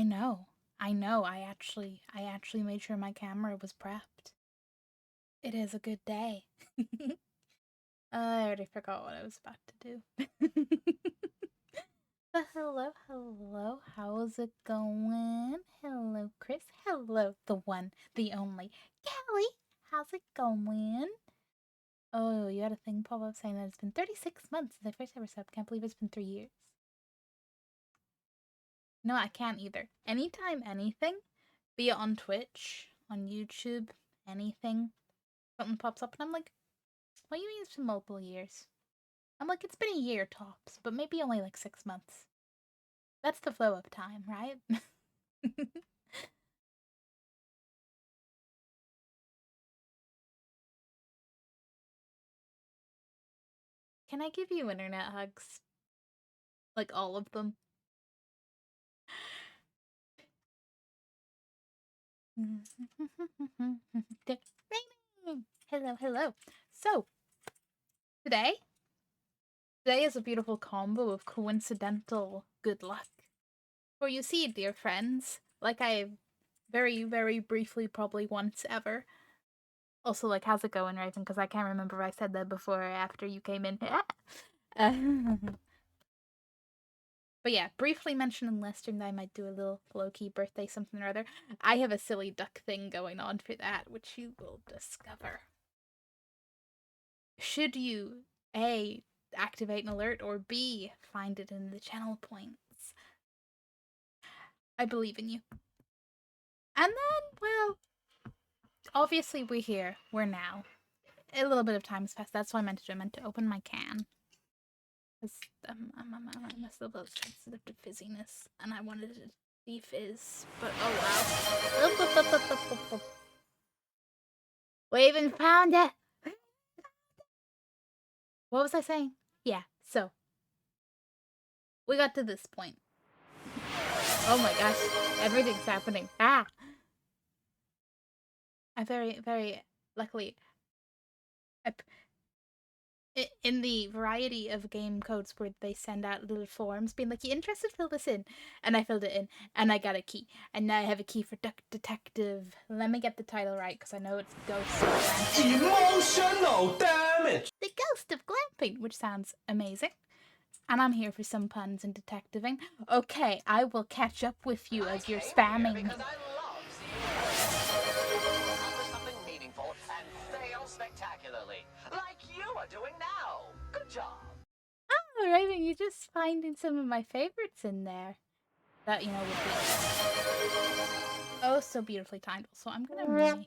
I know. I know. I actually made sure my camera was prepped. It is a good day. I already forgot what I was about to do. But hello. How's it going? Hello, Chris. Hello, the one, the only. Kelly, how's it going? Oh, you had a thing pop up saying that it's been 36 months since I first ever subbed. Can't believe it's been 3 years. No, I can't either. Anytime anything, be it on Twitch, on YouTube, anything, something pops up and I'm like, what do you mean it's been multiple years? I'm like, it's been a year tops, but maybe only like 6 months. That's the flow of time, right? Can I give you internet hugs? Like all of them? Hello. So, today is a beautiful combo of coincidental good luck. For you see, dear friends, like I very briefly, probably once ever. Also, like, how's it going, Raven? Because I can't remember if I said that before or after you came in. But yeah, briefly mentioned in last stream that I might do a little low-key birthday something or other. I have a silly duck thing going on for that, which you will discover. Should you, A, activate an alert, or B, find it in the channel points. I believe in you. And then, well, obviously we're here. We're now. A little bit of time has passed. That's why I meant to do. I meant to open my can. Because I'm a little bit sensitive to fizziness. And I wanted it to de-fizz. But oh well. We even found it! What was I saying? Yeah, so. We got to this point. Oh my gosh. Everything's happening. Ah! I very luckily in the variety of game codes where they send out little forms being like, you interested, fill this in, and I filled it in and I got a key, and now I have a key for Duck Detective. Let me get the title right because I know it's Ghost of Glamping. Emotional damage. The Ghost of Glamping, which sounds amazing. And I'm here for some puns and detectiving. Okay, I will catch up with you as you're spamming me. Something meaningful and fail spectacularly, like you are doing now. Good job. Oh, Raven, you're just finding some of my favorites in there. That, would be oh so beautifully timed. So I'm gonna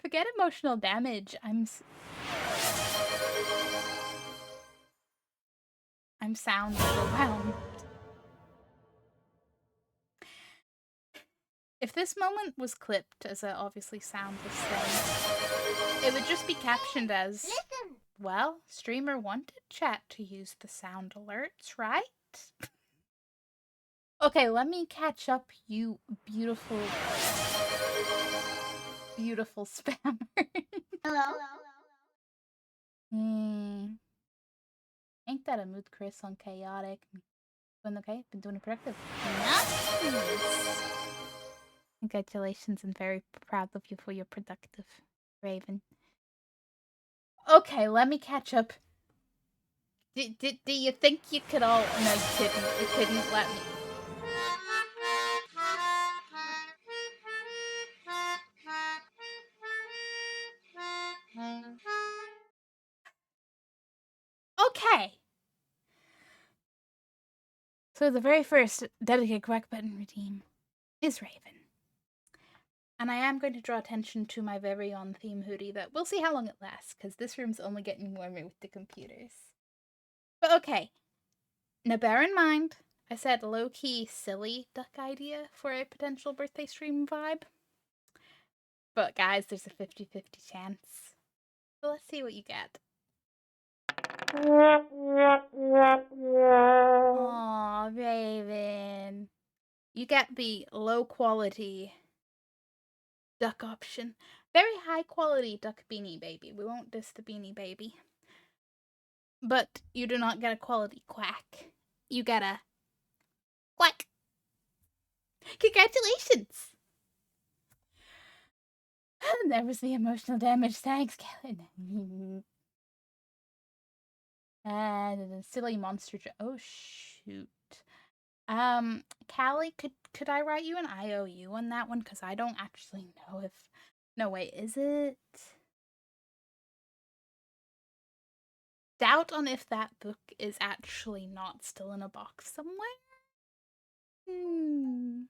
forget emotional damage. I'm sound overwhelmed. If this moment was clipped as a obviously soundless thing, it would just be captioned as, listen. Well, streamer wanted chat to use the sound alerts, right? Okay, let me catch up, you beautiful spammer. Hello? Ain't that a mood, Chris, on chaotic? Doing okay? Been doing it productive. Nice! Congratulations, I'm very proud of you for your productive, Raven. Okay, let me catch up. Do you think you could all... No, you couldn't. You couldn't let me. Okay! So the very first dedicated Quack button routine is Raven. And I am going to draw attention to my very own theme hoodie that we'll see how long it lasts, because this room's only getting warmer with the computers. But okay. Now bear in mind, I said low-key silly duck idea for a potential birthday stream vibe. But guys, there's a 50-50 chance. So let's see what you get. Aw, Raven. You get the low quality duck option. Very high quality duck beanie baby. We won't diss the beanie baby. But you do not get a quality quack. You get a quack. Congratulations! There was the emotional damage. Thanks, Kellen. The silly monster. Oh shoot. Callie, could I write you an IOU on that one? Because I don't actually know if. No, wait, is it? Doubt on if that book is actually not still in a box somewhere. Hmm.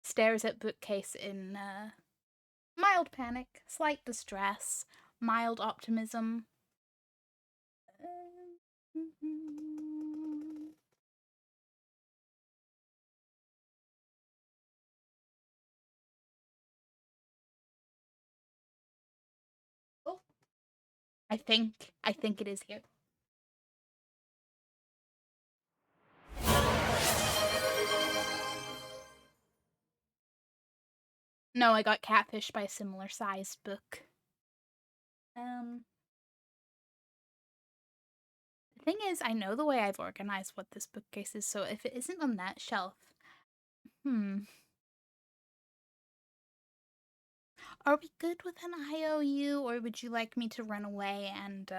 Stares at bookcase in mild panic, slight distress, mild optimism. Oh, I think it is here. No, I got catfished by a similar sized book. The thing is, I know the way I've organized what this bookcase is, so if it isn't on that shelf, Are we good with an IOU, or would you like me to run away and,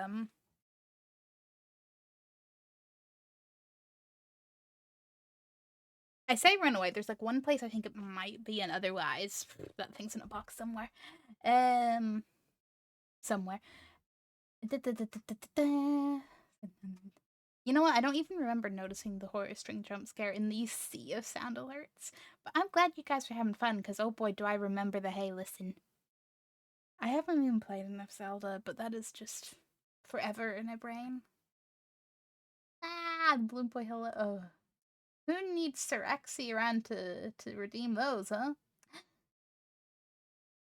I say run away, there's, like, one place I think it might be, and otherwise, that thing's in a box somewhere. Somewhere. You know what? I don't even remember noticing the horror string jump scare in the sea of sound alerts. But I'm glad you guys were having fun, because oh boy, do I remember the hey, listen. I haven't even played enough Zelda, but that is just forever in my brain. Ah, Blue Boy Hello. Oh. Who needs Sir Exy around to redeem those, huh?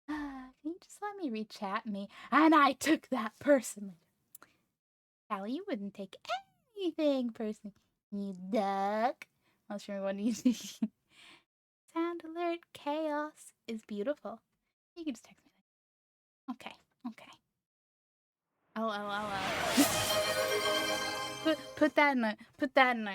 Can you just let me rechat me? And I took that personally. Callie, you wouldn't take anything personally. You duck. I'll show you what you see. Sound alert chaos is beautiful. You can just text me. Okay, okay. Put that in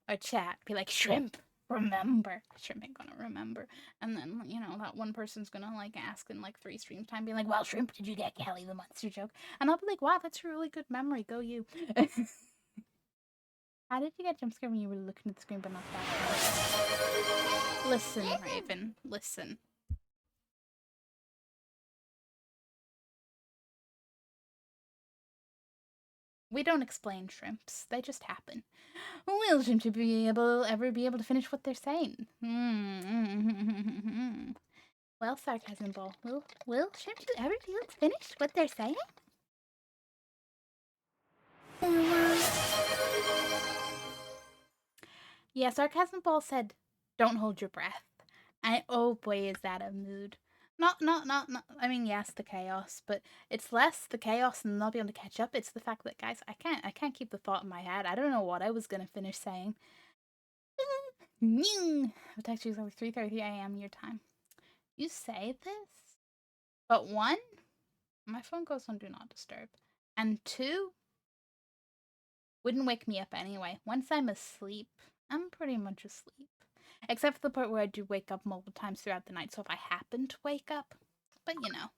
a chat. Be like, shrimp, remember. Shrimp ain't gonna remember. And then, you know, that one person's gonna like ask in like 3 streams time, being like, well, shrimp, did you get Kelly the monster joke? And I'll be like, wow, that's a really good memory. Go you. How did you get jump scared when you were looking at the screen but not that? Listen, Raven, listen. We don't explain shrimps. They just happen. Will shrimp ever be able to finish what they're saying? Well, sarcasm ball. Will shrimp ever be able to finish what they're saying? Yeah, sarcasm ball said, "Don't hold your breath." And oh boy, is that a mood. Not. I mean, yes, the chaos, but it's less the chaos and not being able to catch up. It's the fact that, guys, I can't keep the thought in my head. I don't know what I was gonna finish saying. I'll text you like 3:30 a.m. your time. You say this, but one, my phone goes on do not disturb, and two, wouldn't wake me up anyway. Once I'm asleep, I'm pretty much asleep. Except for the part where I do wake up multiple times throughout the night, so if I happen to wake up, but you know.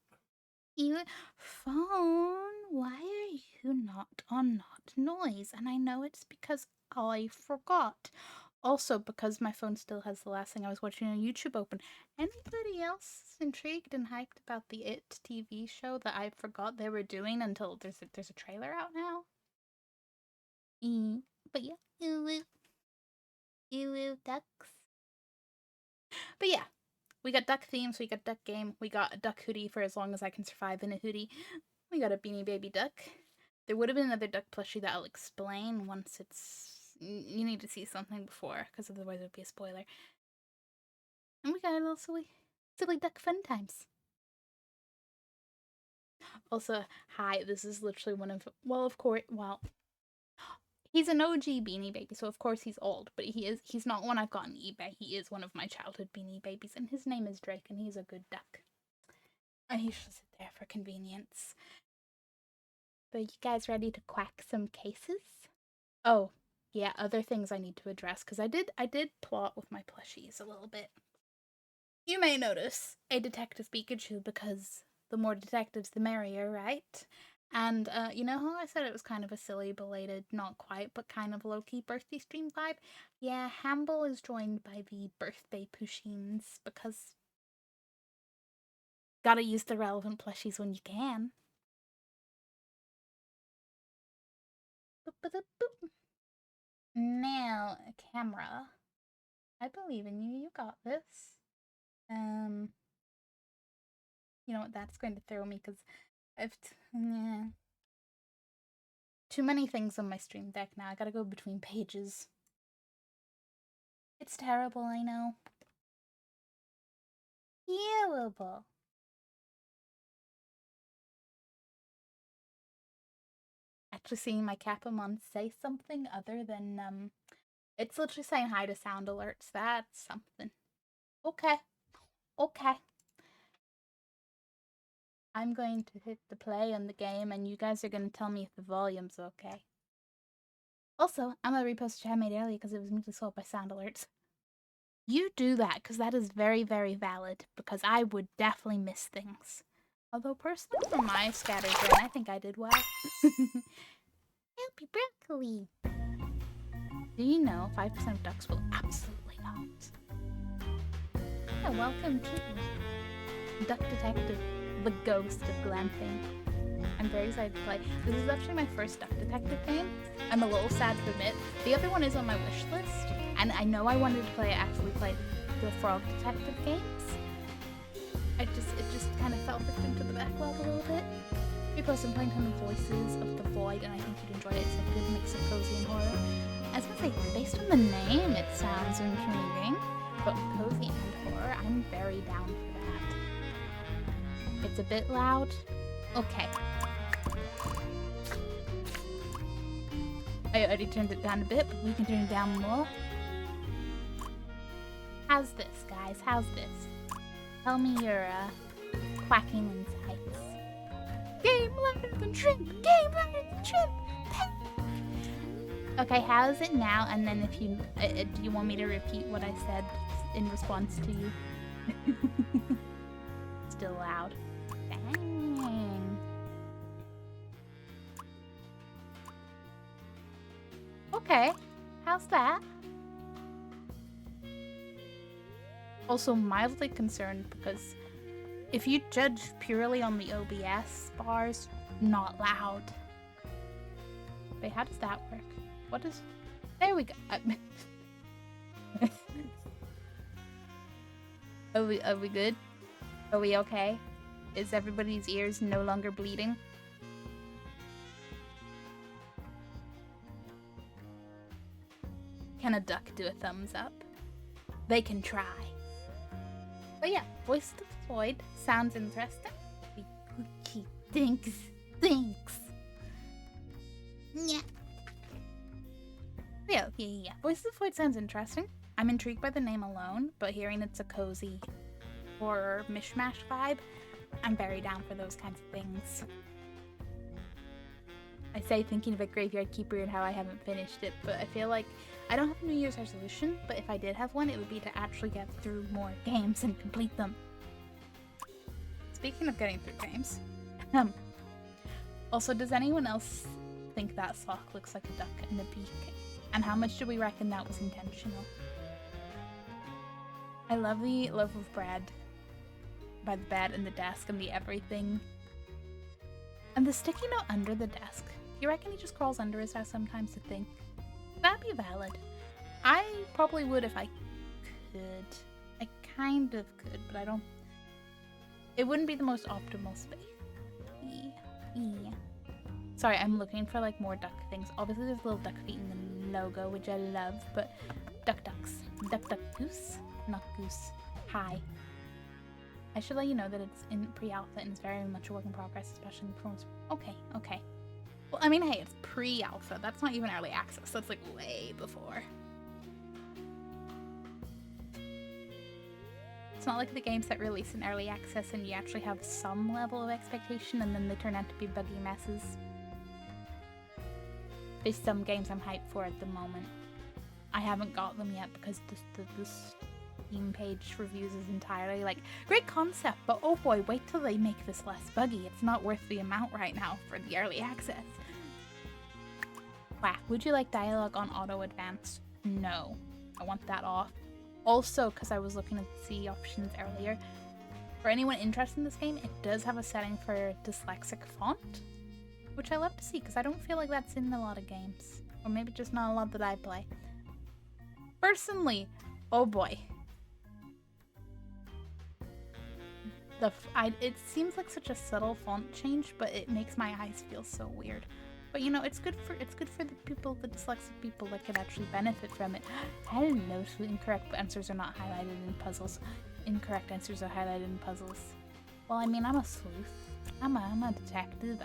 Even phone, why are you not on not noise? And I know it's because I forgot. Also, because my phone still has the last thing I was watching on YouTube open. Anybody else intrigued and hyped about the It TV show that I forgot they were doing until there's a trailer out now? But yeah, ducks. But yeah, we got duck themes, we got duck game, we got a duck hoodie for as long as I can survive in a hoodie. We got a Beanie Baby duck. There would have been another duck plushie that I'll explain once it's. You need to see something before, because otherwise it would be a spoiler. And we got a little silly duck fun times. Also, hi, this is literally one of. Well, of course, he's an OG Beanie Baby, so of course he's old, but he's not one I've got on eBay. He is one of my childhood Beanie Babies, and his name is Drake, and he's a good duck. And he should sit there for convenience. Are you guys ready to quack some cases? Oh, yeah, other things I need to address, because I did plot with my plushies a little bit. You may notice a Detective Pikachu because the more detectives the merrier, right? And you know how I said it was kind of a silly, belated, not quite, but kind of low-key birthday stream vibe? Yeah, Hamble is joined by the birthday Pushins because gotta use the relevant plushies when you can. Boop, boop, boop, boop. Now, camera. I believe in you. You got this. You know what? That's going to throw me because I've yeah. Too many things on my stream deck now. I gotta go between pages. It's terrible, I know. Terrible. Actually seeing my Capamon say something other than, it's literally saying hi to sound alerts. That's something. Okay. Okay. I'm going to hit the play on the game and you guys are going to tell me if the volume's okay. Also, I'm going to repost a chat I made earlier because it was immediately solved by sound alerts. You do that because that is very, very valid because I would definitely miss things. Although personally, for my scattered brain, I think I did well. Happy broccoli! Do you know 5% of ducks will absolutely not? Yeah, welcome to Duck Detective, the ghost of Glamping. I'm very excited to play. This is actually my first Duck Detective game. I'm a little sad to admit. The other one is on my wish list, and I know I wanted to actually play the Frog Detective games. It just kind of fell victim to the backlog a little bit. Because I'm playing kind of Voices of the Void, and I think you'd enjoy it. It's a good mix of cozy and horror. I was gonna say, based on the name, it sounds intriguing, but cozy and horror, I'm very down for that. It's a bit loud. Okay. I already turned it down a bit, but we can turn it down more. How's this, guys? How's this? Tell me your quacking insights. Game louder than shrimp! Game louder than shrimp! Okay, how is it now? And then if you do you want me to repeat what I said in response to you? Still loud. Dang. Okay, how's that? Also mildly concerned because if you judge purely on the OBS bars, not loud. Wait, how does that work? What is... There we go. Are we good? Are we okay? Is everybody's ears no longer bleeding? Can a duck do a thumbs up? They can try. But yeah, Voice of the Void sounds interesting. Thanks. Yeah. Yeah. Voice of the Void sounds interesting. I'm intrigued by the name alone, but hearing it's a cozy horror mishmash vibe, I'm very down for those kinds of things. I say thinking about Graveyard Keeper and how I haven't finished it, but I feel like I don't have a New Year's resolution, but if I did have one, it would be to actually get through more games and complete them. Speaking of getting through games, also, does anyone else think that sock looks like a duck and a beak? And how much do we reckon that was intentional? I love the loaf of bread by the bed and the desk and the everything. And the sticky note under the desk. You reckon he just crawls under his desk sometimes to think? That'd be valid. I probably would if I could. I kind of could, but I don't... It wouldn't be the most optimal space. Yeah. Sorry, I'm looking for like more duck things. Obviously there's little duck feet in the logo, which I love, but ducks. Duck goose? Not goose. Hi. I should let you know that it's in pre-alpha and it's very much a work in progress, especially in performance. Okay. Well, I mean, hey, it's pre-alpha. That's not even early access. That's like way before. It's not like the games that release in early access and you actually have some level of expectation and then they turn out to be buggy messes. there's some games I'm hyped for at the moment. I haven't got them yet because the Steam page reviews is entirely like, great concept, but oh boy, wait till they make this less buggy. It's not worth the amount right now for the early access. Quack, would you like dialogue on auto advance? No, I want that off. Also, because I was looking at the options earlier, for anyone interested in this game, it does have a setting for dyslexic font, which I love to see because I don't feel like that's in a lot of games, or maybe just not a lot that I play. Personally, oh boy. It seems like such a subtle font change, but it makes my eyes feel so weird. But you know, it's good for the people, the dyslexic people that could actually benefit from it. I didn't know so incorrect answers are not highlighted in puzzles. Incorrect answers are highlighted in puzzles. Well, I mean, I'm a sleuth. I'm a detective.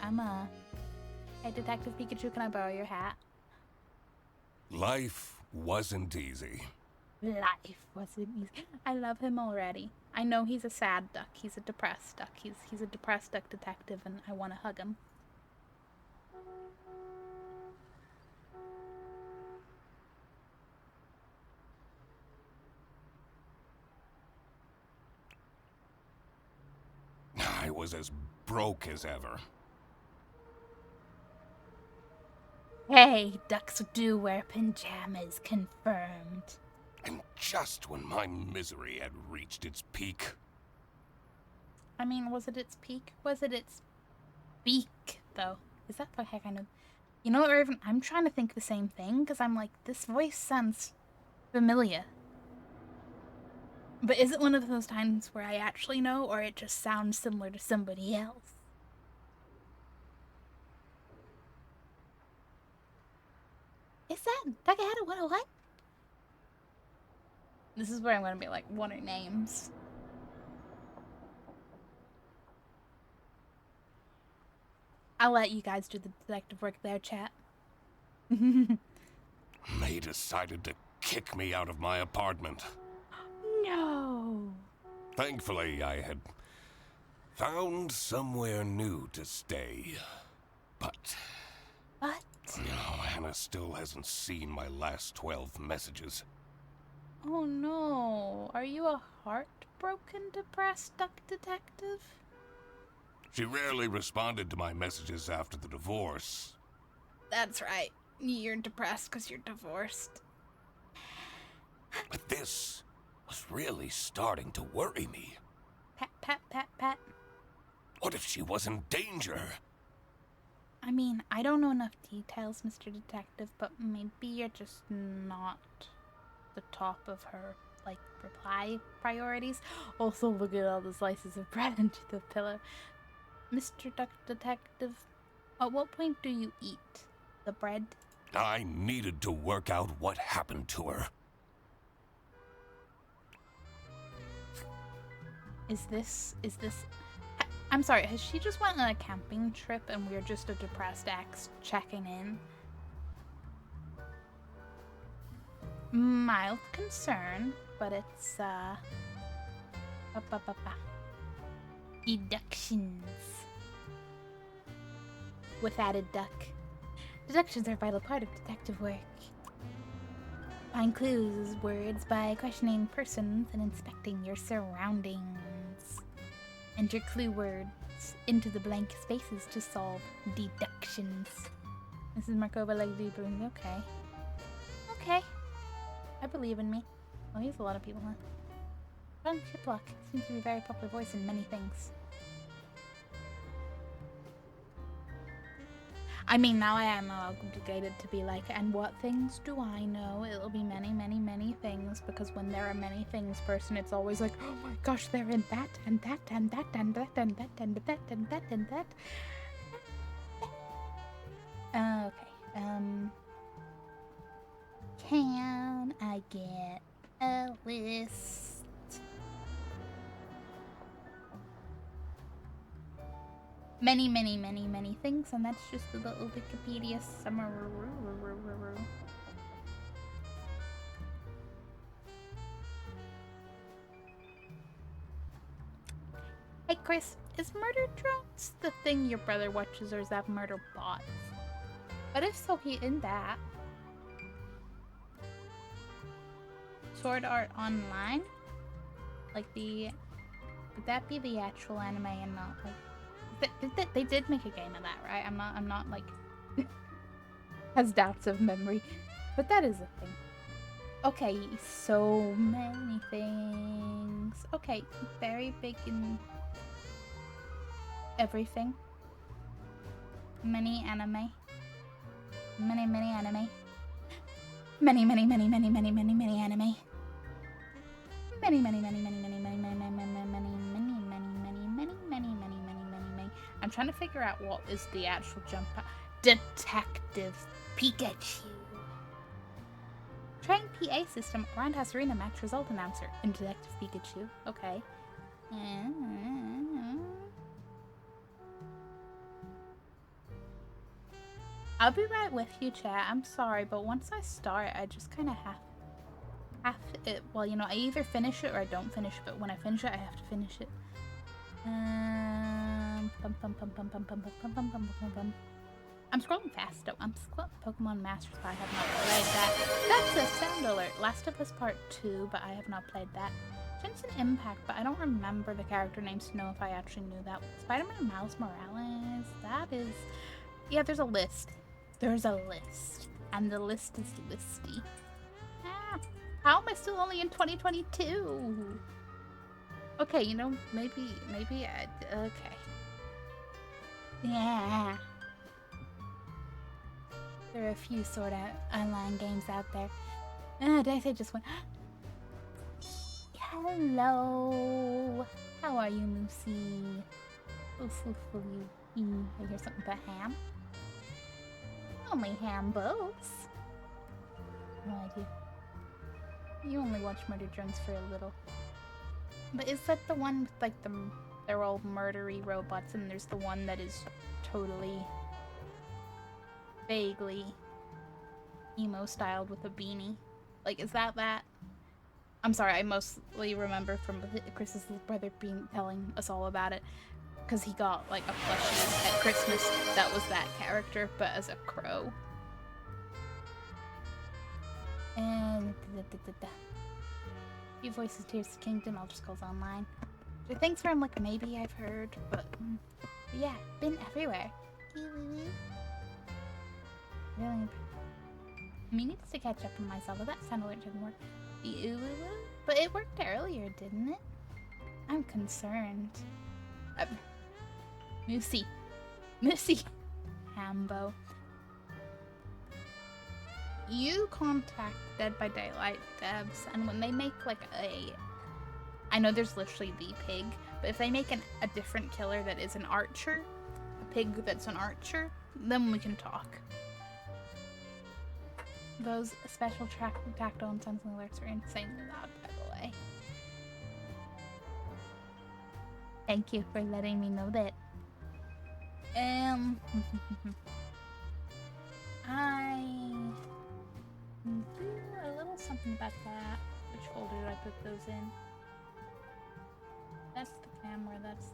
Hey, Detective Pikachu, can I borrow your hat? Life wasn't easy. Life wasn't easy. I love him already. I know he's a sad duck. He's a depressed duck. He's a depressed duck detective, and I want to hug him. I was as broke as ever. Hey, ducks do wear pajamas, confirmed. And just when my misery had reached its peak. I mean, was it its peak? Was it its beak, though? Is that the heck I know? You know what, Raven? I'm trying to think the same thing, because I'm like, this voice sounds familiar. But is it one of those times where I actually know, or it just sounds similar to somebody else? Is that Takahata 101? This is where I'm gonna be like, what are names? I'll let you guys do the detective work there, chat. They decided to kick me out of my apartment. No. Thankfully, I had found somewhere new to stay. But no, Hannah still hasn't seen my last 12 messages. Oh no. Are you a heartbroken, depressed duck detective? She rarely responded to my messages after the divorce. That's right. You're depressed because you're divorced. But this was really starting to worry me. Pat, pat, pat, pat. What if she was in danger? I mean, I don't know enough details, Mr. Detective, but maybe you're just not the top of her, like, reply priorities. Also, look at all the slices of bread into the pillow. Mr. Duck Detective, at what point do you eat the bread? I needed to work out what happened to her. Is this... I'm sorry, has she just went on a camping trip and we're just a depressed ex checking in? Mild concern, but it's, deductions. With added duck. Deductions are a vital part of detective work. Find clues, words by questioning persons and inspecting your surroundings. Enter clue words into the blank spaces to solve deductions. This is Markova like deeply. Okay. Okay. I believe in me. Oh, he has a lot of people, huh? John Chiplock seems to be a very popular voice in many things. I mean, now I am obligated to be like, and what things do I know? It'll be many, many, many things, because when there are many things person, it's always like, oh my gosh, they're in that, and that, and that, and that, and that, and that, and that, and that. Okay, can I get a list? Many, many, many, many things, and that's just a little Wikipedia summary. Hey Chris, is murder drones the thing your brother watches, or is that murder bots? But if so, he in that. Sword Art Online? Like the... Would that be the actual anime and not like... They did make a game of that, right? I'm not like... has doubts of memory. But that is a thing. Okay, so many things. Okay, very big in... everything. Many anime. Many anime. Many anime. Many I'm trying to figure out what is the actual jump. Detective Pikachu. Trying PA system. Roundhouse Arena match result announcer. And Detective Pikachu. Okay. I'll be right with you, chat. I'm sorry, but once I start, I just kind of have it. Well, you know, I either finish it or I don't finish it. But when I finish it, I have to finish it. I'm scrolling fast though. I'm scrolling Pokemon Masters, but I have not played that. That's a sound alert. Last of Us Part 2, but I have not played that. Jensen Impact, but I don't remember the character names to know if I actually knew that. Spider-Man Miles Morales. That is... Yeah, there's a list. There's a list. And the list is listy. Ah, how am I still only in 2022? Okay, you know, maybe okay. Yeah. There are a few sort of online games out there. Did I say just one? Hello. How are you, Moosey? Oof, oof, oof. I hear something about ham. Only ham boats. No idea. You only watch Murder Drones for a little. But is that the one with like they're all murdery robots and there's the one that is totally vaguely emo styled with a beanie? Like, is that? I'm sorry, I mostly remember from Chris's brother telling us all about it. Because he got like a plushie at Christmas that was that character, but as a crow. And few voices, Tears of Kingdom, I'll just goes online. There are things from like maybe I've heard, but yeah, been everywhere. Really, me needs to catch up on myself, but that sound alert didn't work. But it worked earlier, didn't it? I'm concerned. Moosey. Hambo. You contact Dead by Daylight devs, and when they make like I know there's literally the pig, but if they make a different killer that is an archer, a pig that's an archer, then we can talk. Those special tactile and sensing alerts are insanely loud, by the way. Thank you for letting me know that. I do a little something about that. Which folder did I put those in? That's the camera, that's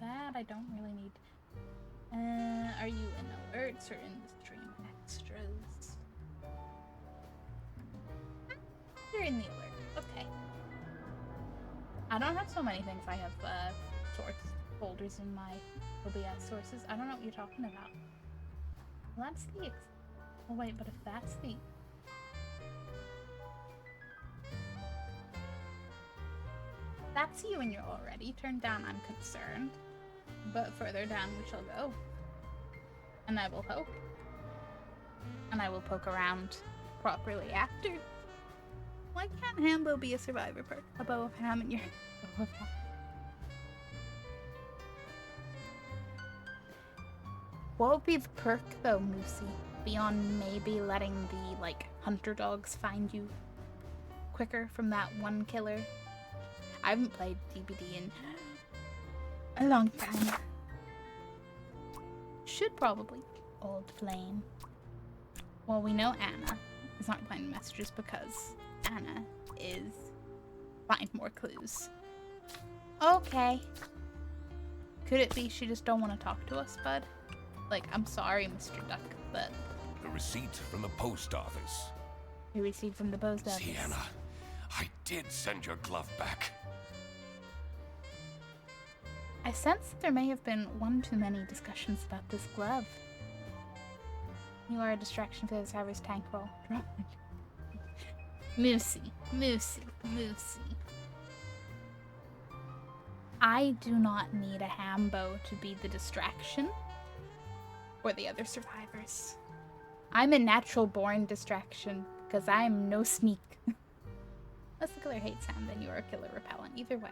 that I don't really need. Are you in alerts or in the stream extras? You're in the alert, okay. I don't have so many things. I have source folders in my OBS sources. I don't know what you're talking about. Well, that's the oh wait, but if that's the... That's you and you're already turned down, I'm concerned. But further down we shall go. And I will hope. And I will poke around properly after. Why can't Hambo be a survivor perk? A bow of ham in your... bow of ham. What would be the perk though, Moosey? Beyond maybe letting the, like, hunter dogs find you quicker from that one killer? I haven't played DBD in a long time. Should probably. Old Flame. Well, we know Anna is not playing messages because Anna is find more clues. Okay. Could it be she just don't want to talk to us, bud? Like, I'm sorry, Mr. Duck, but The receipt from the post office. we received from the post office. Sienna, I did send your glove back. I sense that there may have been one too many discussions about this glove. You are a distraction for the server's tank roll. Moosey. I do not need a Hambo to be the distraction or the other survivors. I'm a natural born distraction because I am no sneak. Unless the killer hates Sam, then you are a killer repellent. Either way.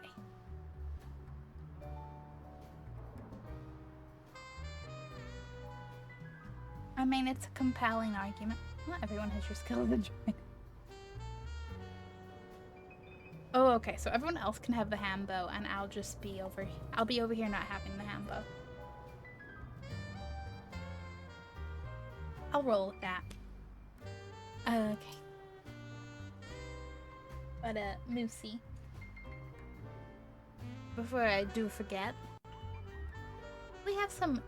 I mean, it's a compelling argument. Not everyone has your skill of enjoying. Oh, okay. So everyone else can have the Hambo, and I'll just be over. I'll be over here not having the Hambo. I'll roll with that. Okay. But Moosey. Before I do forget, we have some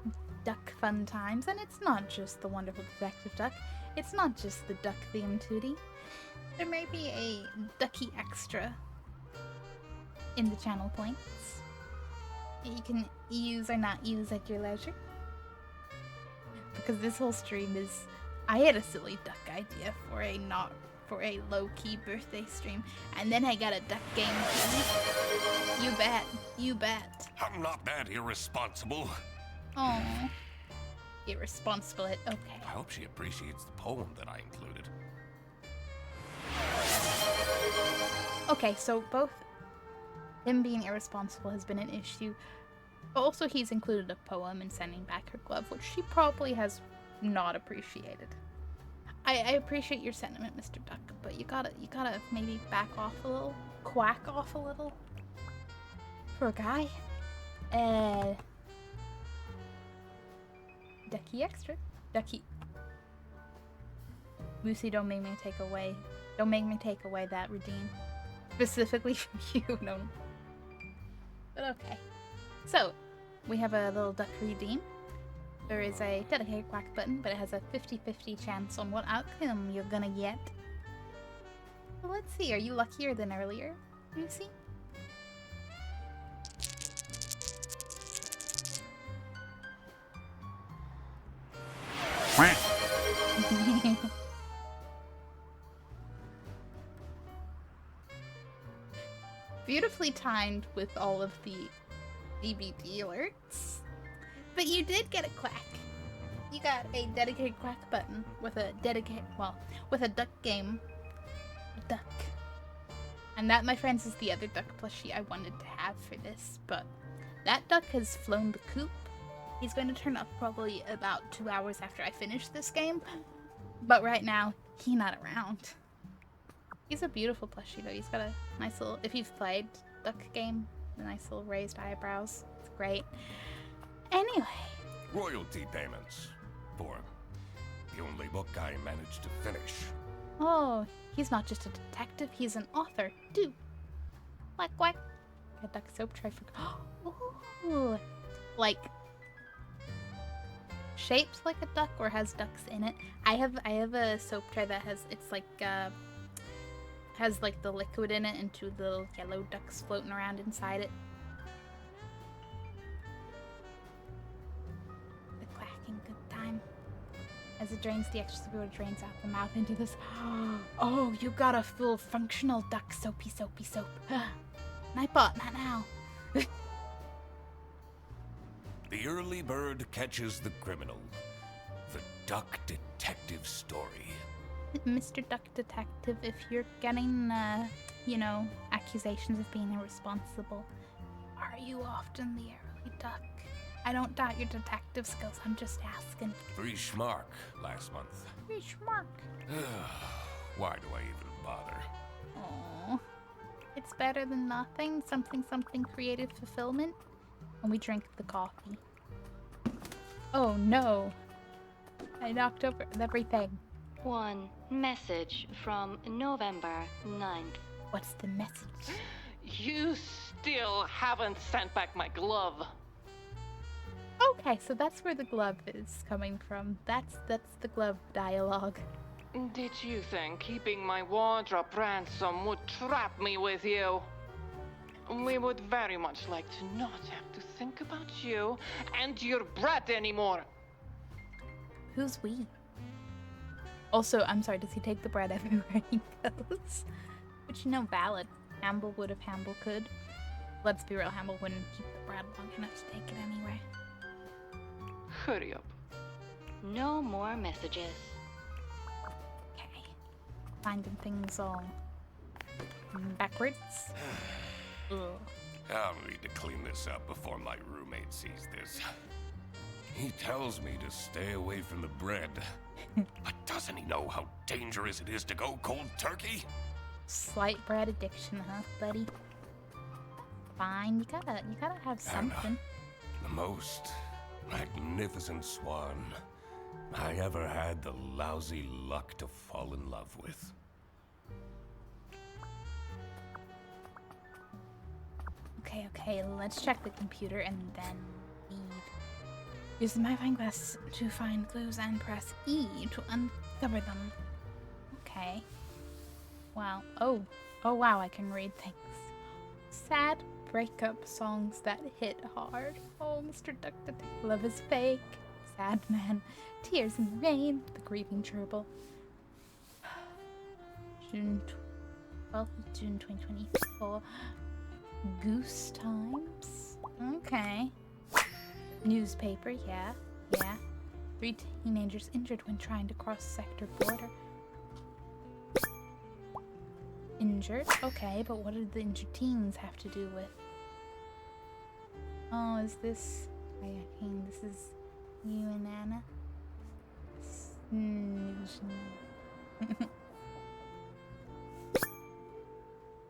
duck fun times, and it's not just the wonderful Detective Duck. It's not just the duck themed tootie. There may be a ducky extra in the channel points you can use or not use at your leisure. Because this whole stream is, I had a silly duck idea for a low-key birthday stream, and then I got a duck game. You bet. I'm not that irresponsible. Oh, irresponsible. Okay. I hope she appreciates the poem that I included. Okay, so both him being irresponsible has been an issue. Also, he's included a poem in sending back her glove, which she probably has not appreciated. I appreciate your sentiment, Mr. Duck, but you gotta maybe back off a little, quack off a little. For a guy. Ducky extra. Ducky. Lucy, don't make me take away that redeem. Specifically from you, no. But okay. So, we have a little duck redeem. There is a dedicated Quack button, but it has a 50-50 chance on what outcome you're gonna get. So let's see, are you luckier than earlier, Lucy? Beautifully timed with all of the DVD alerts. But you did get a Quack. You got a dedicated Quack button with a with a duck game. Duck. And that, my friends, is the other duck plushie I wanted to have for this, but that duck has flown the coop. He's going to turn up probably about 2 hours after I finish this game, but right now, he's not around. He's a beautiful plushie, though. He's got a nice little, if you've played duck game, the nice little raised eyebrows. It's great. Anyway. Royalty payments for the only book I managed to finish. Oh, he's not just a detective, he's an author, too. Quack, quack. A duck soap tray for... Ooh. Like... shaped like a duck or has ducks in it. I have a soap tray that has, it's like, has like the liquid in it and 2 little yellow ducks floating around inside it. The quacking good time. As it drains the extra fluid, it drains out the mouth into this. Oh, you got a full functional duck soapy soap. Nightbot, not now. The early bird catches the criminal. The Duck Detective story. Mr. Duck Detective, if you're getting, accusations of being irresponsible, are you often the early duck? I don't doubt your detective skills, I'm just asking. 3 schmark last month. 3 schmark. Why do I even bother? Aww. It's better than nothing. Something creative fulfillment. And we drink the coffee. Oh no. I knocked over everything. One message from November 9th. What's the message? You still haven't sent back my glove. Okay, so that's where the glove is coming from. That's the glove dialogue. Did you think keeping my wardrobe ransom would trap me with you? We would very much like to not have to think about you and your bread anymore. Who's we? Also, I'm sorry, does he take the bread everywhere he goes? Which, you know, valid. Hamble would if Hamble could. Let's be real, Hamble wouldn't keep the bread long enough to take it anyway. Hurry up. No more messages. Okay. Finding things all backwards. Ugh. I'll need to clean this up before my roommate sees this. He tells me to stay away from the bread. But doesn't he know how dangerous it is to go cold turkey? Slight bread addiction, huh, buddy? Fine, you gotta have something. The most magnificent swan I ever had the lousy luck to fall in love with. Okay, let's check the computer and then leave. Use the magnifying glass to find clues and press E to uncover them. Okay. Wow. Oh wow, I can read things. Sad breakup songs that hit hard. Oh, Mr. Duck-tastic, love is fake. Sad man, tears in the rain, the grieving gerbil. June 12th of June 2024. Goose Times. Okay. Newspaper, yeah. 3 teenagers injured when trying to cross sector border. Injured? Okay, but what did the injured teens have to do with? Oh, is this... I think this is you and Anna?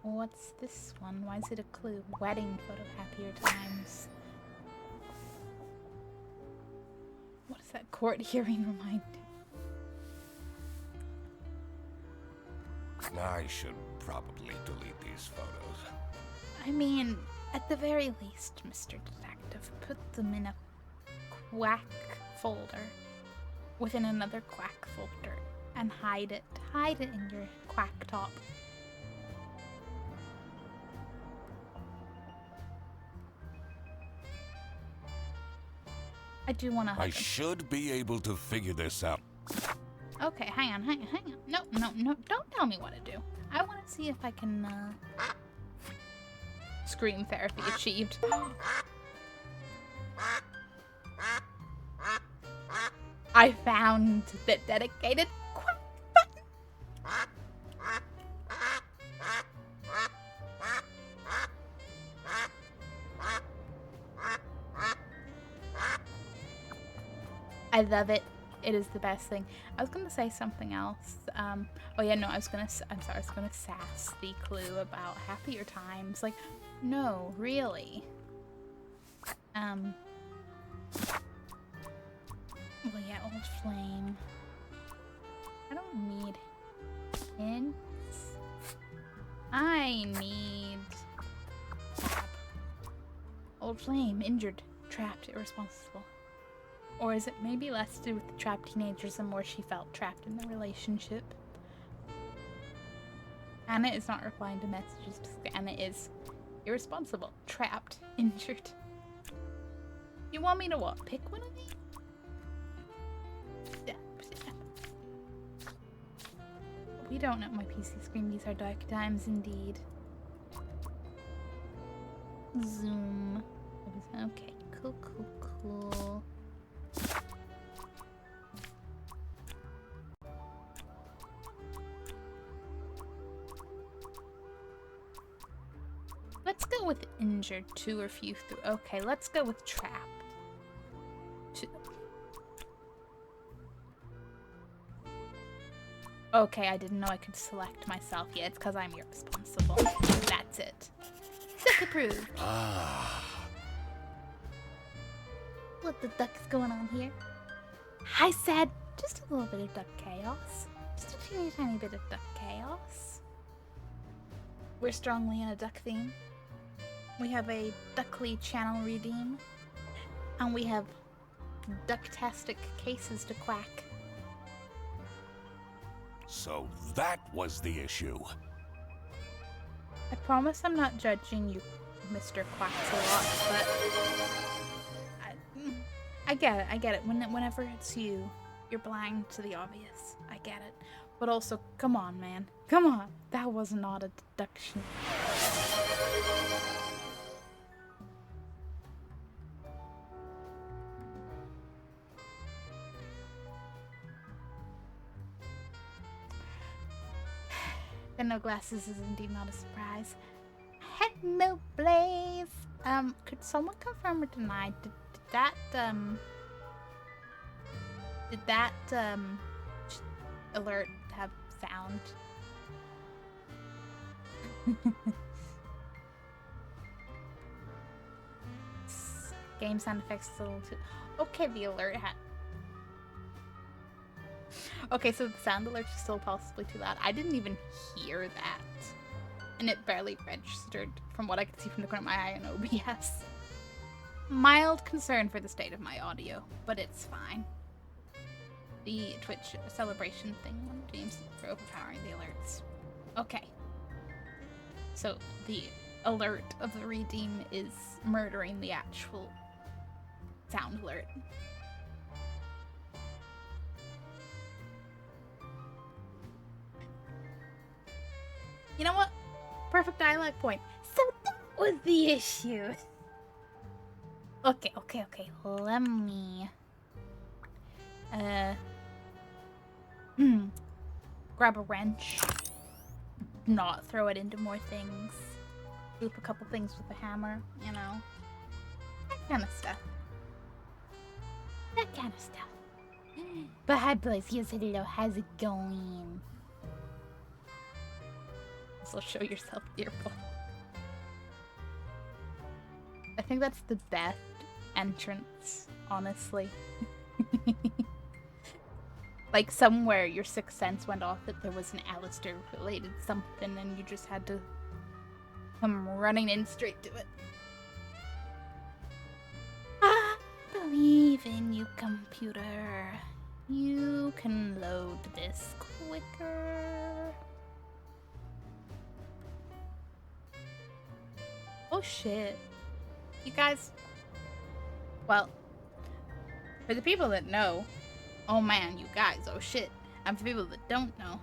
What's this one? Why is it a clue? Wedding photo, happier times. What does that court hearing remind you? I should probably delete these photos. I mean, at the very least, Mr. Detective, put them in a Quack folder within another Quack folder and hide it. Hide it in your Quack top. I do want to hug I him. should be able to figure this out. Okay, hang on. No, don't tell me what to do. I want to see if I can, Scream therapy achieved. I found the dedicated Quack button. I love it. It is the best thing. I was gonna say something else. Oh yeah, no, I was gonna sass the clue about happier times. Like, no, really. Well, yeah, old flame. I don't need hints. I need tap. Old flame, injured, trapped, irresponsible. Or is it maybe less to do with the trapped teenagers and more she felt trapped in the relationship? Anna is not replying to messages because Anna is irresponsible, trapped, injured. You want me to what? Pick one of these? Yeah. We don't know my PC screen. These are dark times indeed. Zoom. Okay, cool. Let's go with injured 2 or few through. Okay, let's go with trapped 2. Okay, I didn't know I could select myself. Yeah, it's because I'm irresponsible. That's it. Sick approved. What the duck is going on here? I said just a little bit of duck chaos. Just a teeny tiny bit of duck chaos. We're strongly in a duck theme. We have a Duckly channel redeem. And we have Duck-tastic cases to Quack. So that was the issue. I promise I'm not judging you, Mr. Quacks, a lot, but I get it. Whenever it's you, you're blind to the obvious. I get it. But also, come on, man. Come on. That was not a deduction. The no glasses is indeed not a surprise. Hello, Blaze. Could someone confirm or deny? Did that alert have sound? Game sound effects is a little too. Okay, the alert had. Okay, so the sound alert is still possibly too loud. I didn't even hear that. And it barely registered from what I could see from the corner of my eye in OBS. Mild concern for the state of my audio, but it's fine. The Twitch celebration thing on games for overpowering the alerts. Okay. So the alert of the redeem is murdering the actual sound alert. You know what? Perfect dialogue point. So that was the issue. Okay. Let me grab a wrench. Not throw it into more things. Loop a couple things with a hammer, you know. That kind of stuff. But hi, Blaze. Yes, hello. How's it going? So show yourself, dear boy. I think that's the best entrance, honestly. Like somewhere your sixth sense went off that there was an Alistair related something and you just had to come running in straight to it. I believe in you, computer. You can load this quicker. Oh shit. You guys, well, for the people that know, oh man, you guys, oh shit. And for people that don't know,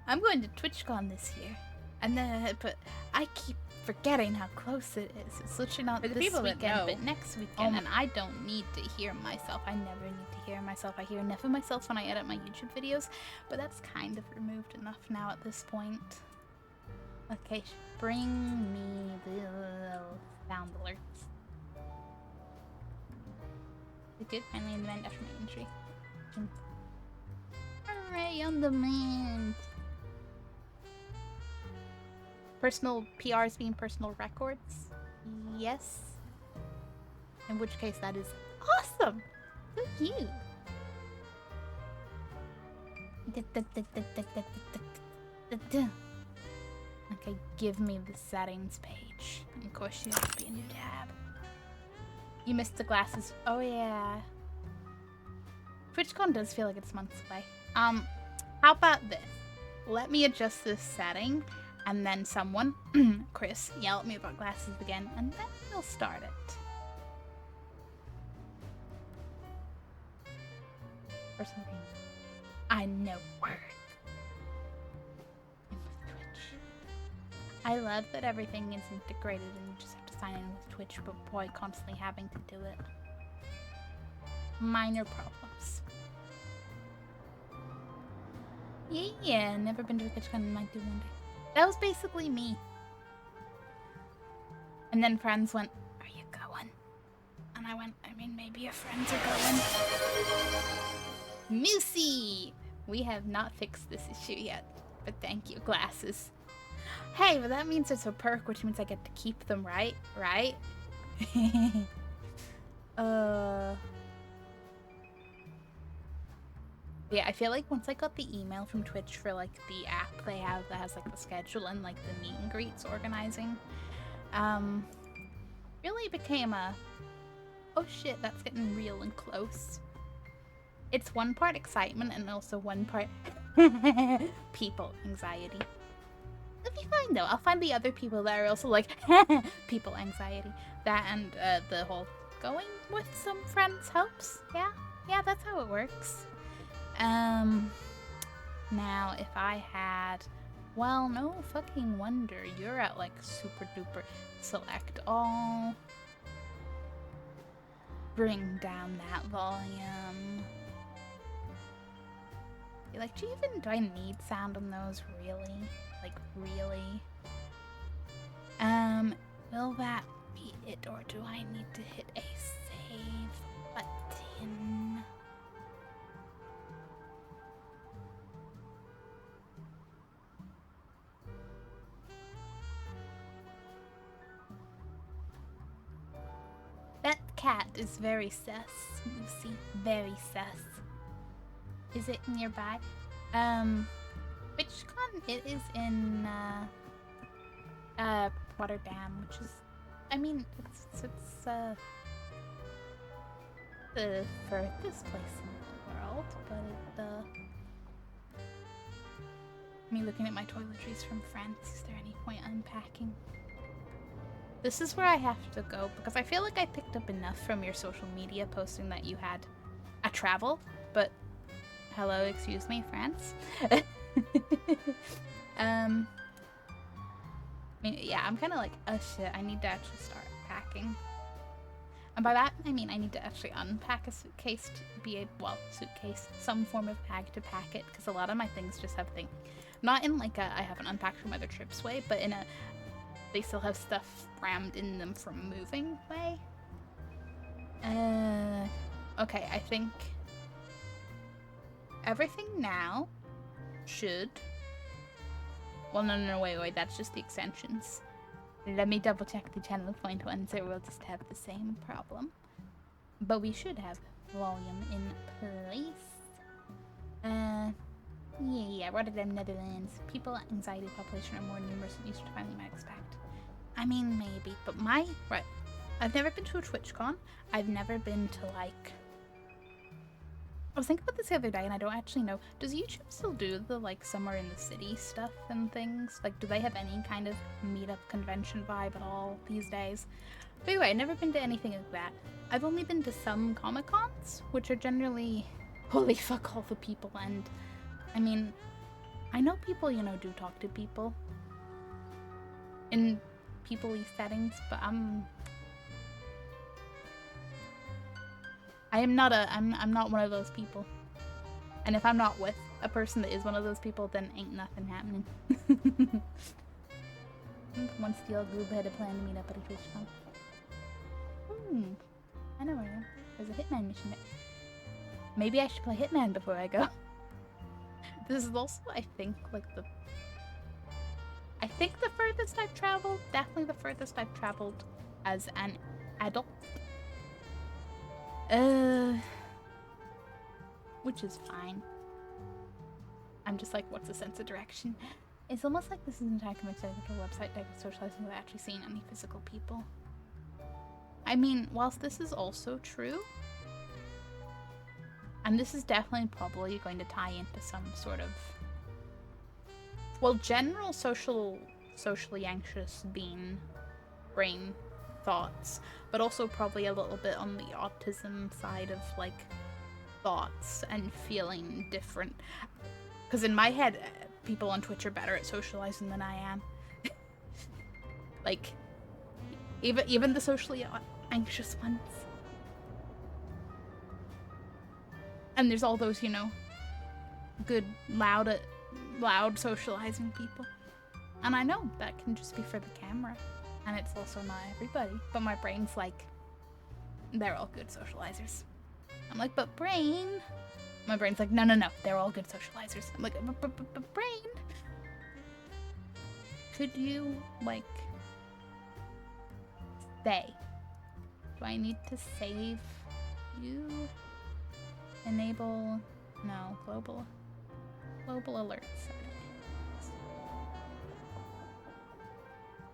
I'm going to TwitchCon this year. And then, but I keep forgetting how close it is. It's literally not for the this weekend, but next weekend. And I don't need to hear myself. I never need to hear myself. I hear enough of myself when I edit my YouTube videos, but that's kind of removed enough now at this point. Okay, bring me the sound alerts. We did finally invent after my entry. Hooray, on demand! Personal PRs being personal records? Yes. In which case that is awesome! Look you! Okay, give me the settings page. And of course you have to be a new tab. You missed the glasses. Oh yeah. TwitchCon does feel like it's months away. How about this? Let me adjust this setting, and then someone, Chris, yell at me about glasses again, and then we'll start it. Personal game. I know words. I love that everything is integrated and you just have to sign in with Twitch, but boy, constantly having to do it. Minor problems. Yeah, never been to a TwitchCon, might do one day. That was basically me. And then friends went, are you going? And I went, I mean, maybe your friends are going. Moosey! We have not fixed this issue yet, but thank you, glasses. Hey, but that means it's a perk, which means I get to keep them, right? Right? Yeah, I feel like once I got the email from Twitch for, like, the app they have that has, like, the schedule and, like, the meet and greets organizing, really became a Oh shit, that's getting real and close. It's one part excitement and also one part people anxiety. It'll be fine though. I'll find the other people that are also like people anxiety. That and the whole going with some friends helps. Yeah, yeah, that's how it works. Now if I had, well, no fucking wonder you're at like super duper select all. Bring down that volume. You're like, do I need sound on those really? Like, really? Will that be it, or do I need to hit a save button? That cat is very sus, Lucy. Very sus. Is it nearby? Which con? It is in, Rotterdam, which is, I mean, it's the furthest place in the world, but me looking at my toiletries from France, is there any point unpacking? This is where I have to go, because I feel like I picked up enough from your social media posting that you had a travel, but hello, excuse me, France? I mean, yeah, I'm kind of like, oh shit, I need to actually start packing. And by that, I mean I need to actually unpack a suitcase to be a, well, suitcase, some form of bag to pack it, because a lot of my things just have things, not in like a I haven't unpacked from other trips way, but in a they still have stuff rammed in them from moving way. Okay, I think everything now should, well, no, wait, that's just the extensions. Let me double check the channel point ones, or we'll just have the same problem. But we should have volume in place. Yeah, Rotterdam, Netherlands. People, anxiety, population are more numerous than used to find you might expect. I mean, maybe, but right. I've never been to a TwitchCon. I've never been to, like, I was thinking about this the other day, and I don't actually know. Does YouTube still do the, like, Summer in the City stuff and things? Like, do they have any kind of meetup convention vibe at all these days? But anyway, I've never been to anything like that. I've only been to some Comic-Cons, which are generally, holy fuck, all the people, and, I mean, I know people, you know, do talk to people in people-y settings, but I'm not one of those people. And if I'm not with a person that is one of those people, then ain't nothing happening. One steel group had a plan to meet up at a TwitchCon. I know where I am. There's a Hitman mission there. Maybe I should play Hitman before I go. This is also, I think, like the furthest I've traveled. Definitely the furthest I've traveled as an adult. Which is fine. I'm just like, what's the sense of direction? It's almost like this is an entire committed to a website type of socializing without actually seeing any physical people. I mean, whilst this is also true, and this is definitely probably going to tie into some sort of, well, general socially anxious brain thoughts, but also probably a little bit on the autism side of, like, thoughts and feeling different. Because in my head, people on Twitch are better at socializing than I am. Like, even the socially anxious ones. And there's all those, you know, good, loud socializing people. And I know that can just be for the camera. And it's also not everybody. But my brain's like, they're all good socializers. I'm like, but brain? My brain's like, no, they're all good socializers. I'm like, but brain? Could you, like, say? Do I need to save you? Enable, no, global alerts.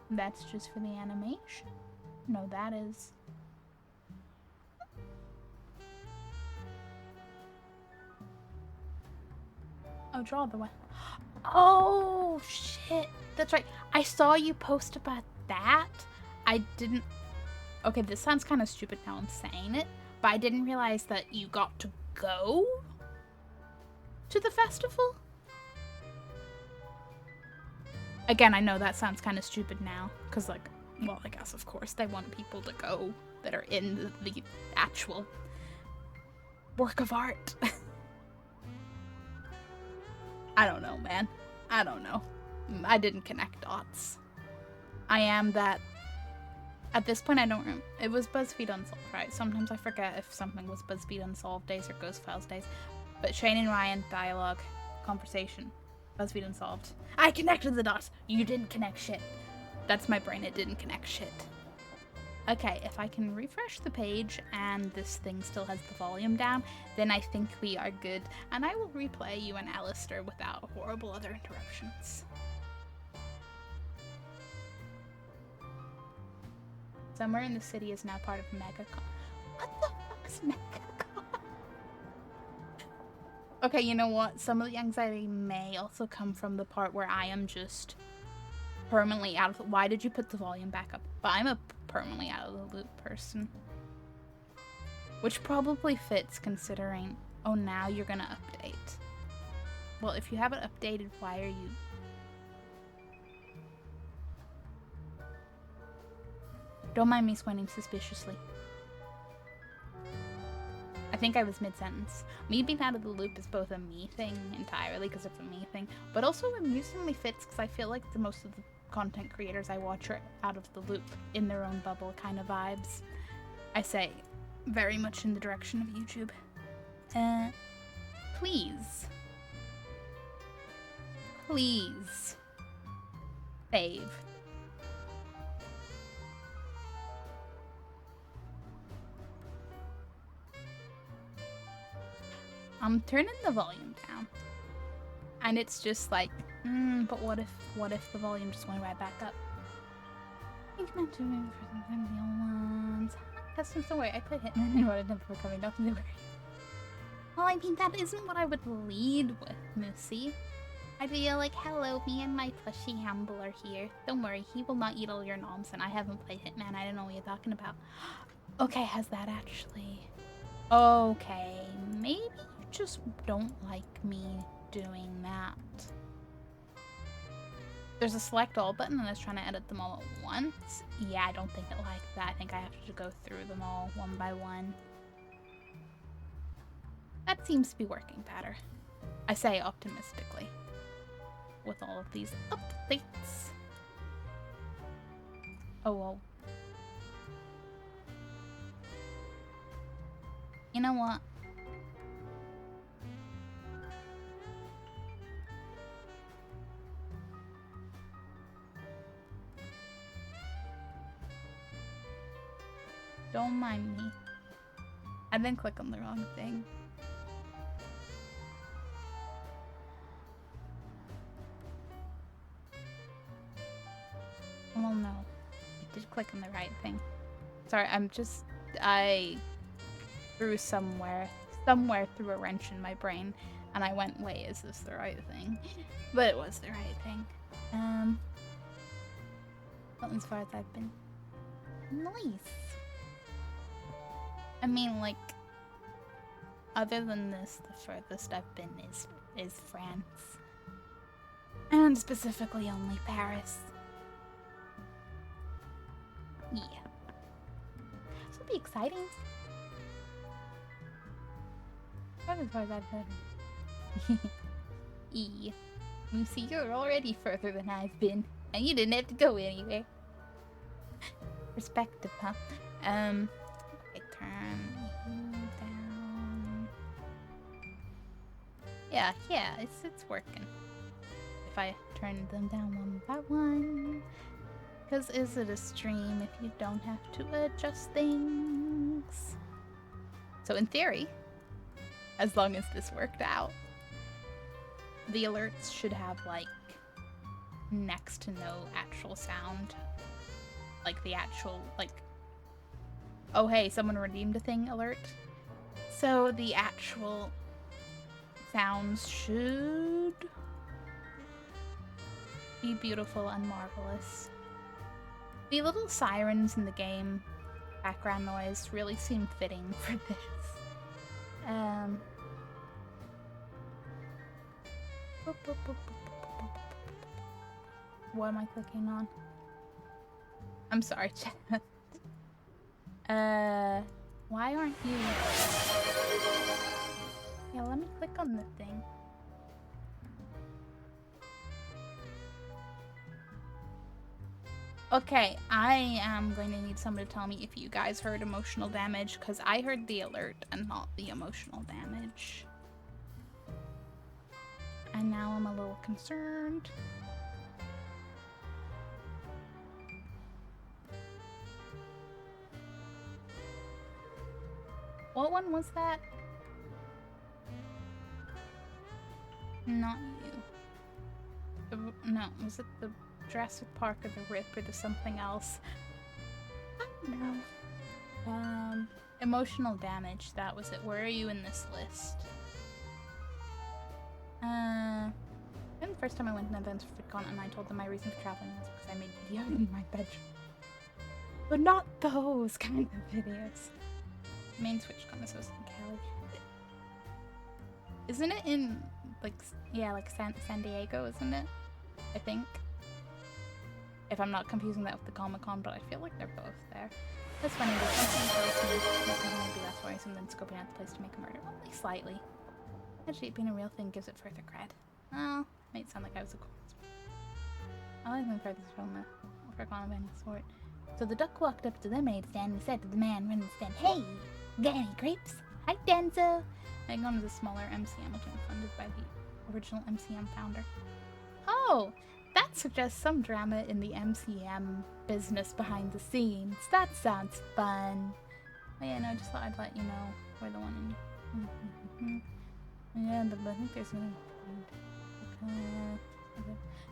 That's just for the animation? No, that is... Oh, draw the one. Oh, shit. That's right. I saw you post about that. I didn't... Okay, this sounds kind of stupid now I'm saying it, but I didn't realize that you got to go to the festival? Again, I know that sounds kind of stupid now, because, like, well, I guess, of course, they want people to go that are in the actual work of art. I don't know, man. I don't know. I didn't connect dots. I am that... At this point, I don't remember. It was BuzzFeed Unsolved, right? Sometimes I forget if something was BuzzFeed Unsolved days or Ghost Files days. But Shane and Ryan, dialogue, conversation, BuzzFeed Unsolved. I connected the dots. You didn't connect shit. That's my brain. It didn't connect shit. Okay, if I can refresh the page and this thing still has the volume down, then I think we are good. And I will replay you and Alistair without horrible other interruptions. Somewhere in the city is now part of MegaCon. What the fuck is MegaCon? Okay, you know what? Some of the anxiety may also come from the part where I am just permanently out of the... Why did you put the volume back up? But I'm a permanently out of the loop person. Which probably fits considering... Oh, now you're gonna update. Well, if you haven't updated, why are you... Don't mind me squinting suspiciously. I think I was mid-sentence. Me being out of the loop is both a me thing entirely because it's a me thing, but also amusingly fits because I feel like most of the content creators I watch are out of the loop, in their own bubble kind of vibes. I say very much in the direction of YouTube. Please. Please. Fave. I'm turning the volume down. And it's just like, but what if the volume just went right back up? Think meant to move for some real ones. Custom story. I played Hitman and wanted them for coming up in the Well, I mean, that isn't what I would lead with, Moosey. I'd be like, hello, me and my plushy Hamble are here. Don't worry, he will not eat all your noms, and I haven't played Hitman. I don't know what you're talking about. Okay, has that actually... Okay, maybe you just don't like me doing that. There's a select all button and I was trying to edit them all at once. Yeah, I don't think it liked that. I think I have to go through them all one by one. That seems to be working better. I say optimistically. With all of these updates. Oh, well. You know what? Don't mind me. I didn't click on the wrong thing. Well, no. I did click on the right thing. Sorry, I threw somewhere through a wrench in my brain, and I went, wait, is this the right thing? But it was the right thing. Well, as far as I've been. Nice. I mean, like, other than this, the furthest I've been is France. And specifically only Paris. Yeah. This will be exciting. As far as I've been. You see, you're already further than I've been, and you didn't have to go anywhere. Perspective, huh? I turn you down. Yeah, it's working. If I turn them down one by one. Because is it a stream if you don't have to adjust things? So in theory, as long as this worked out, the alerts should have, like, next to no actual sound. Like, the actual, like, oh hey, someone redeemed a thing alert. So the actual sounds should be beautiful and marvelous. The little sirens in the game background noise really seem fitting for this. What am I clicking on? I'm sorry, chat. Why aren't you? Yeah, let me click on the thing. Okay, I am going to need somebody to tell me if you guys heard emotional damage, because I heard the alert and not the emotional damage. And now I'm a little concerned. What one was that? Not you. No, was it the Jurassic Park or the Rip or the something else? I don't know. Emotional damage, that was it. Where are you in this list? Then the first time I went to events for VidCon and I told them my reason for traveling was because I made videos in my bedroom. But not those kind of videos. Main Switch con is in Cali. Isn't it in, like, yeah, like San Diego, isn't it? I think. If I'm not confusing that with the Comic-Con, but I feel like they're both there. That's funny, there's something tells me nothing will be less worrisome than scoping out the place to make a murder. Only slightly. Actually, it being a real thing gives it further cred. Well, might sound like I was a cool. I like them further from a VidCon of any sort. So the duck walked up to the maid stand and said to the man running the stand, "Hey, got any grapes? Hi, Denzo." I gone to the smaller MCM, which was funded by the original MCM founder. Oh, that suggests some drama in the MCM business behind the scenes. That sounds fun. Oh, yeah, no, just thought I'd let you know we're the one in. Yeah, but I think there's no.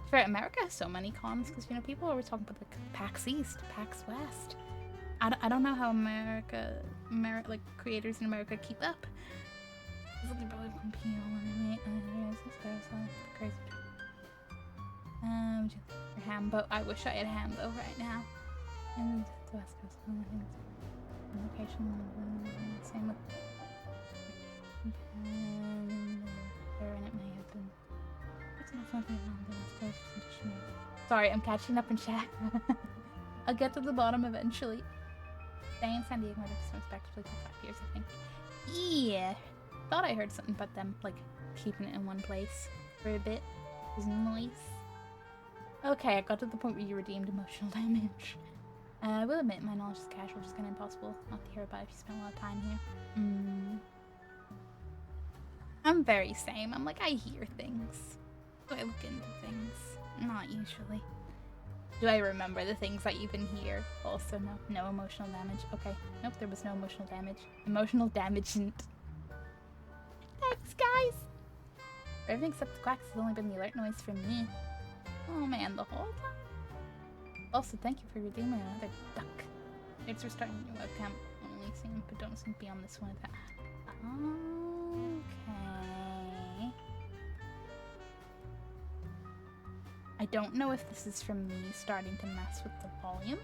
For America has so many cons because, you know, people are always talking about like PAX East, PAX West. I don't know how like creators in America keep up. Crazy. Hambo. I wish I had Hambo right now. And the West Coast location. Same with. And it may have been. It's not something on the West Coast. Sorry, I'm catching up in chat. I'll get to the bottom eventually. Staying in San Diego might have respectively for 5 years, I think. Yeah. Thought I heard something about them, like, keeping it in one place for a bit. It was nice. Okay, I got to the point where you redeemed emotional damage. I will admit my knowledge is casual, just kind of impossible not to hear about if you spend a lot of time here. I'm very same. I'm like, I hear things. Do I look into things? Not usually. Do I remember the things I even hear? Also, no emotional damage. Okay, nope, there was no emotional damage. Emotional damage isn't. Thanks, guys! For everything except the quacks has only been the alert noise for me. Oh man, the whole time? Also, thank you for redeeming another duck. It's restarting your webcam. Only seem, but don't seem to be on this one. Okay. I don't know if this is from me starting to mess with the volume.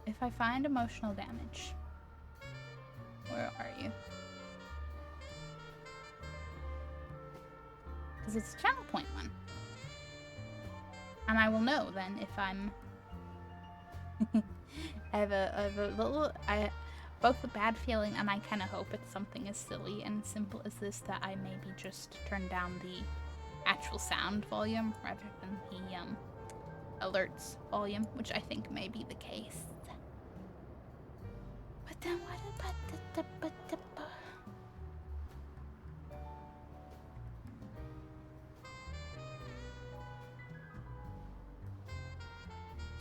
If I find emotional damage, where are you? Because it's channel point 1. And I will know then if I'm... I have a little... both a bad feeling and I kind of hope it's something as silly and simple as this, that I maybe just turn down the actual sound volume rather than the alerts volume, which I think may be the case. But then what about the...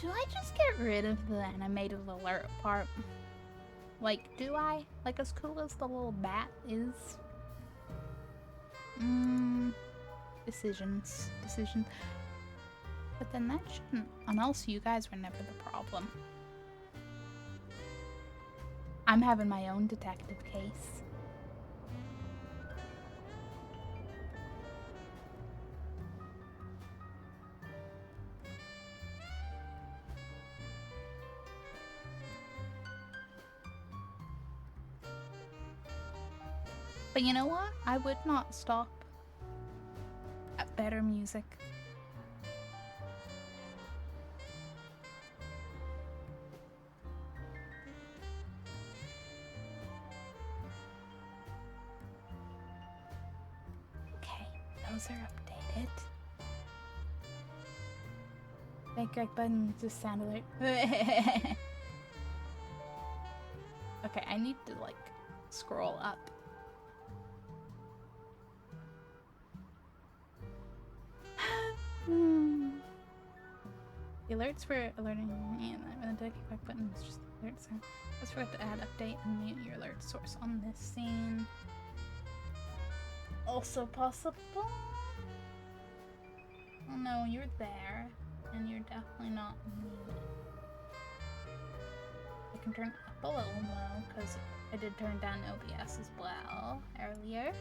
Do I just get rid of the animated alert part? Like, do I? Like, as cool as the little bat is? Decisions. But then that shouldn't, and also you guys were never the problem. I'm having my own detective case. But you know what? I would not stop at better music. Okay, those are updated. Make Greg button just sound alert. Okay, I need to like scroll up. The alerts for alerting and when the Quack button is just alerts. Let's forget to add update and mute your alert source on this scene. Also possible. Oh no, you're there, and you're definitely not muted. I can turn up a little low because I did turn down OBS as well earlier.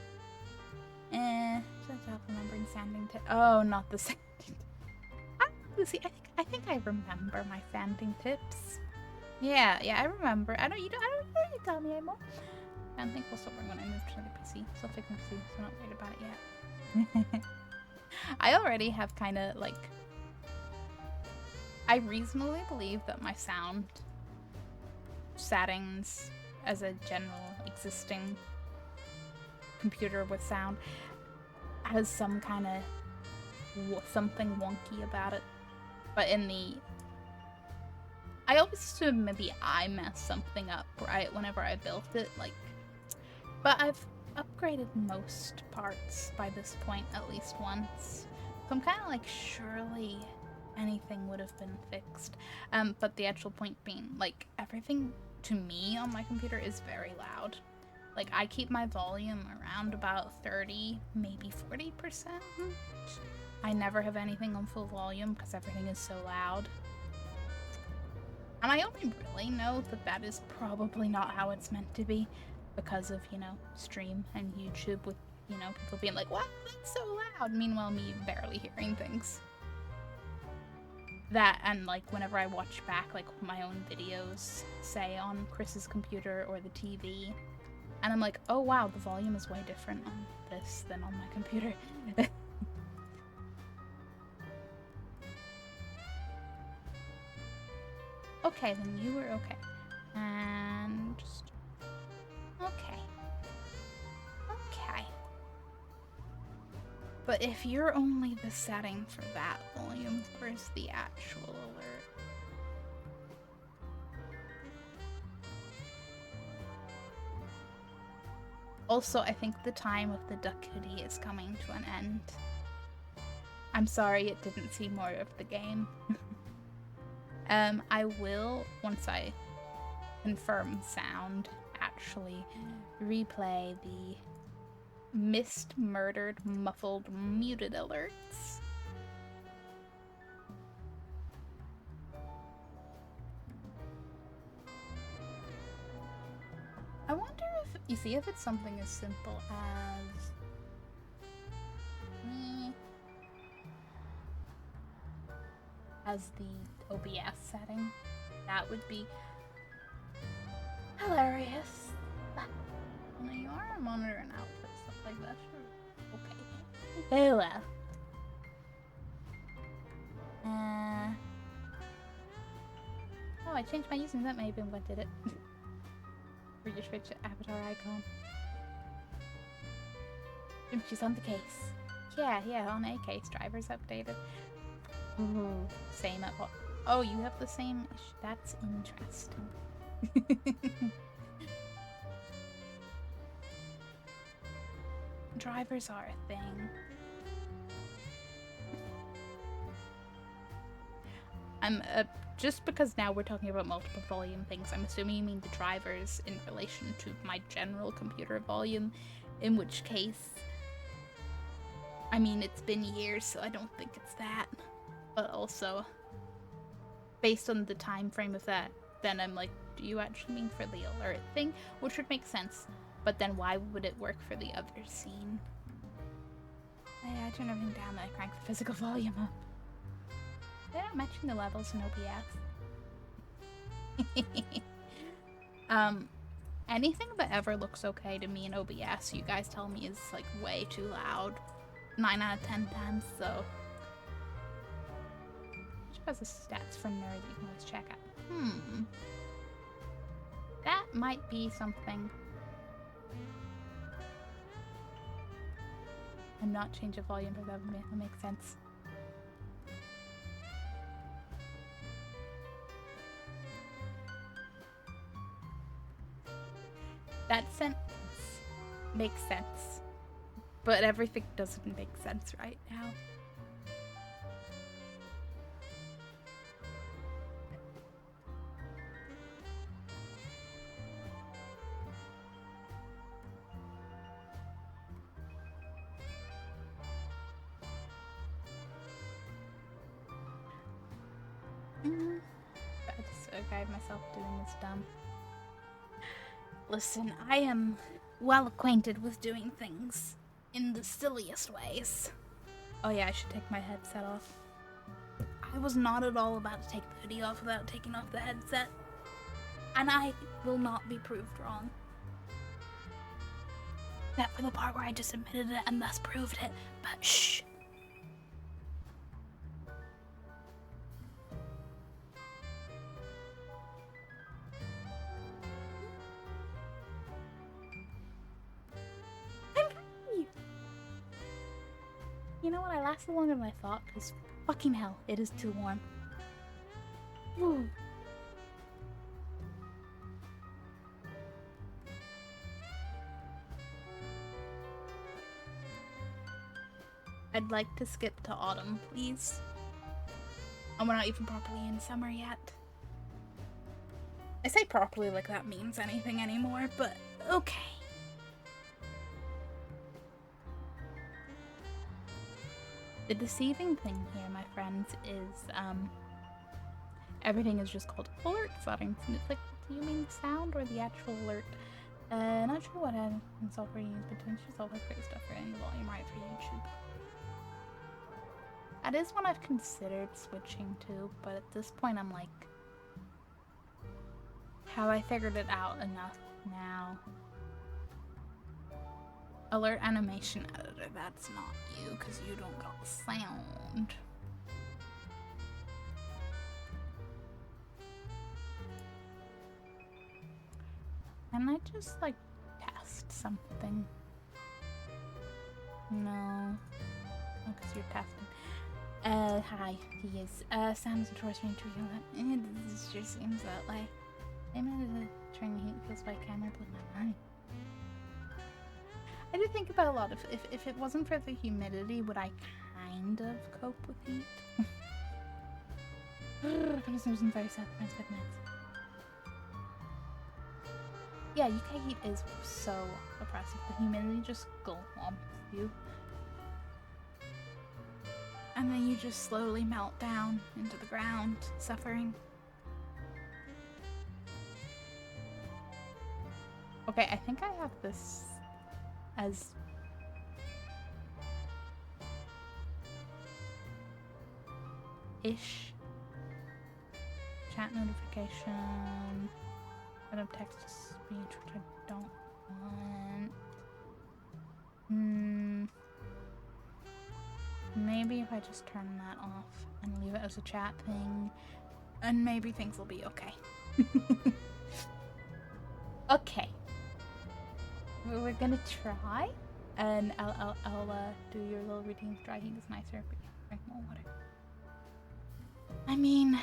Just remembering sanding tip. Oh, not the sanding tip. Lucy, I think I remember my sanding tips. Yeah, I remember. I don't need to tell me anymore. I don't think we'll stop when I move to the PC. So I'll fix my PC, so I'm not worried about it yet. I already have kind of like. I reasonably believe that my sound settings as a general existing computer with sound has some kind of something wonky about it. But in the... I always assume maybe I messed something up, right, whenever I built it, like... But I've upgraded most parts by this point at least once. So I'm kind of like, surely anything would have been fixed. But the actual point being, like, everything to me on my computer is very loud. Like, I keep my volume around about 30, maybe 40%. I never have anything on full volume because everything is so loud. And I only really know that that is probably not how it's meant to be because of, you know, stream and YouTube with, you know, people being like, wow, that's so loud. Meanwhile, me barely hearing things. That and, like, whenever I watch back, like, my own videos, say, on Chris's computer or the TV, and I'm like, oh, wow, the volume is way different on this than on my computer. Okay, then you were okay. And just... Okay. Okay. But if you're only the setting for that volume, where's the actual alert? Also, I think the time of the duck hoodie is coming to an end. I'm sorry it didn't see more of the game. I will, once I confirm sound, actually replay the missed, murdered, muffled, muted alerts. I wonder if, you see, if it's something as simple as the OBS setting, that would be hilarious. Well, you are a monitor and output, stuff like that, sure. Okay. Oh well. Oh, I changed my username, that may have been what did it. For your Twitch avatar icon. She's on the case. Yeah, on a case. Drivers updated. Ooh, same at what? Oh, you have the same issue. That's interesting. Drivers are a thing. Just because now we're talking about multiple volume things, I'm assuming you mean the drivers in relation to my general computer volume, in which case, I mean, it's been years, so I don't think it's that. But also, based on the time frame of that, then I'm like, do you actually mean for the alert thing? Which would make sense. But then why would it work for the other scene? I turned everything down, then I cranked the physical volume up. They're not matching the levels in OBS. Anything that ever looks okay to me in OBS, you guys tell me is like way too loud. 9 out of 10 times, so. Which has the stats for nerd that you can always check out. That might be something. I'm not changing volume for that makes sense. That sentence makes sense, but everything doesn't make sense right now. I just guide myself doing this dumb. Listen, I am well acquainted with doing things in the silliest ways. Oh yeah, I should take my headset off. I was not at all about to take the hoodie off without taking off the headset. And I will not be proved wrong. Except for the part where I just admitted it and thus proved it, but shh. You know what, I lasted longer than I thought, because fucking hell, it is too warm. Woo. I'd like to skip to autumn, please. And we're not even properly in summer yet. I say properly like that means anything anymore, but okay. The deceiving thing here, my friends, is everything is just called alert settings, and it's like, do you mean sound or the actual alert? Not sure what software you use, but Twitch always great stuff for getting the volume right for YouTube. That is one I've considered switching to, but at this point I'm like, have I figured it out enough now? Alert animation editor, that's not you, because you don't got sound. Can I just, like, test something? No. Oh, because you're testing. Hi, yes. Sound is a choice range to heal that. This just seems that, like, I'm at turning heat feels by camera, blew my mind. I did think about a lot of if it wasn't for the humidity, would I kind of cope with heat? But it's losing very sad friends with minutes. Yeah, UK heat is so oppressive. The humidity just glumps you. And then you just slowly melt down into the ground, suffering. Okay, I think I have this as ish chat notification, set up text to speech, which I don't want. Maybe if I just turn that off and leave it as a chat thing, and maybe things will be okay. Okay. We're gonna try, and I'll do your little routines. Dry heat is nicer, but you drink more water. I mean,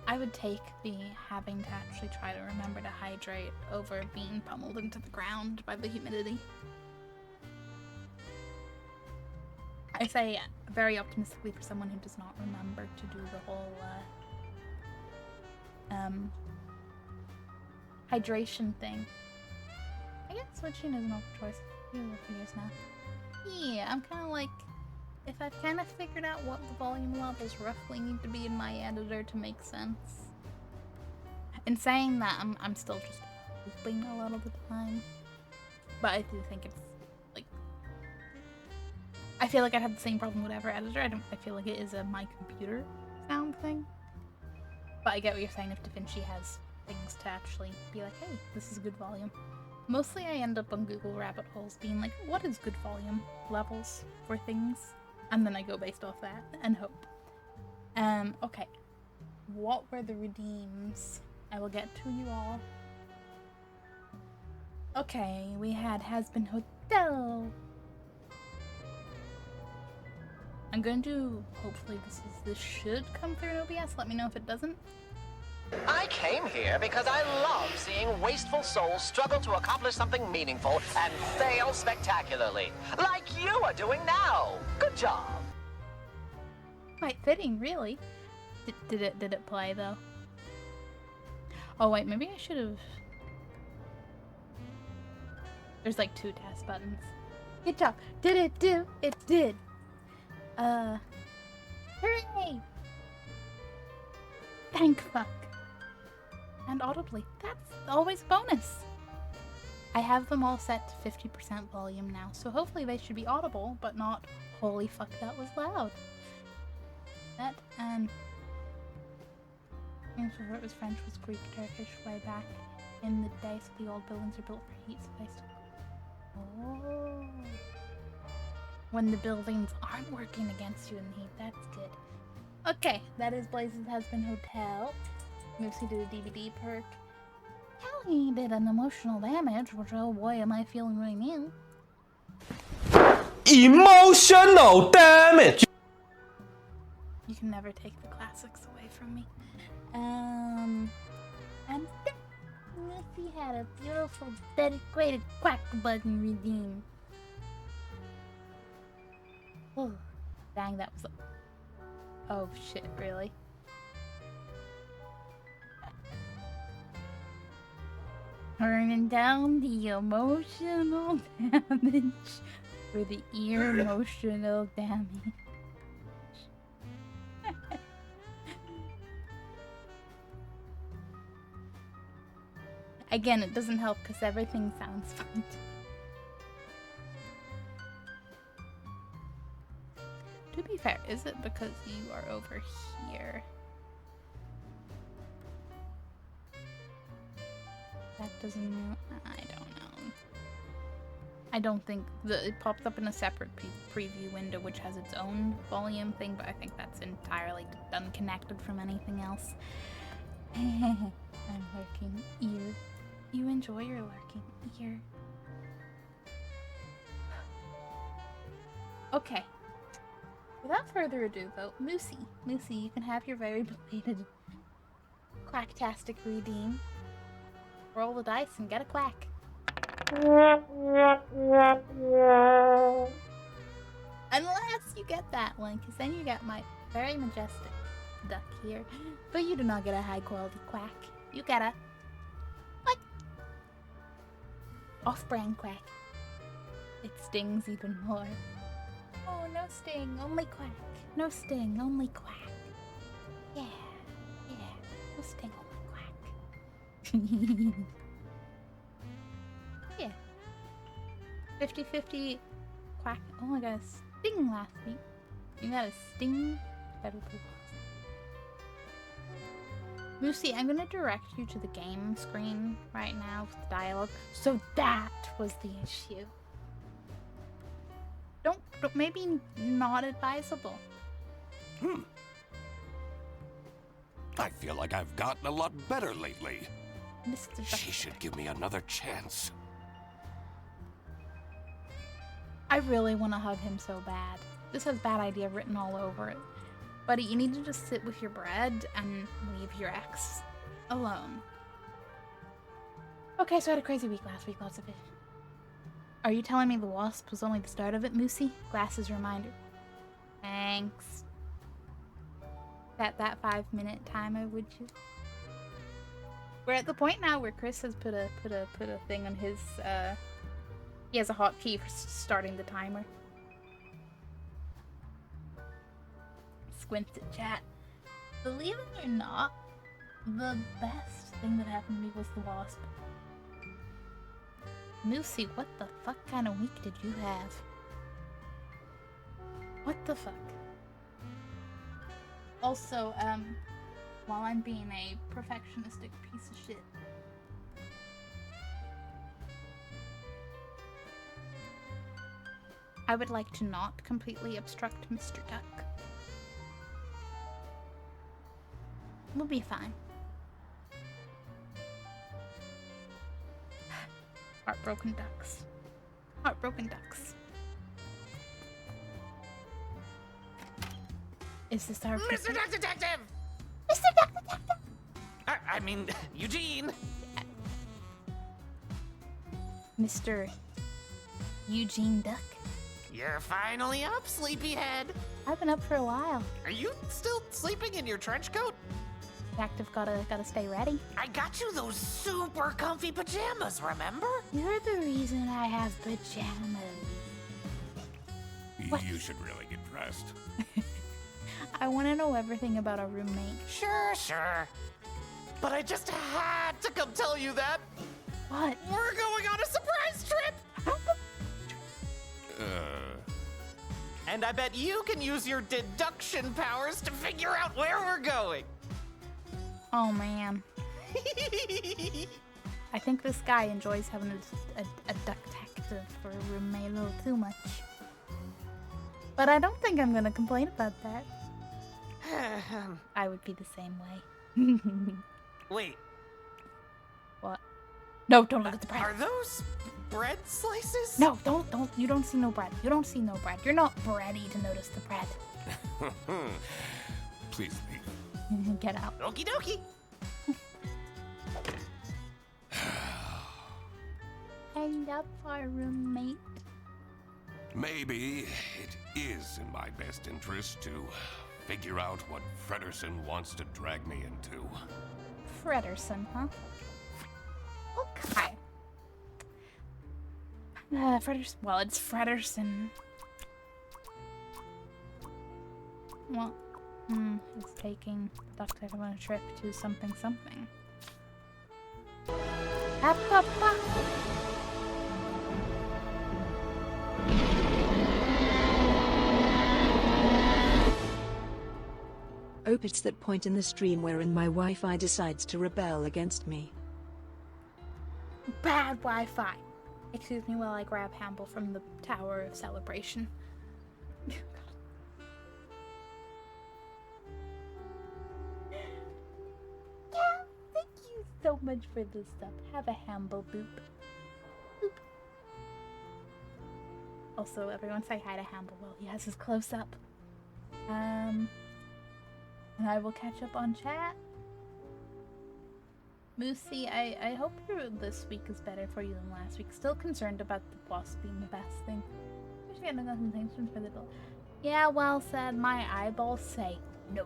I would take the having to actually try to remember to hydrate over being pummeled into the ground by the humidity. I say very optimistically for someone who does not remember to do the whole hydration thing. I guess switching is an awful choice. A few videos now. Yeah, I'm kind of like, if I've kind of figured out what the volume levels roughly need to be in my editor to make sense. In saying that, I'm still just looping a lot of the time. But I do think it's, like... I feel like I'd have the same problem with whatever editor. I feel like it is a my computer sound thing. But I get what you're saying if DaVinci has things to actually be like, hey, this is good volume. Mostly I end up on Google rabbit holes being like, what is good volume levels for things? And then I go based off that and hope. Okay. What were the redeems? I will get to you all. Okay, we had Has Been Hotel. I'm going to, hopefully this should come through in OBS. Let me know if it doesn't. I came here because I love seeing wasteful souls struggle to accomplish something meaningful and fail spectacularly, like you are doing now. Good job. Quite fitting, really. Did it play though? Oh wait, maybe I should have. There's like 2 task buttons. Good job. Did it do? It did. Hooray! Thank fuck. And audibly. That's always a bonus. I have them all set to 50% volume now, so hopefully they should be audible, but not holy fuck that was loud. That, names before it was French was Greek, Turkish, way back in the day, so the old buildings are built for heat, so they still... Oh. When the buildings aren't working against you in the heat, that's good. Okay, that is Blaze's Has Been Hotel. Moosey did a DVD perk. Kelly did an emotional damage, which oh boy am I feeling right now. Emotional damage! You can never take the classics away from me. And Moosey had a beautiful dedicated Quack button redeem. Oh, dang, that was... Oh shit, really? Turning down the emotional damage for the emotional damage. Again, it doesn't help because everything sounds fun. To be fair, is it because you are over here? That doesn't... I don't know. I don't think... It pops up in a separate preview window which has its own volume thing, but I think that's entirely unconnected from anything else. I'm lurking ear. You enjoy your lurking ear. Okay. Without further ado, though, Moosey, you can have your very belated Quack-tastic redeem. Roll the dice and get a quack. Unless you get that one, because then you get my very majestic duck here. But you do not get a high-quality quack. You get a... what? Off-brand quack. It stings even more. Oh, no sting, only quack. No sting, only quack. Yeah. No sting, only quack. Yeah. 50-50 quack. Oh my god, sting last week. You got a sting? That'll be awesome. Moosey, I'm gonna direct you to the game screen right now with the dialogue. So that was the issue. Don't maybe not advisable. I feel like I've gotten a lot better lately. Mr. She should give me another chance. I really want to hug him so bad. This has bad idea written all over it. Buddy, you need to just sit with your bread and leave your ex alone. Okay, so I had a crazy week last week, lots of it. Are you telling me the wasp was only the start of it, Moosey? Glasses reminder. Thanks. That 5-minute timer, would you? We're at the point now where Chris has put a thing on his he has a hotkey for starting the timer. squints at chat. Believe it or not, the best thing that happened to me was the wasp. Moosey, what the fuck kind of week did you have? What the fuck? Also, while I'm being a perfectionistic piece of shit, I would like to not completely obstruct Mr. Duck. We'll be fine. Heartbroken ducks. Heartbroken ducks. Is this our Mr. Duck Detective! Mr. Duck Detective? I mean, Eugene. Mr. Eugene Duck? You're finally up, sleepyhead. I've been up for a while. Are you still sleeping in your trench coat? Active gotta stay ready. I got you those super comfy pajamas, remember? You're the reason I have pajamas. What? You should really get dressed. I want to know everything about our roommate. Sure. But I just had to come tell you that What? we're going on a surprise trip! And I bet you can use your deduction powers to figure out where we're going. Oh man. I think this guy enjoys having a duck-tastic for a roommate a little too much. But I don't think I'm gonna complain about that. I would be the same way. Wait, What? No, don't look at the bread. are those bread slices? No, don't. You don't see no bread. You don't see no bread. You're not ready to notice the bread. Please leave. Get out. Okie dokie. Hang up our roommate. Maybe it is in my best interest to figure out what Frederson wants to drag me into. Frederson, huh? Okay. Frederson. Well, it's Frederson. Well, he's taking the Duck on a trip to something. It's that point in the stream wherein my Wi-Fi decides to rebel against me. Bad Wi-Fi. Excuse me while I grab Hamble from the Tower of Celebration. Yeah, thank you so much for this stuff. Have a Hamble boop. Boop. Also, everyone say hi to Hamble while he has his close-up. And I will catch up on chat. Moosey, I hope this week is better for you than last week. Still concerned about the boss being the best thing. Actually, I got some things for the bill. Yeah, well said. My eyeballs say no.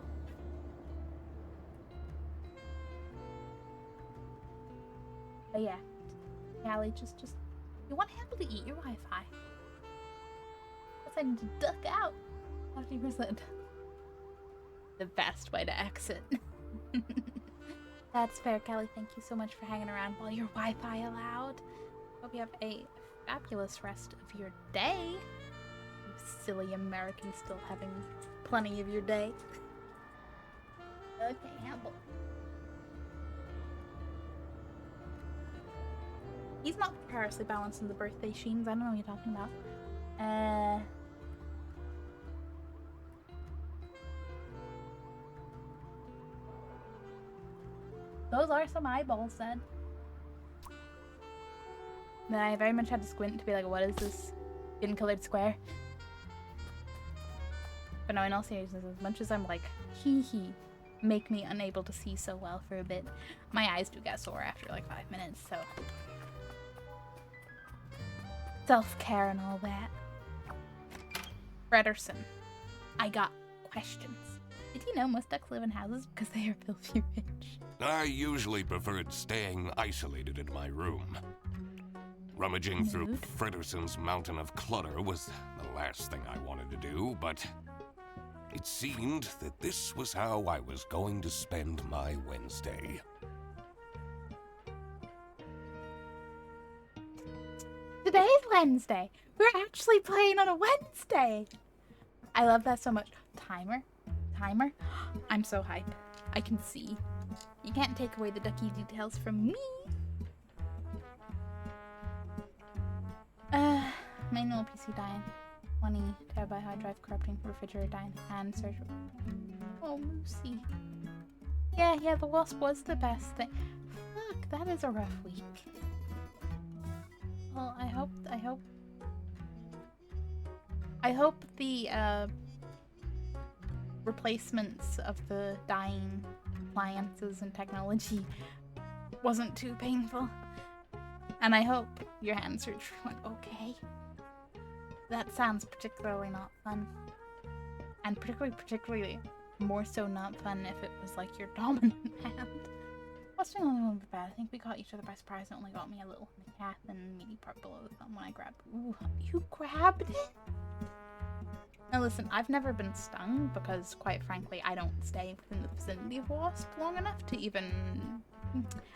But yeah, Callie, just you want Hamble to eat your Wi-Fi. I need to duck out. 50%. The best way to exit. That's fair, Kelly. Thank you so much for hanging around while your Wi-Fi allowed. Hope you have a fabulous rest of your day. You silly Americans still having plenty of your day. Okay, Hamble. He's not precariously balancing the birthday sheens. I don't know what you're talking about. Those are some eyeballs, said. Then I very much had to squint to be like, what is this skin colored square? But no, in all seriousness, as much as I'm like, hee, make me unable to see so well for a bit, my eyes do get sore after like 5 minutes, so. Self-care and all that. Frederson, I got questions. Did you know most ducks live in houses because they are filthy rich? I usually preferred staying isolated in my room. Rummaging through Frederson's mountain of clutter was the last thing I wanted to do, but It seemed that this was how I was going to spend my Wednesday. Today's Wednesday. We're actually playing on a Wednesday. I love that so much. Timer? I'm so hype. I can see. You can't take away the ducky details from me. Manual PC dying. 20 terabyte hard drive corrupting, refrigerator dying, and surgery. Oh, Lucy. Yeah, the wasp was the best thing. Fuck, that is a rough week. Well, I hope the replacements of the dying appliances and technology wasn't too painful. And I hope your hand surgery went okay. That sounds particularly not fun. And particularly more so not fun if it was like your dominant hand. What's the only one bad? I think we caught each other by surprise and only got me a little calf and meaty part below the thumb when I grabbed. Ooh, you grabbed it? Now listen, I've never been stung because, quite frankly, I don't stay within the vicinity of wasp long enough to even...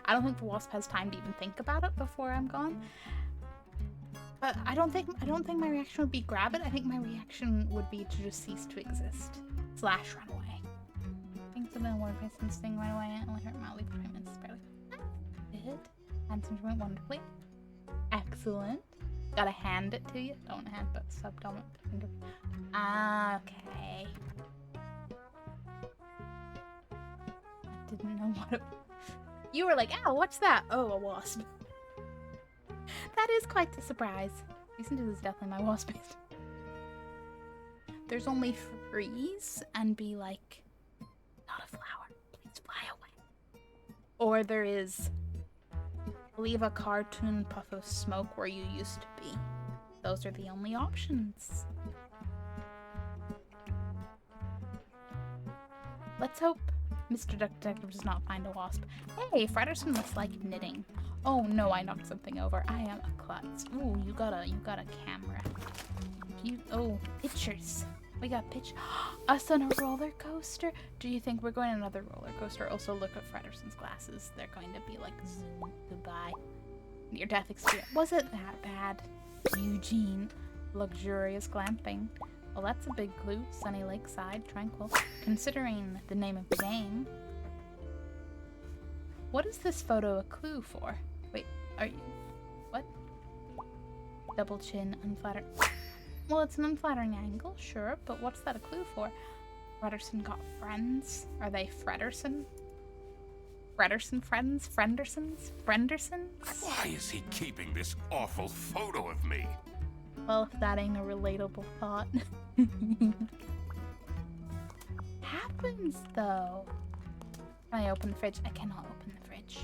I don't think the wasp has time to even think about it before I'm gone. But I don't think my reaction would be grab it. I think my reaction would be to just cease to exist. / run away. Things have been one place since sting right away. It only hurt mildly for 3 minutes. Barely. Did. And since went wonderfully. Excellent. Gotta hand it to you. Don't hand, but subdominant finger. Okay. I didn't know what it was. You were like, ow, what's that? Oh, a wasp. That is quite a surprise. Recent is definitely my wasp base. There's only freeze and be like, not a flower, please fly away. Or there is leave a cartoon puff of smoke where you used to be. Those are the only options. Let's hope Mr. Duck Detective does not find a wasp. Hey, Frederson looks like knitting. Oh no, I knocked something over. I am a klutz. Ooh, you got a camera. Oh, pictures. We got us on a roller coaster. Do you think we're going on another roller coaster? Also, look at Frederson's glasses. They're going to be like, zoom, goodbye. Near-death experience. Was it that bad? Eugene. Luxurious glamping. Well, that's a big clue. Sunny Lakeside, tranquil. Considering the name of the game. What is this photo a clue for? Wait, are you... What? Double chin, unflattering. Well, it's an unflattering angle, sure, but what's that a clue for? Frederson got friends? Are they Frederson? Frederson friends? Frendersons? Frendersons? Why is he keeping this awful photo of me? Well, if that ain't a relatable thought. Happens, though. Can I open the fridge? I cannot open the fridge.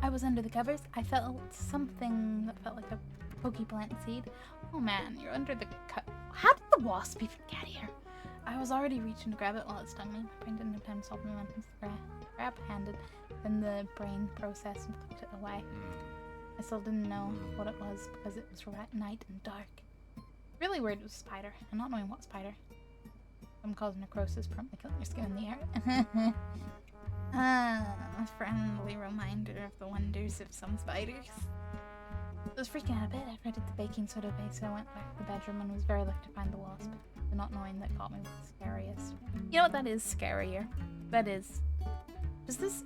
I was under the covers. I felt something that felt like a pokey plant seed. Oh man, you're under the How did the wasp even get here? I was already reaching to grab it while it stung me. My brain didn't have time to solve momentum. Grab-handed. Then the brain processed and flipped it away. I still didn't know what it was because it was night and dark. Really worried it was a spider, and not knowing what spider. Some cause necrosis, promptly killing your skin in the air. A friendly reminder of the wonders of some spiders. I was freaking out a bit after I did the baking soda base, so I went back to the bedroom and was very lucky to find the wasp. The not knowing that got me was the scariest. You know what? That is scarier. That is. Does this...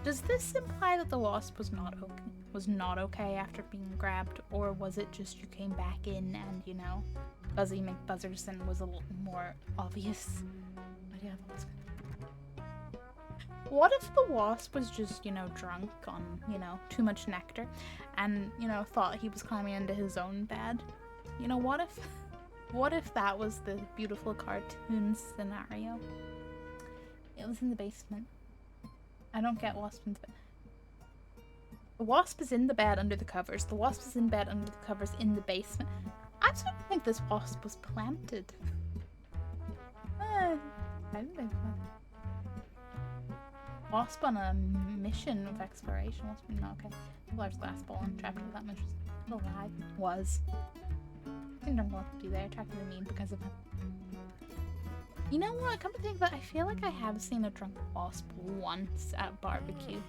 Does this imply that the wasp was not okay after being grabbed, or was it just you came back in and, you know, Buzzy McBuzzerson was a little more obvious? But yeah, that was good. What if the wasp was just, you know, drunk on, you know, too much nectar and, you know, thought he was climbing into his own bed? You know, what if that was the beautiful cartoon scenario? It was in the basement. I don't get wasp in the bed. The wasp is in the bed under the covers. The wasp is in bed under the covers in the basement. I sort of think this wasp was planted. I didn't think that. Wasp on a mission of exploration. Wasp, no, okay. Large glass ball and trapped with that much. still alive. Was. I think I'm going to do there. Attracted to me because of him. You know what? Come to think of it, I feel like I have seen a drunk wasp once at barbecue.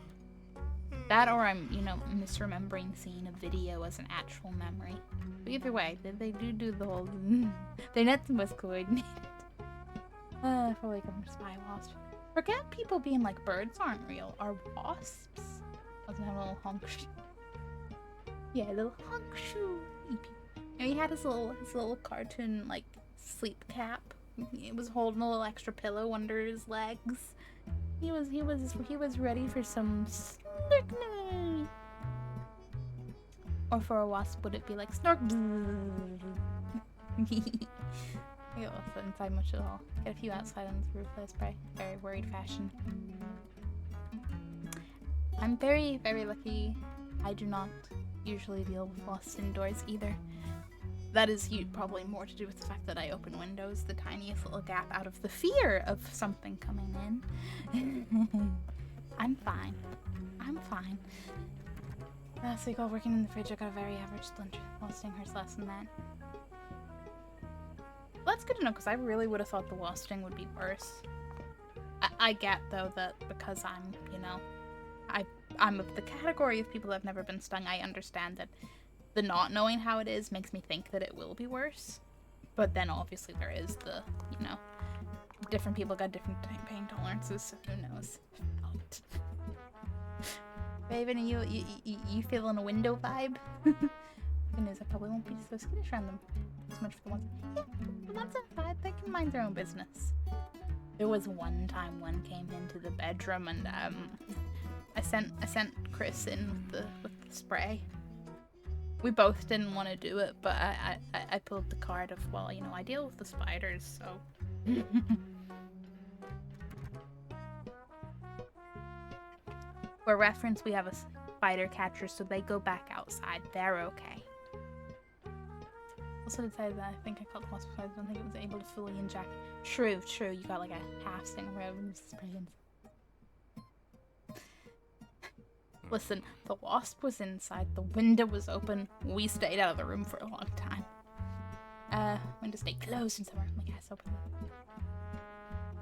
That or I'm, you know, misremembering seeing a video as an actual memory. But either way, they do the whole... Their nets was coordinated. For like a spy wasp. Forget people being like birds aren't real. Are wasps? Doesn't have a little honk shoe. Yeah, little honk shoe. And he had his little cartoon like sleep cap. He was holding a little extra pillow under his legs. He was ready for some snorkeling. Or for a wasp, would it be like snork? I don't fit inside much at all. Get a few outside on the roof. Let's spray. Very worried fashion. I'm very, very lucky. I do not usually deal with wasps indoors either. That is probably more to do with the fact that I open windows the tiniest little gap out of the fear of something coming in. I'm fine. I'm fine. Last week while working in the fridge, I got a very average splinter. Wasting hurts less than that. Well, that's good to know, because I really would have thought the wasp sting would be worse. I get, though, that because I'm, you know, I'm of the category of people that have never been stung, I understand that the not knowing how it is makes me think that it will be worse. But then obviously there is the, you know, different people got different pain tolerances, so who knows. Raven, you feeling a window vibe? Good news, I probably won't be so skittish around them. So much for the ones. Yeah, the ones outside, they can mind their own business. There was one time one came into the bedroom and I sent Chris in with the spray. We both didn't want to do it, but I pulled the card of, well, you know, I deal with the spiders, so. For reference, we have a spider catcher, so they go back outside. They're okay. Also decided that I think I caught the wasp before I don't think it was able to fully inject. True, you got like a half sting around and spraying. Listen, the wasp was inside, the window was open, we stayed out of the room for a long time. Window stayed closed and somewhere my gas open.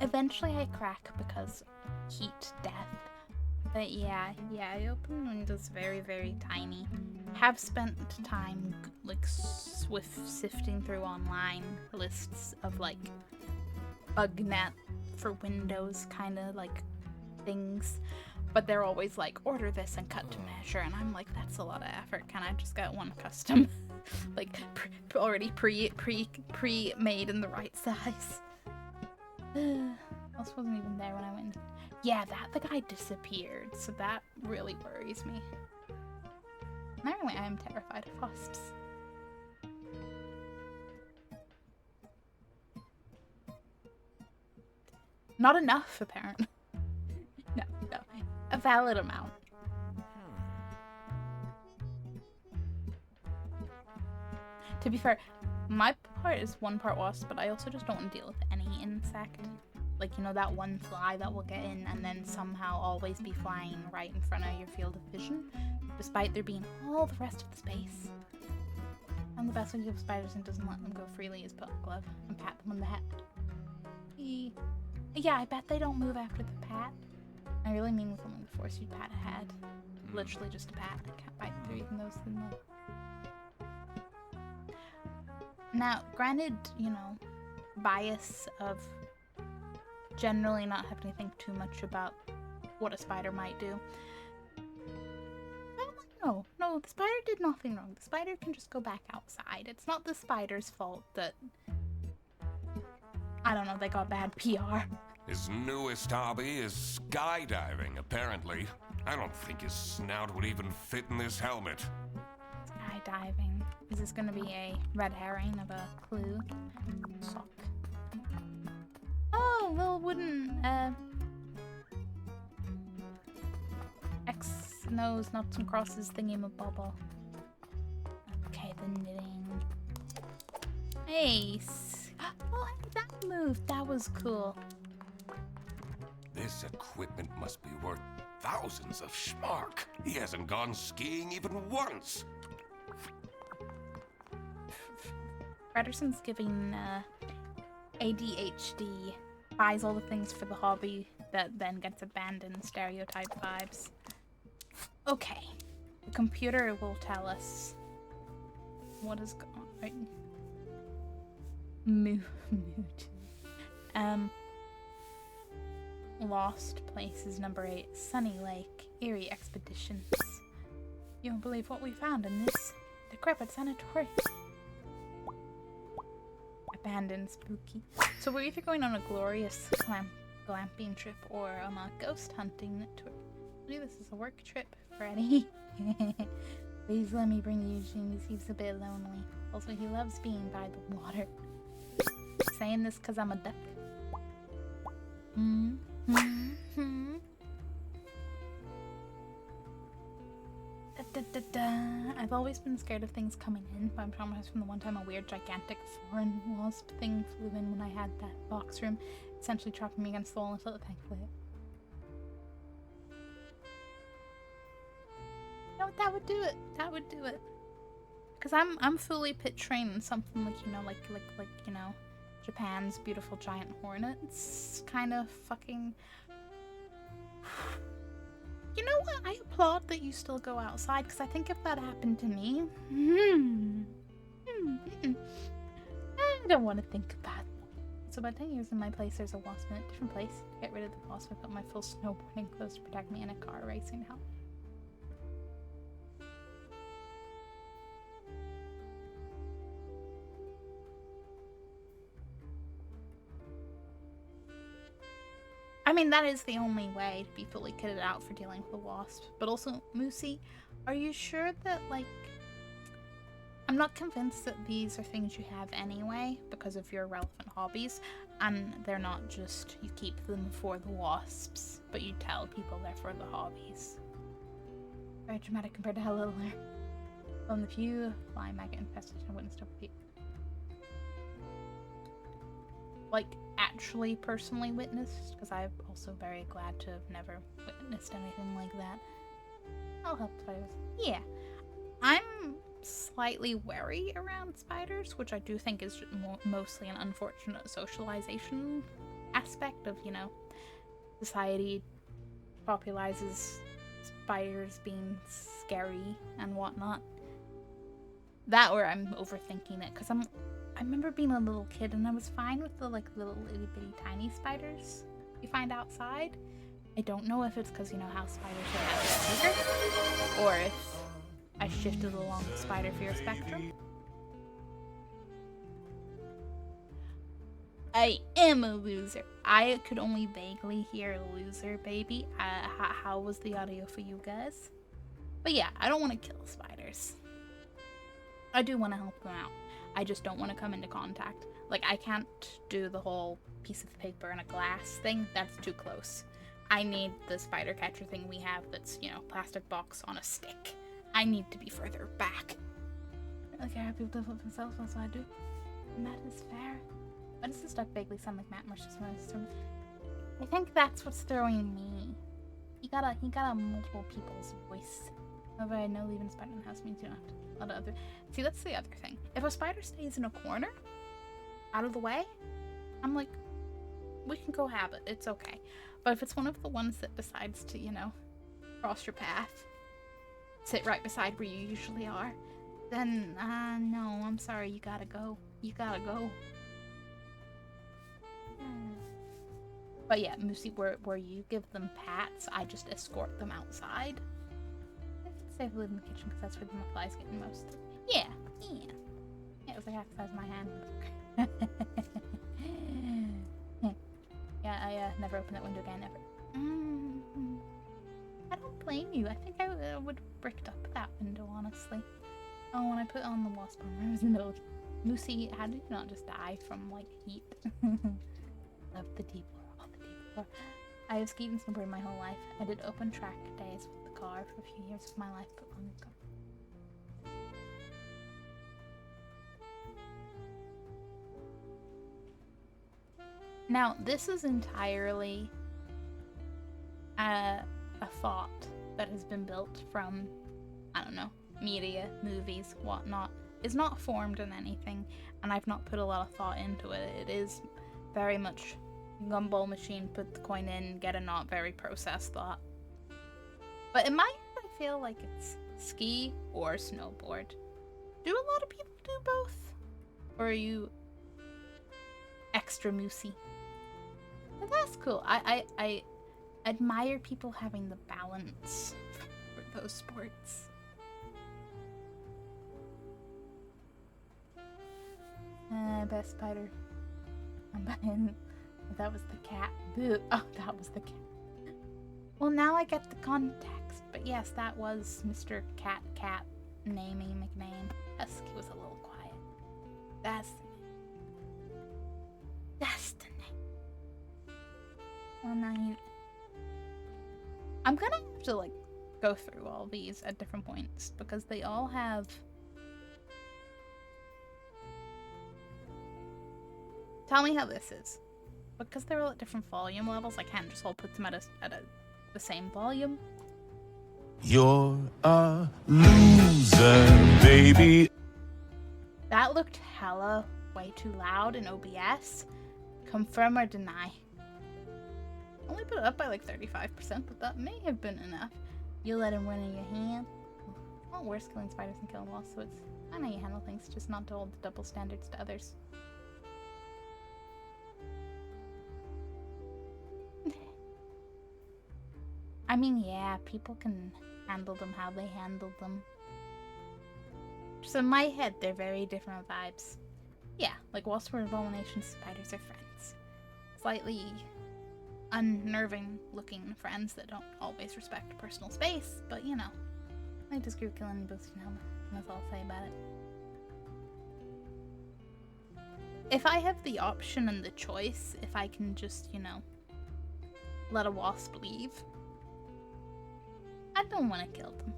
Eventually I crack because heat death. But yeah, I open windows very, very tiny. Have spent time like sifting through online lists of like bug net for Windows kind of like things. But they're always like, order this and cut to measure, and I'm like, that's a lot of effort. Can I just get one custom, like already pre-made in the right size? Else wasn't even there when I went. Yeah, the guy disappeared, so that really worries me. Apparently, I am terrified of wasps. Not enough, apparently. No. A valid amount. To be fair, my part is one part wasp, but I also just don't want to deal with any insect. Like, you know, that one fly that will get in and then somehow always be flying right in front of your field of vision, despite there being all the rest of the space. And the best way to give spiders and doesn't let them go freely is put on a glove and pat them on the head. Yeah, I bet they don't move after the pat. I really mean with only the force you'd pat a head. Literally just a pat. I can't bite through even those thin little. Now, granted, you know, bias of generally not having to think too much about what a spider might do. No, the spider did nothing wrong. The spider can just go back outside. It's not the spider's fault that, I don't know, they got bad PR. His newest hobby is skydiving, apparently. I don't think his snout would even fit in this helmet. Skydiving. Is this gonna be a red herring of a clue? Sock. Oh, little wooden, X, nose, knots and crosses thingy-mabobble. Okay, the knitting. Ace. Oh, that moved. That was cool. This equipment must be worth thousands of schmark. He hasn't gone skiing even once. Frederson's giving ADHD, buys all the things for the hobby that then gets abandoned, stereotype vibes. Okay, the computer will tell us what is going on, right? Mood. Lost Places number 8, Sunny Lake, Erie Expeditions. You won't believe what we found in this decrepit sanatorium. Abandoned, spooky. So we're either going on a glorious glamping trip or on a ghost hunting tour. I believe this is a work trip, Freddy. Please let me bring you Eugene. He seems a bit lonely. Also, he loves being by the water. Saying this because I'm a duck. I've always been scared of things coming in, but I'm traumatized from the one time a weird, gigantic foreign wasp thing flew in when I had that box room, essentially trapping me against the wall until it thankfully. No, that would do it. That would do it. Cause I'm fully picturing something like, you know, like you know, Japan's beautiful giant hornets kind of fucking. You know what? I applaud that you still go outside, because I think if that happened to me, I don't want to think about it. So about 10 years in my place, there's a wasp in a different place. To get rid of the wasp, I put my full snowboarding clothes to protect me in a car racing helmet. I mean, that is the only way to be fully kitted out for dealing with a wasp. But also, Moosey, are you sure that, like... I'm not convinced that these are things you have anyway, because of your relevant hobbies, and they're not just you keep them for the wasps, but you tell people they're for the hobbies. Very dramatic compared to how little they're. From the few fly maggot infestation I witnessed over the... Like, actually personally witnessed, because I'm also very glad to have never witnessed anything like that. I'll help spiders. Yeah, I'm slightly wary around spiders, which I do think is mostly an unfortunate socialization aspect of, you know, society popularizes spiders being scary and whatnot. That or I'm overthinking it, because I remember being a little kid and I was fine with the like little itty bitty tiny spiders you find outside. I don't know if it's because, you know, how spiders are bigger, or if I shifted along the spider fear spectrum. I am a loser. I could only vaguely hear loser, baby. How was the audio for you guys? But yeah, I don't want to kill spiders. I do want to help them out. I just don't want to come into contact. Like, I can't do the whole piece of paper and a glass thing. That's too close. I need the spider catcher thing we have that's, you know, plastic box on a stick. I need to be further back. Like, I have people develop themselves, also I do. And that is fair. Why does this duck vaguely sound like Matt Marsh's system? I think that's what's throwing me. He got a multiple people's voice. However, I know leaving a spider in the house means you don't have to. A lot of other. See, that's the other thing. If a spider stays in a corner, out of the way, I'm like, we can cohabit. It's okay. But if it's one of the ones that decides to, you know, cross your path, sit right beside where you usually are, then, no, I'm sorry, you gotta go. You gotta go. But yeah, Moosey, where you give them pats, I just escort them outside. Safe to live in the kitchen because that's where the flies get the most. Yeah. Yeah, it was like half the size of my hand. Yeah, I never opened that window again, ever. I don't blame you. I think I would have bricked up that window, honestly. Oh, when I put on the wasp armor, I was in the middle of... Moosey, how did you not just die from, like, heat? Love the deep lore, all the deep lore. I have skied and snowboarded my whole life. I did open track days with the car for a few years of my life, but long ago. Now, this is entirely a thought that has been built from, I don't know, media, movies, whatnot. is not formed in anything, and I've not put a lot of thought into it. It is very much gumball machine, put the coin in, get a not very processed thought. But in my head, I feel like it's ski or snowboard. Do a lot of people do both? Or are you extra moosey? But that's cool. I admire people having the balance for those sports. Best spider. I'm buying. That was the cat. Boo. Oh, that was the cat. Well, now I get the context. But yes, that was Mr. Cat Namey McName. Husky was a little quiet. That's the name. That's the name. Well, now I'm gonna have to, like, go through all these at different points because they all have... Tell me how this is. Because they're all at different volume levels, I can't just all put them at the same volume. You're a loser, baby. That looked hella way too loud in OBS. Confirm or deny? Only put it up by like 35%, but that may have been enough. You let him win in your hand. It's not worse killing spiders than killing wasps, so it's fine how you handle things, just not to hold the double standards to others. I mean, yeah, people can handle them how they handle them. So in my head, they're very different vibes. Yeah, like wasps are abominations, spiders are friends. Slightly unnerving looking friends that don't always respect personal space, but you know. I disagree with killing both, you know, that's all I'll say about it. If I have the option and the choice, if I can just, you know, let a wasp leave, I don't want to kill them.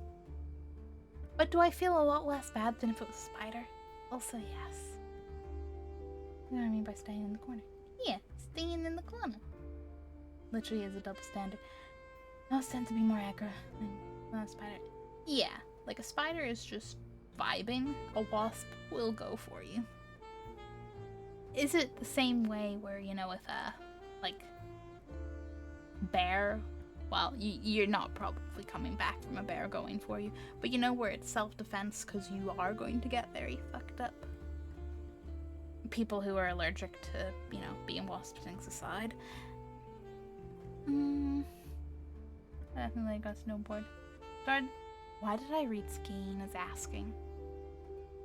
But do I feel a lot less bad than if it was a spider? Also, yes. You know what I mean by staying in the corner? Yeah, staying in the corner. Literally is a double standard. Those tend to be more aggro than a spider. Yeah, like a spider is just vibing. A wasp will go for you. Is it the same way where, you know, if a, like, bear... Well, you're not probably coming back from a bear going for you, but you know where it's self-defense because you are going to get very fucked up. People who are allergic to, you know, being wasp things aside. Definitely got snowboard. Why did I read skiing as asking?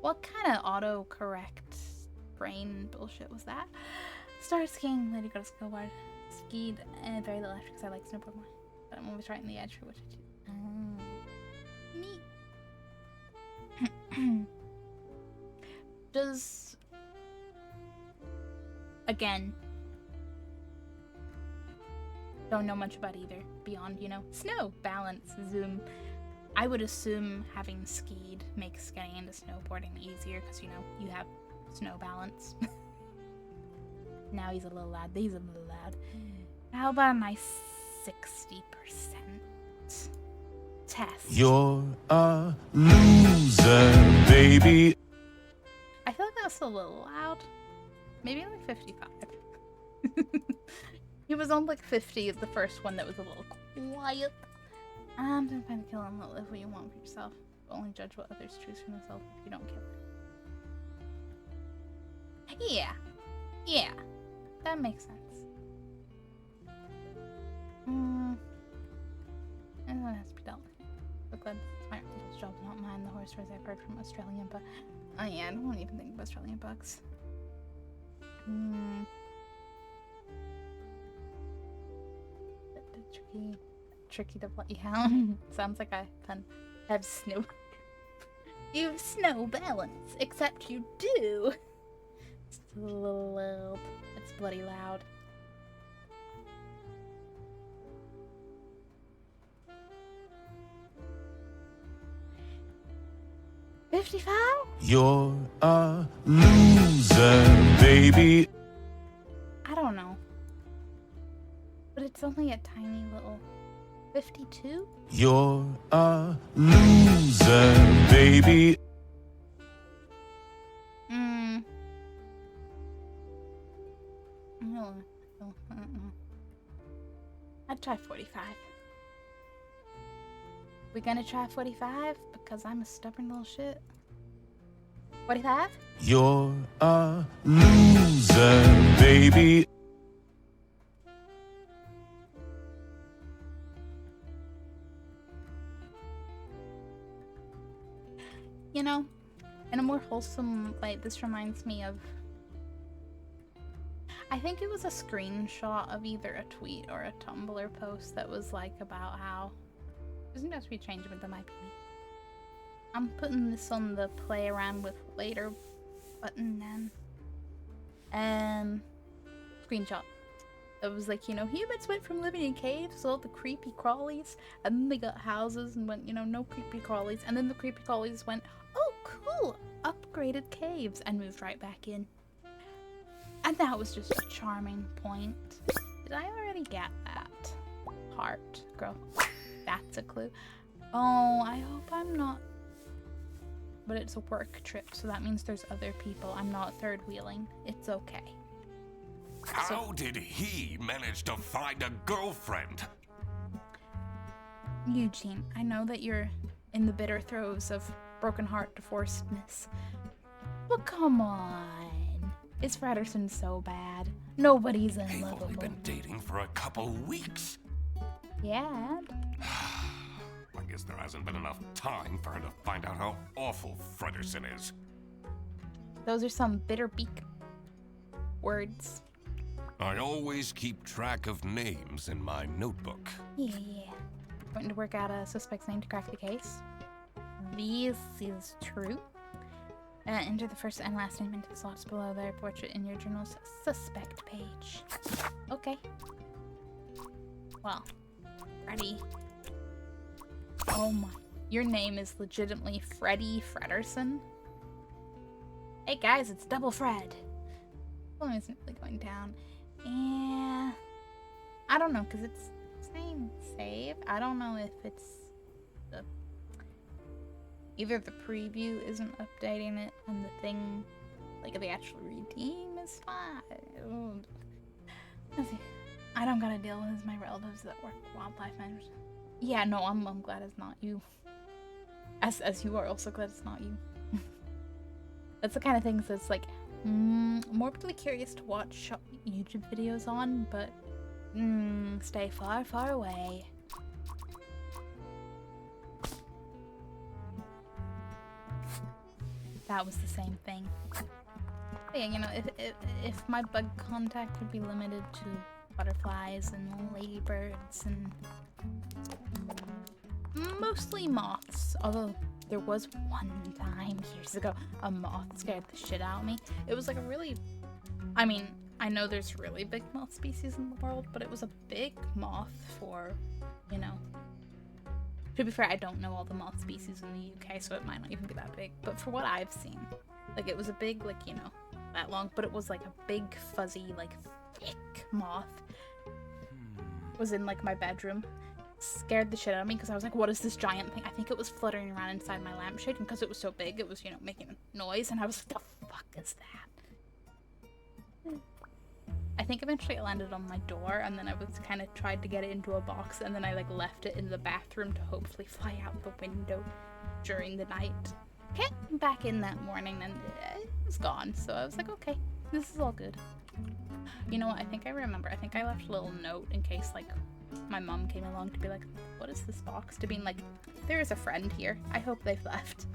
What kind of autocorrect brain bullshit was that? Started skiing, lady got a snowboard. Skied very little after because I like snowboard more. But I'm always right in the edge for what I do. Neat. Does... Again, don't know much about either, beyond, you know, snow, balance, zoom. I would assume having skied makes getting into snowboarding easier, because, you know, you have snow balance. Now he's a little loud. He's a little loud. How about a nice 60% test? You're a loser, baby. I feel like that was a little loud. Maybe like 55. He was on like 50 of the first one that was a little quiet. I'm gonna find to kill him. Live what you want for yourself. Only judge what others choose for themselves if you don't kill them. Yeah. Yeah. That makes sense. Everyone has to be dealt with. But glad it's my job to not mind the horror stories I've heard from Australian, but oh yeah, I don't even think of Australian bugs. Tricky to play. Yeah. Sounds like I have snow. You have snow balance, except you do. It's a little loud. It's bloody loud. $55? You're a loser, baby. I don't know. But it's only a tiny little 52? You're a loser, baby. 45. We gonna try 45? Because I'm a stubborn little shit. 45? You're a loser, baby. You know, in a more wholesome light, this reminds me of... I think it was a screenshot of either a tweet or a Tumblr post that was like about how... It doesn't have to be changed, but that might be me. I'm putting this on the play around with later button then. Screenshot. It was like, you know, humans went from living in caves to all the creepy crawlies, and then they got houses and went, you know, no creepy crawlies, and then the creepy crawlies went, oh cool, upgraded caves, and moved right back in. And that was just a charming point. Did I already get that? Heart, girl. That's a clue. Oh, I hope I'm not... But it's a work trip, so that means there's other people. I'm not third wheeling. It's okay. How did he manage to find a girlfriend? Eugene, I know that you're in the bitter throes of broken heart divorcedness. But come on. Is Frederson so bad? Nobody's in They've love only with him. been dating for a couple weeks. Yeah. I guess there hasn't been enough time for her to find out how awful Frederson is. Those are some bitter beak words. I always keep track of names in my notebook. Yeah. Going to work out a suspect's name to crack the case. This is true. Enter the first and last name into the slots below their portrait in your journal's suspect page. Okay. Well, Freddy. Oh my. Your name is legitimately Freddy Frederson? Hey guys, it's Double Fred. Well, isn't really going down. And I don't know, because it's saying save. I don't know if it's the... Either the preview isn't updating it and the thing, like the actual redeem is fine. I don't gotta deal with my relatives that work wildlife managers. Yeah, no, I'm glad it's not you. As you are also glad it's not you. That's the kind of things that's like, morbidly curious to watch YouTube videos on, but stay far, far away. That was the same thing. But yeah, you know, if my bug contact would be limited to butterflies and ladybirds and mostly moths, although there was one time years ago a moth scared the shit out of me. It was like a really, I mean, I know there's really big moth species in the world, but it was a big moth for, you know, to be fair, I don't know all the moth species in the UK, so it might not even be that big, but for what I've seen, like, it was a big, like, you know, that long, but it was like a big fuzzy, like, thick moth. Was in like my bedroom. Scared the shit out of me because I was like, what is this giant thing? I think it was fluttering around inside my lampshade, and because it was so big, it was, you know, making noise, and I was like, the fuck is that? I think eventually it landed on my door, and then I was kind of tried to get it into a box, and then I like left it in the bathroom to hopefully fly out the window during the night. Came back in that morning, and it was gone, so I was like, okay, this is all good. You know what, I think I remember, I think I left a little note in case, like, my mom came along to be like, what is this box? To being like, there is a friend here. I hope they've left.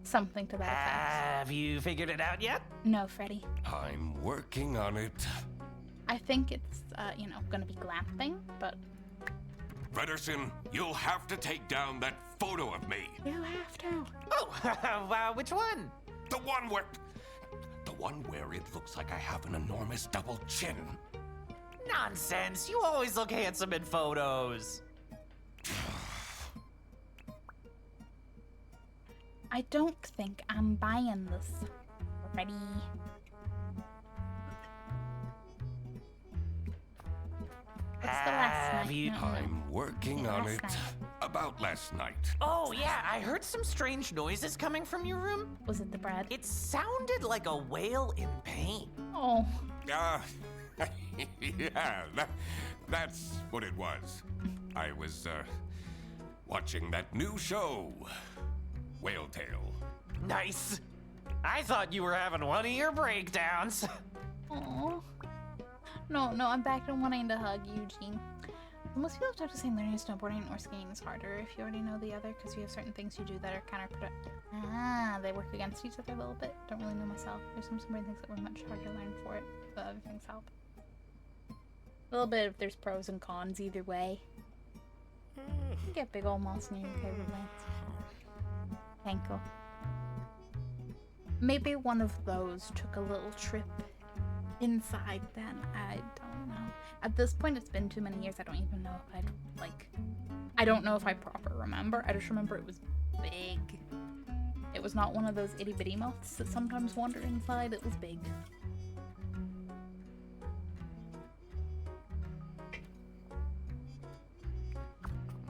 Something to that effect. Have you figured it out yet? No, Freddy. I'm working on it. I think it's, you know, gonna be glamping, but... Frederson, you'll have to take down that photo of me. You have to. Oh, wow, which one? The one where it looks like I have an enormous double chin. Nonsense, you always look handsome in photos. I don't think I'm buying this. Ready? What's the last night? I'm working on it. About last night. Oh, yeah, I heard some strange noises coming from your room. Was it the bread? It sounded like a whale in pain. Oh. Yeah, that's what it was. I was, watching that new show, Whale Tale. Nice. I thought you were having one of your breakdowns. Aww. No, I'm back to wanting to hug Eugene. Most people talk to saying learning snowboarding or skiing is harder if you already know the other, because you have certain things you do that are counterproductive. Ah, they work against each other a little bit. Don't really know myself. There's some snowboarding things that were much harder to learn for it, but other things help. A little bit if there's pros and cons either way. You get big old moss in your favorite lands. Thank you. Maybe one of those took a little trip inside then. I don't know. At this point, it's been too many years. I don't even know if I'd, like... I don't know if I proper remember. I just remember it was big. It was not one of those itty-bitty moths that sometimes wander inside. It was big.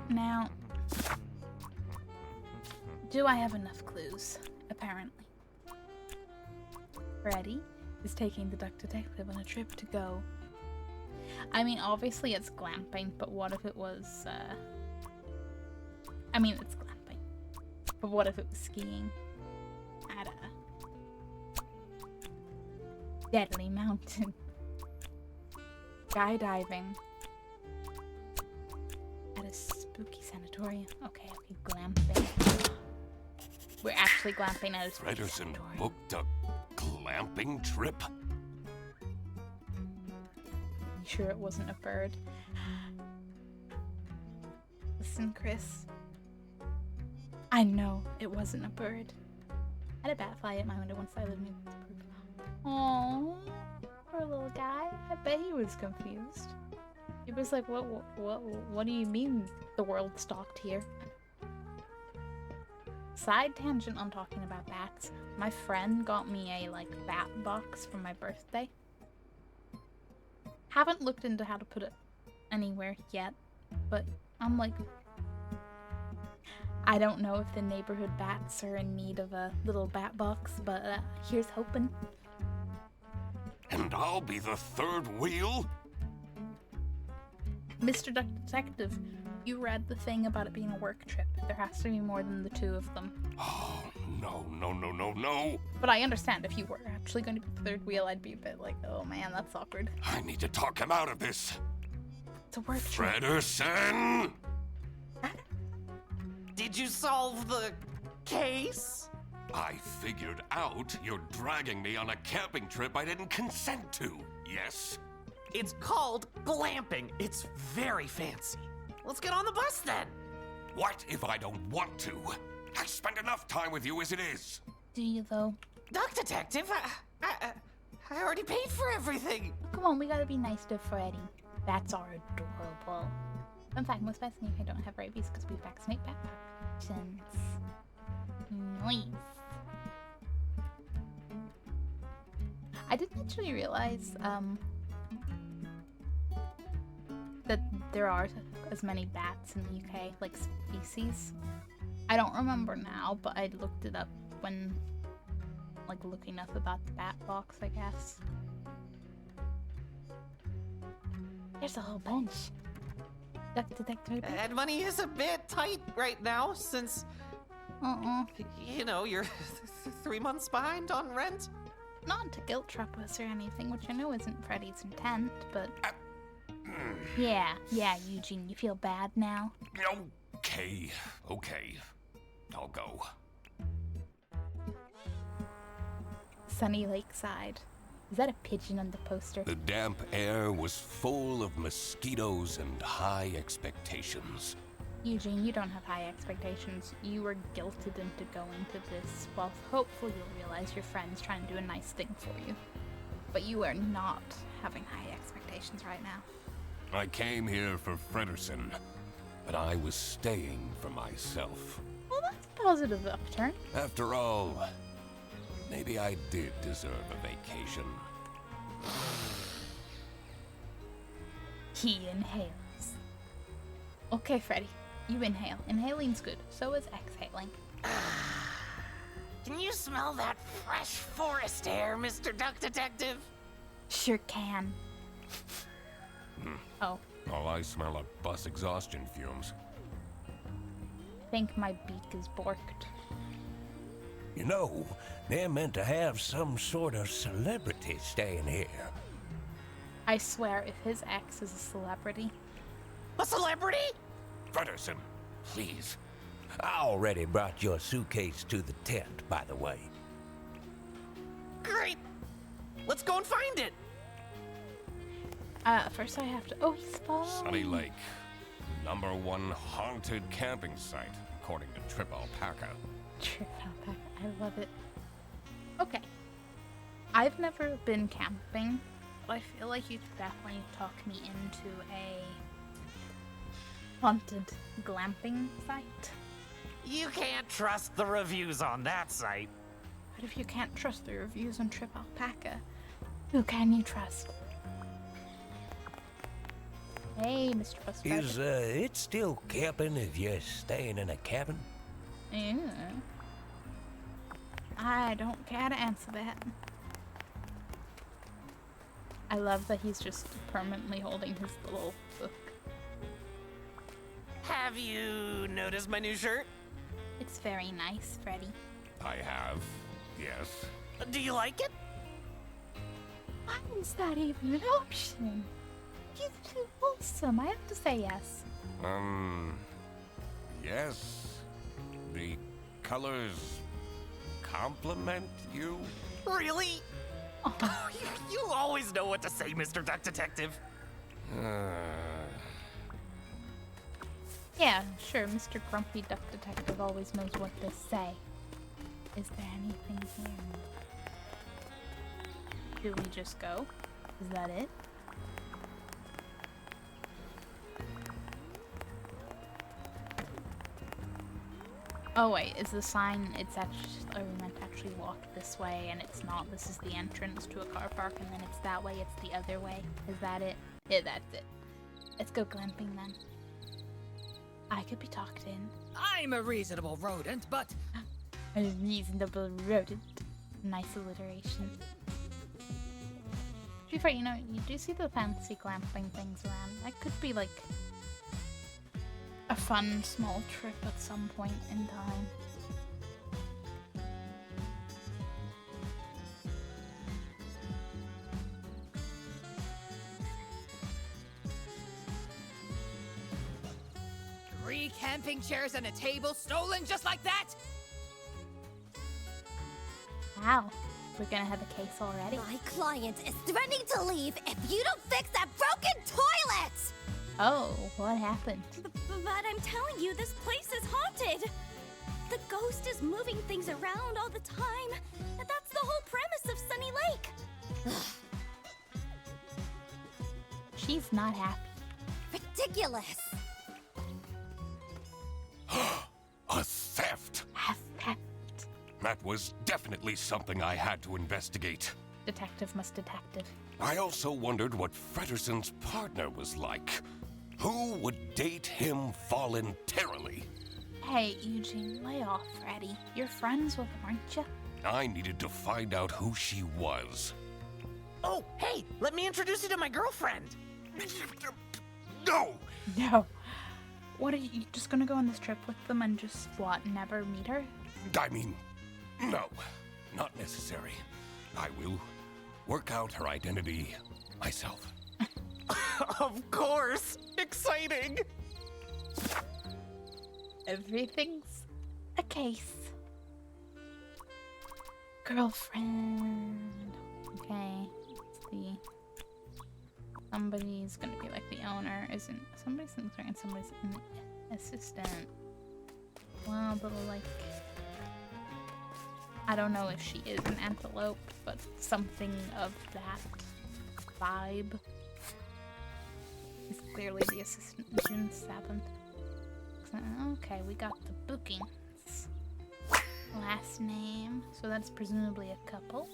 Now... do I have enough clues? Apparently. Freddy is taking the Duck Detective on a trip to go. I mean, obviously it's glamping, but what if it was, I mean, it's glamping. But what if it was skiing at a deadly mountain? Skydiving at a spooky sanatorium. Okay, glamping. We're actually glamping at a spooky Fredersen sanatorium. booked a glamping trip? You sure it wasn't a bird? Listen, Chris. I know it wasn't a bird. I had a bat fly at my window once I lived in Pittsburgh. Aww, poor little guy. I bet he was confused. He was like, what do you mean the world stopped here? Side tangent on talking about bats. My friend got me a, like, bat box for my birthday. Haven't looked into how to put it anywhere yet, but I'm like, I don't know if the neighborhood bats are in need of a little bat box, but here's hoping. And I'll be the third wheel? Mr. Duck Detective, you read the thing about it being a work trip. There has to be more than the two of them. Oh, no. But I understand if you were actually going to be the third wheel, I'd be a bit like, oh man, that's awkward. I need to talk him out of this. It's a work trip. Fredersen! Did you solve the case? I figured out you're dragging me on a camping trip I didn't consent to, yes? It's called glamping. It's very fancy. Let's get on the bus then. What if I don't want to? I spend enough time with you as it is. Do you, though? Duck Detective, I already paid for everything. Come on, we gotta be nice to Freddy. Bats are adorable. In fact, most bats in the UK don't have rabies because we vaccinate bat populations. Nice. I didn't actually realize, that there are as many bats in the UK, like species. I don't remember now, but I looked it up when, like, looking up about the bat box, I guess. There's a whole bunch. Duck Detective. And money is a bit tight right now since, you know, you're 3 months behind on rent. Not to guilt trip us or anything, which I know isn't Freddy's intent, but... Yeah, Eugene, you feel bad now? Okay. I'll go. Sunny Lakeside. Is that a pigeon on the poster? The damp air was full of mosquitoes and high expectations. Eugene, you don't have high expectations. You were guilted into going to this. Well, hopefully you'll realize your friend's trying to do a nice thing for you. But you are not having high expectations right now. I came here for Fredersen, but I was staying for myself. Well, that's a positive upturn. After all, maybe I did deserve a vacation. He inhales. Okay, Freddy, you inhale. Inhaling's good. So is exhaling. Can you smell that fresh forest air, Mr. Duck Detective? Sure can. Oh, All I smell are bus exhaustion fumes. I think my beak is borked. You know, they're meant to have some sort of celebrity staying here. I swear, if his ex is a celebrity. A celebrity? Fredderson, please. I already brought your suitcase to the tent, by the way. Great. Let's go and find it. First I have to. Oh, he's falling. Sunny Lake. #1 haunted camping site, according to Trip Alpaca. Trip Alpaca. I love it. Okay. I've never been camping, but I feel like you could definitely talk me into a haunted glamping site. You can't trust the reviews on that site. But if you can't trust the reviews on Trip Alpaca, who can you trust? Hey, Mr. Frustrated. Is it still camping if you're staying in a cabin? Yeah. I don't care to answer that. I love that he's just permanently holding his little book. Have you noticed my new shirt? It's very nice, Freddy. I have, yes. Do you like it? Why is that even an option? He's too wholesome. I have to say yes. Yes. The colors compliment you? Really? Oh, you always know what to say, Mr. Duck Detective. Yeah, sure, Mr. Grumpy Duck Detective always knows what to say. Is there anything here? Do we just go? Is that it? Oh wait, is the sign, it's actually, are we meant to actually walk this way and it's not, this is the entrance to a car park and then it's that way, it's the other way? Is that it? Yeah, that's it. Let's go glamping then. I could be talked in. I'm a reasonable rodent, but... A reasonable rodent. Nice alliteration. To be fair, you know, you do see the fancy glamping things around. That could be like a fun small trip at some point in time. Three camping chairs and a table stolen just like that? Wow, we're gonna have a case already. My client is threatening to leave if you don't fix that broken toilet! Oh, what happened? But I'm telling you, this place is haunted! The ghost is moving things around all the time. That's the whole premise of Sunny Lake. She's not happy. Ridiculous! A theft! A theft. That was definitely something I had to investigate. Detective must detective. I also wondered what Fredderson's partner was like. Who would date him voluntarily? Hey, Eugene, lay off, Freddy. You're friends with him, aren't you? I needed to find out who she was. Oh, hey, let me introduce you to my girlfriend. No! No. What, are you just gonna go on this trip with them and just, what, never meet her? I mean, no, not necessary. I will work out her identity myself. Of course! Exciting! Everything's a case. Girlfriend. Okay, let's see. Somebody's gonna be like the owner, isn't somebody's and somebody's an assistant. Well, but like, I don't know if she is an antelope, but something of that vibe. He's clearly the assistant. June 7th. Okay, we got the bookings. Last name, so that's presumably a couple.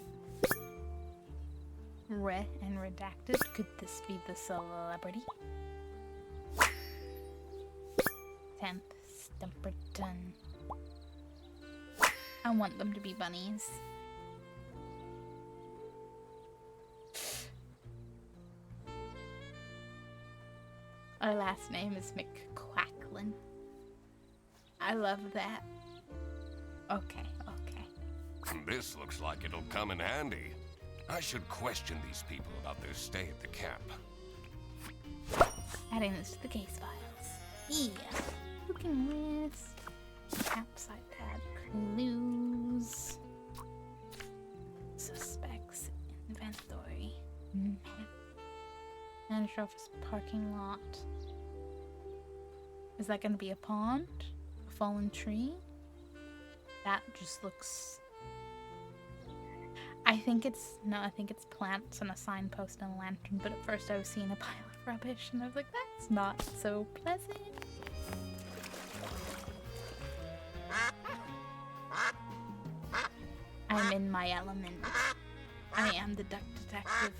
Re and redacted. Could this be the celebrity? 10th, Stumperton. I want them to be bunnies. Our last name is McQuacklin. I love that. Okay. This looks like it'll come in handy. I should question these people about their stay at the camp. Adding this to the case files. Yeah. Booking list. Campsite tab. Clues. Suspects. Inventory. Manager office parking lot. Is that going to be a pond? A fallen tree? That just looks... I think it's plants and a signpost and a lantern, but at first I was seeing a pile of rubbish and I was like, that's not so pleasant. I'm in my element. I am the duck detective,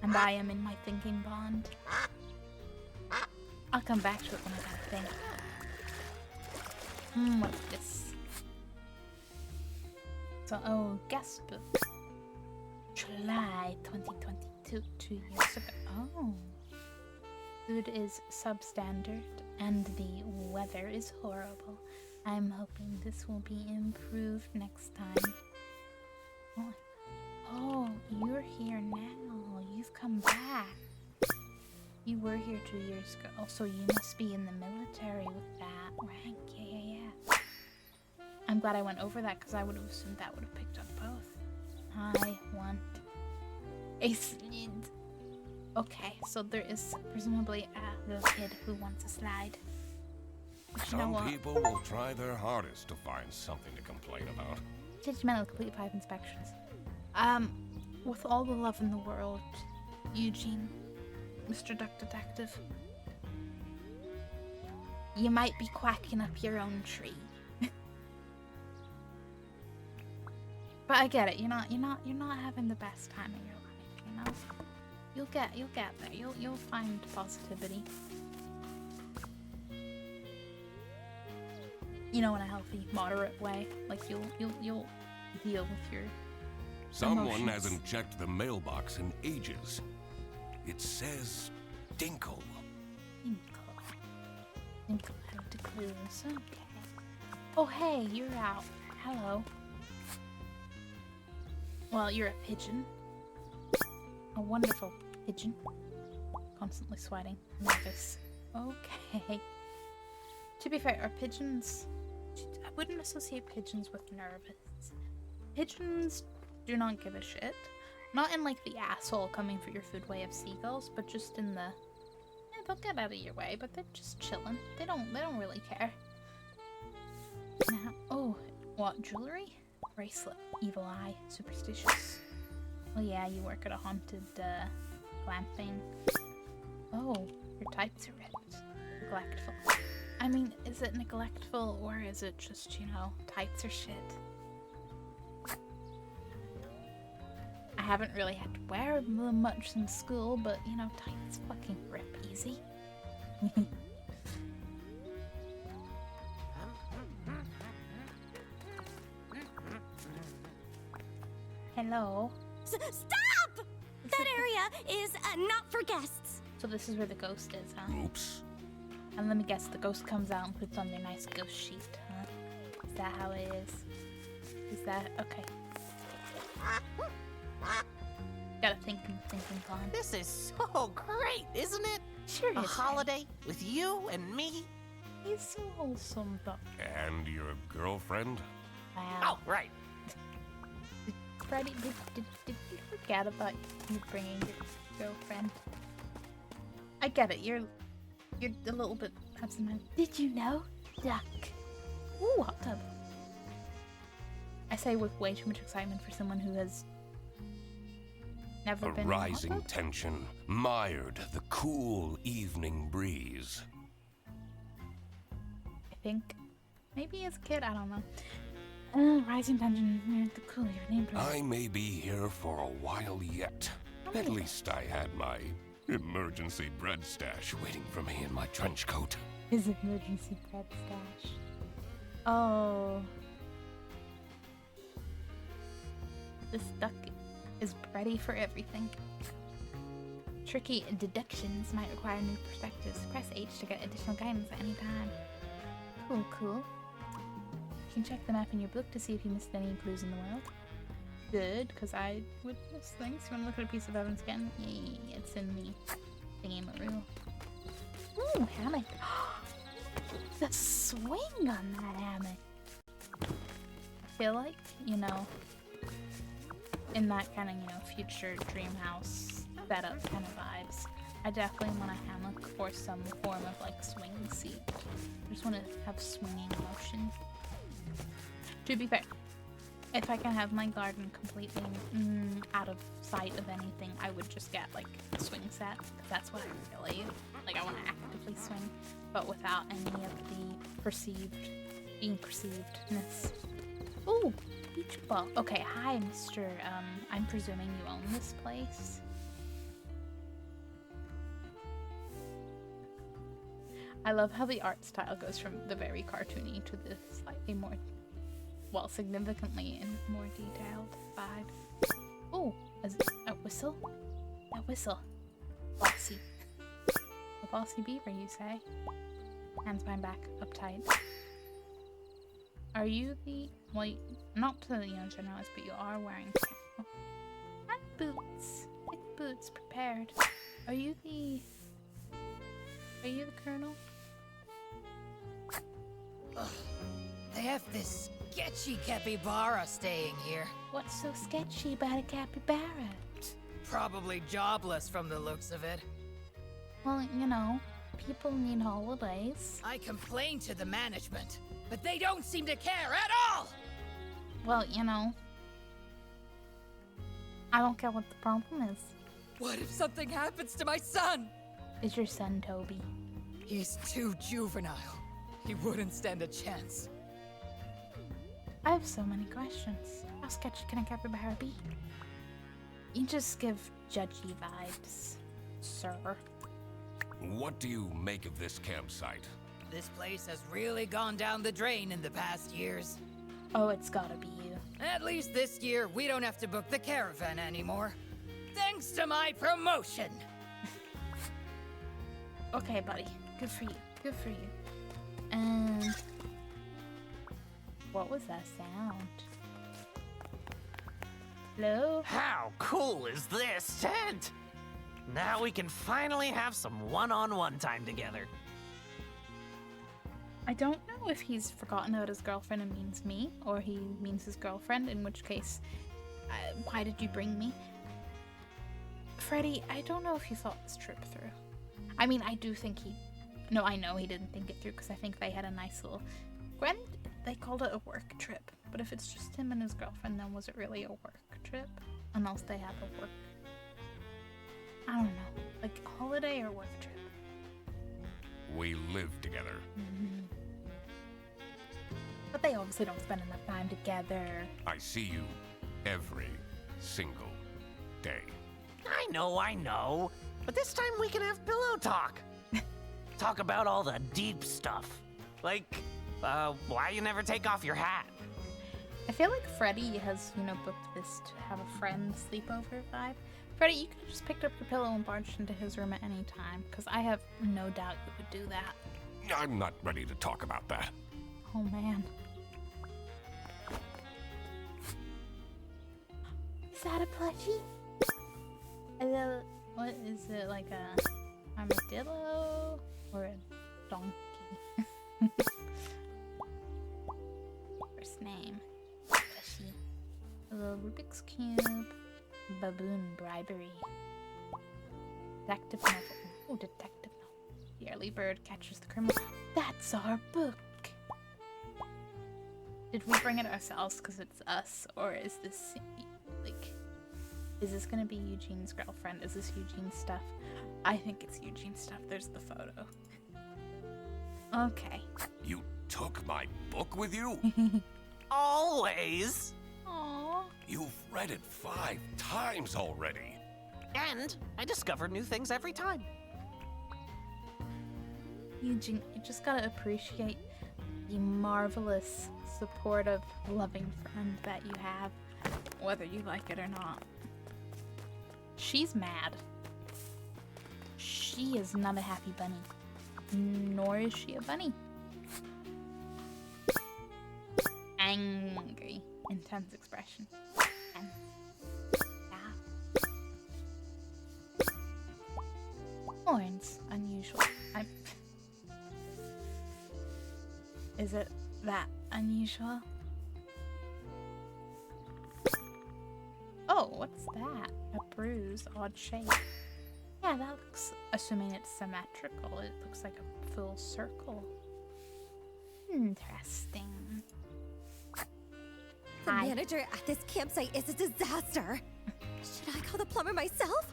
and I am in my thinking pond. I'll come back to it when I gotta think. What's this? So, guest book. July 2022, 2 years ago. Oh. Food is substandard, and the weather is horrible. I'm hoping this will be improved next time. Oh, you're here now. You've come back. You were here 2 years ago, so you must be in the military with that rank. Yeah. I'm glad I went over that because I would have assumed that would have picked up both. I want a slide. Okay, so there is presumably a little kid who wants a slide. Some people will try their hardest to find something to complain about. Judgmental, complete 5 inspections. With all the love in the world, Eugene, Mr. Duck Detective, you might be quacking up your own tree. But I get it. You're not having the best time of your life. You know, you'll get there. You'll find positivity. You know, in a healthy, moderate way. Like you'll deal with your Someone emotions. hasn't checked the mailbox in ages. It says Dinkle. Dinkle had to clues. Okay. Oh hey, you're out. Hello. Well, you're a pigeon. A wonderful pigeon. Constantly sweating. Nervous. Okay. To be fair, are pigeons... I wouldn't associate pigeons with nervous. Pigeons do not give a shit. Not in like the asshole coming for your food way of seagulls, but just in the... Yeah, they'll get out of your way, but they're just chilling. They don't really care. Now, oh, what, jewelry? Bracelet. Evil eye. Superstitious. Well, yeah, you work at a haunted, glamping. Oh, your tights are ripped. Neglectful. I mean, is it neglectful or is it just, you know, tights are shit? I haven't really had to wear them much in school, but, you know, tights fucking rip easy. Hello? Stop! That area is not for guests. So this is where the ghost is, huh? Oops. And let me guess, the ghost comes out and puts on their nice ghost sheet, huh? Is that how it is? Is that... okay. Gotta think on. This is so great, isn't it? Sure A is. holiday with you and me. He's so wholesome, Duck. And your girlfriend? Wow. Oh, right. Freddy, did you forget about you bringing your girlfriend? I get it. You're a little bit absent-minded. Did you know? Duck. Ooh, hot tub. I say with way too much excitement for someone who has never A been in a hot rising tub. tension mired the cool evening breeze. I think maybe as a kid, I don't know. Rising tension, the cool evening breeze. I may be here for a while yet. At least I had my emergency bread stash waiting for me in my trench coat. His emergency bread stash. Oh. This duck is ready for everything. Tricky deductions might require new perspectives. Press H to get additional guidance at any time. Cool, cool. You can check the map in your book to see if you missed any clues in the world. Good, because I would miss things. You want to look at a piece of evidence again? Yeah, it's in the thingy-maroo. Ooh, hammock. The swing on that hammock. I feel like, you know, in that kind of, you know, future dream house setup kind of vibes, I definitely want a hammock or some form of like swing seat. I just want to have swinging motion. To be fair, if I can have my garden completely out of sight of anything, I would just get like a swing set, because that's what I really like. I want to actively swing, but without any of the being perceivedness. Ooh, beach ball. Okay, hi, Mr. I'm presuming you own this place. I love how the art style goes from the very cartoony to the slightly more, well, significantly and more detailed vibe. Ooh, a whistle? A whistle. Bossy. A bossy beaver, you say? Hands behind back, uptight. Are you the, well, not to, you know, generalize, but you are wearing boots. Thick boots, prepared. Are you the colonel? Ugh. They have this sketchy capybara staying here. What's so sketchy about a capybara? Probably jobless from the looks of it. Well, you know, people need holidays. I complained to the management, but they don't seem to care at all! Well, you know, I don't get what the problem is. What if something happens to my son? Is your son Toby? He's too juvenile. He wouldn't stand a chance. I have so many questions. How sketchy can a capybara be? You just give judgy vibes, sir. What do you make of this campsite? This place has really gone down the drain in the past years. Oh, it's gotta be you. At least this year, we don't have to book the caravan anymore. Thanks to my promotion! Okay, buddy. Good for you. Good for you. And what was that sound? Hello? How cool is this tent? Now we can finally have some one-on-one time together. I don't know if he's forgotten about his girlfriend and means me, or he means his girlfriend, in which case, why did you bring me? Freddy, I don't know if you thought this trip through. I mean, I do think no, I know he didn't think it through, because I think they had a nice little, granted, they called it a work trip, but if it's just him and his girlfriend, then was it really a work trip? Unless they have a work, I don't know, like holiday or work trip? We live together. But they obviously don't spend enough time together. I see you every single day. I know. But this time we can have pillow talk. Talk about all the deep stuff. Like, why you never take off your hat? I feel like Freddy has, you know, booked this to have a friend sleepover vibe. Freddy, you could have just picked up your pillow and barged into his room at any time, because I have no doubt you would do that. I'm not ready to talk about that. Oh, man. Is that a plushie? What is it, like a armadillo or a donkey? First name. Plushie. A little Rubik's Cube. Baboon bribery. Detective novel. Oh, detective novel. The early bird catches the criminal. That's our book. Did we bring it ourselves because it's us, or is this like? Is this gonna be Eugene's girlfriend? Is this Eugene's stuff? I think it's Eugene's stuff. There's the photo. Okay. You took my book with you? Always. Aww. You've read it 5 times already. And I discover new things every time. Eugene, you just gotta appreciate the marvelous, supportive, loving friend that you have, whether you like it or not. She's mad. She is not a happy bunny. Nor is she a bunny. Angry. Intense expression. And yeah. Horns. Unusual. Is it that unusual? Oh, what's that? A bruise, odd shape. Yeah, that looks, assuming it's symmetrical, it looks like a full circle. Interesting. The manager at this campsite is a disaster. Should I call the plumber myself?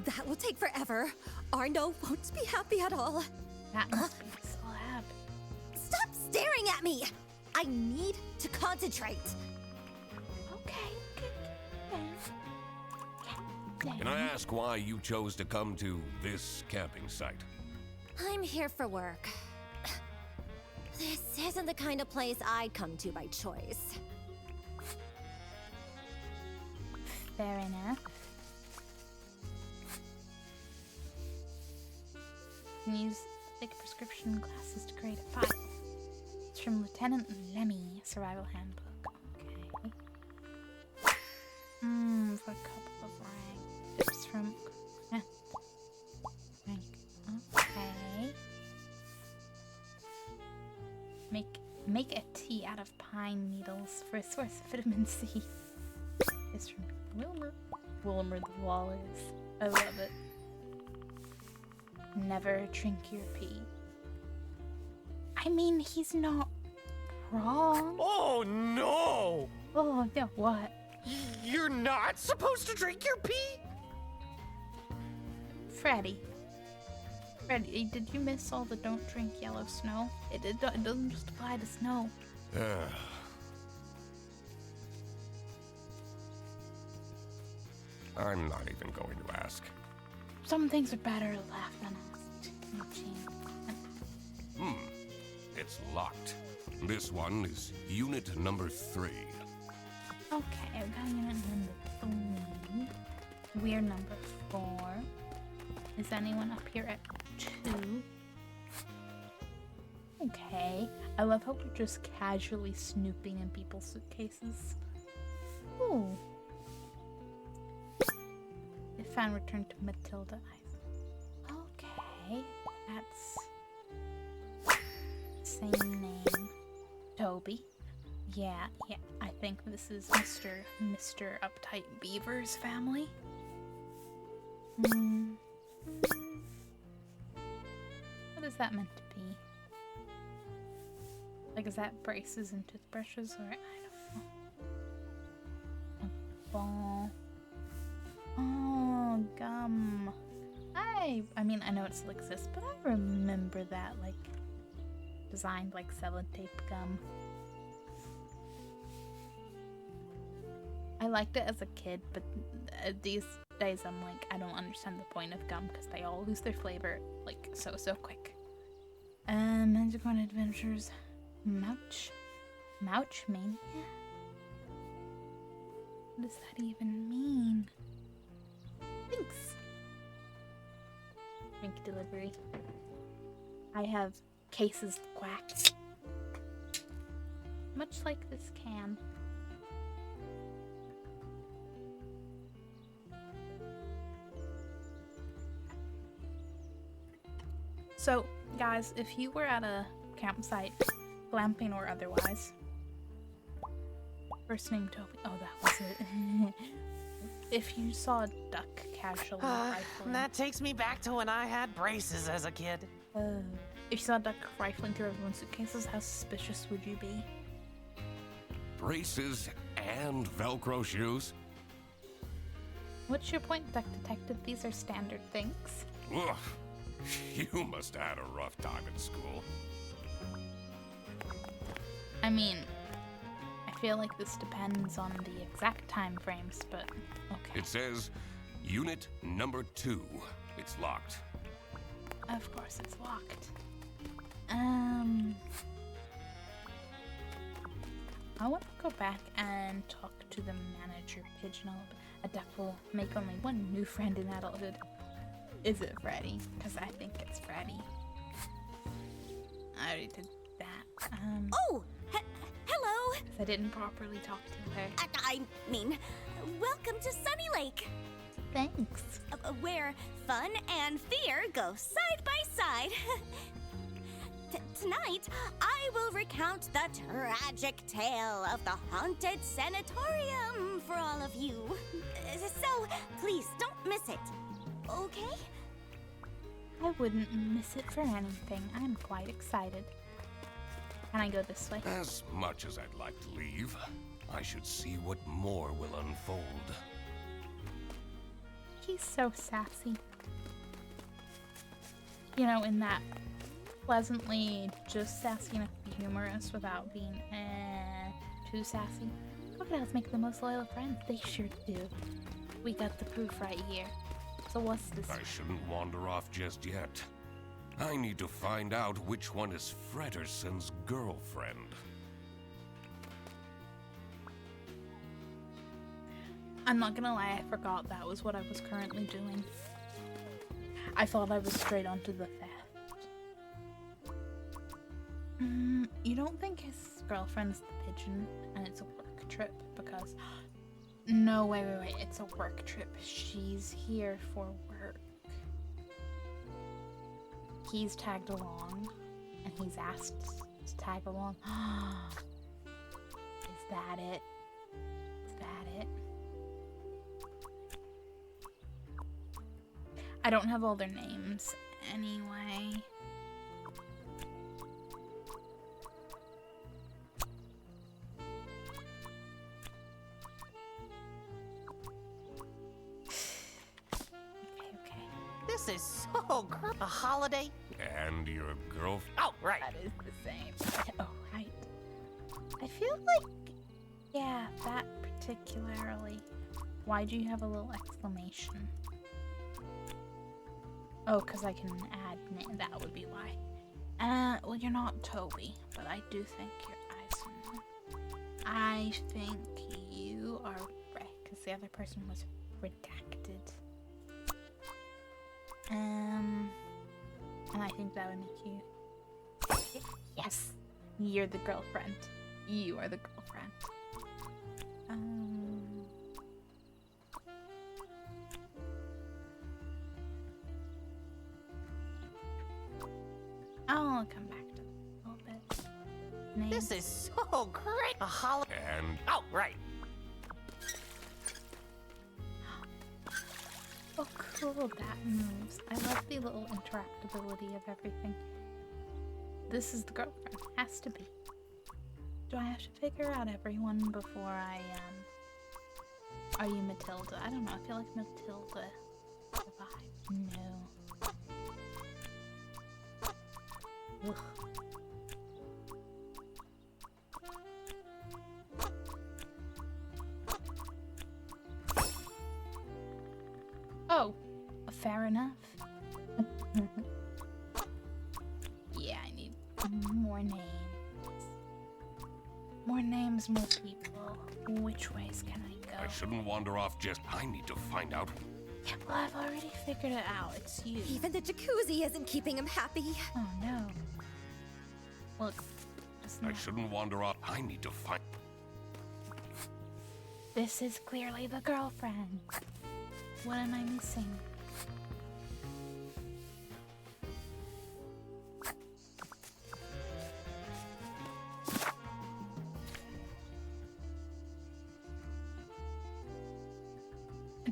That will take forever. Arno won't be happy at all. That must be a slab. Stop staring at me! I need to concentrate. Okay. Can I ask why you chose to come to this camping site? I'm here for work. This isn't the kind of place I'd come to by choice. Fair enough. Can use thick prescription glasses to create a file. It's from Lieutenant Lemmy, Survival Handbook. Okay. For a couple of rank tips from rank. Okay. Make a tea out of pine needles for a source of vitamin C. It's from Wilmer. Wilmer the Walrus. I love it. Never drink your pee. I mean, he's not wrong. Oh no! Oh, no, what? You're not supposed to drink your pee? Freddy, did you miss all the don't drink yellow snow? It doesn't just apply to snow. I'm not even going to ask. Some things are better left unasked. It's locked. This one is unit number 3. Okay, I've got unit number 3. We're number 4. Is anyone up here at 2? Okay. I love how we're just casually snooping in people's suitcases. Ooh. They found return to Matilda Island. Okay. That's same name. Toby. Yeah, I think this is Mr. Uptight Beaver's family. What is that meant to be? Like, is that braces and toothbrushes, or I don't know. A ball. Oh, gum. I mean, I know it still exists, but I remember that, like, designed like sellotape gum. I liked it as a kid, but these days I'm like, I don't understand the point of gum because they all lose their flavor like so quick. Magic One Adventures. Mouch Mania? What does that even mean? Thanks. Drink delivery. I have cases of Quack. Much like this can. So, guys, if you were at a campsite, glamping or otherwise, first name Toby. Oh, that was it. If you saw a duck casually rifling, That takes me back to when I had braces as a kid. if you saw a duck rifling through everyone's suitcases, how suspicious would you be? Braces and Velcro shoes? What's your point, Duck Detective? These are standard things. Ugh. You must have had a rough time in school. I mean, I feel like this depends on the exact time frames, but okay. It says unit number 2. It's locked. Of course it's locked. I want to go back and talk to the manager pigeonhole. A duck will make only one new friend in adulthood. Is it Freddy? Because I think it's Freddy. I already did that. Oh! Hello! I didn't properly talk to her. I mean, welcome to Sunny Lake. Thanks. Where fun and fear go side by side. Tonight, I will recount the tragic tale of the haunted sanatorium for all of you. So, please don't miss it, okay? I wouldn't miss it for anything. I'm quite excited. Can I go this way? As much as I'd like to leave, I should see what more will unfold. He's so sassy. You know, in that pleasantly just sassy enough to be humorous without being too sassy. Crocodiles make the most loyal friends. They sure do. We got the proof right here. So what's this? I shouldn't wander off just yet. I need to find out which one is Frederson's girlfriend. I'm not gonna lie, I forgot that was what I was currently doing. I thought I was straight onto the theft. You don't think his girlfriend's the pigeon and it's a work trip? Because... No, wait, it's a work trip. She's here for work. He's tagged along, and he's asked to tag along. Is that it? Is that it? I don't have all their names anyway. This is so great. A holiday? And your girlfriend? Oh, right. That is the same. Oh, right. I feel like, yeah, that particularly. Why do you have a little exclamation? Oh, because I can add name. That would be why. Well, you're not Toby, but I do think you're Eisen. I think you are Rick, because the other person was redacted. And I think that would make you... Yes! You're the girlfriend. You are the girlfriend. I'll come back to that a little bit. Names. This is so great. A holiday. And... Oh, right. Oh, cool, that moves. I love the little interactability of everything. This is the girlfriend. Has to be. Do I have to figure out everyone before I, Are you Matilda? I don't know. I feel like Matilda survived. No. Ugh. Oh, fair enough. Yeah, I need more names. More names, more people. Which ways can I go? I shouldn't wander off just... I need to find out. Yeah, well, I've already figured it out. It's you. Even the jacuzzi isn't keeping him happy. Oh, no. Look, I shouldn't wander off. I need to find... This is clearly the girlfriend. What am I missing?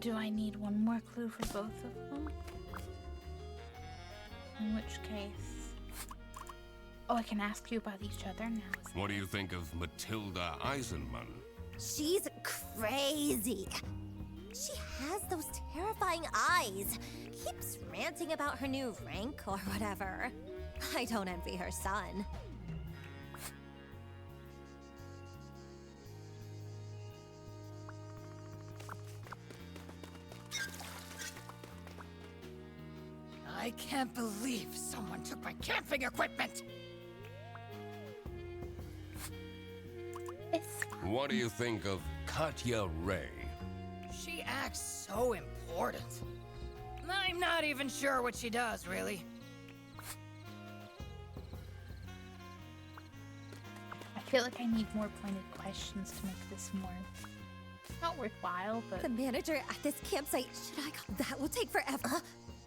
Do I need one more clue for both of them? In which case... Oh, I can ask you about each other now. What do you think of Matilda Eisenman? She's crazy. She has those terrifying eyes. Keeps ranting about her new rank or whatever. I don't envy her son. I can't believe someone took my camping equipment! What do you think of Katya Ray? She acts so important. I'm not even sure what she does, really. I feel like I need more pointed questions to make this more not worthwhile, but The manager at this campsite, should I go? That will take forever.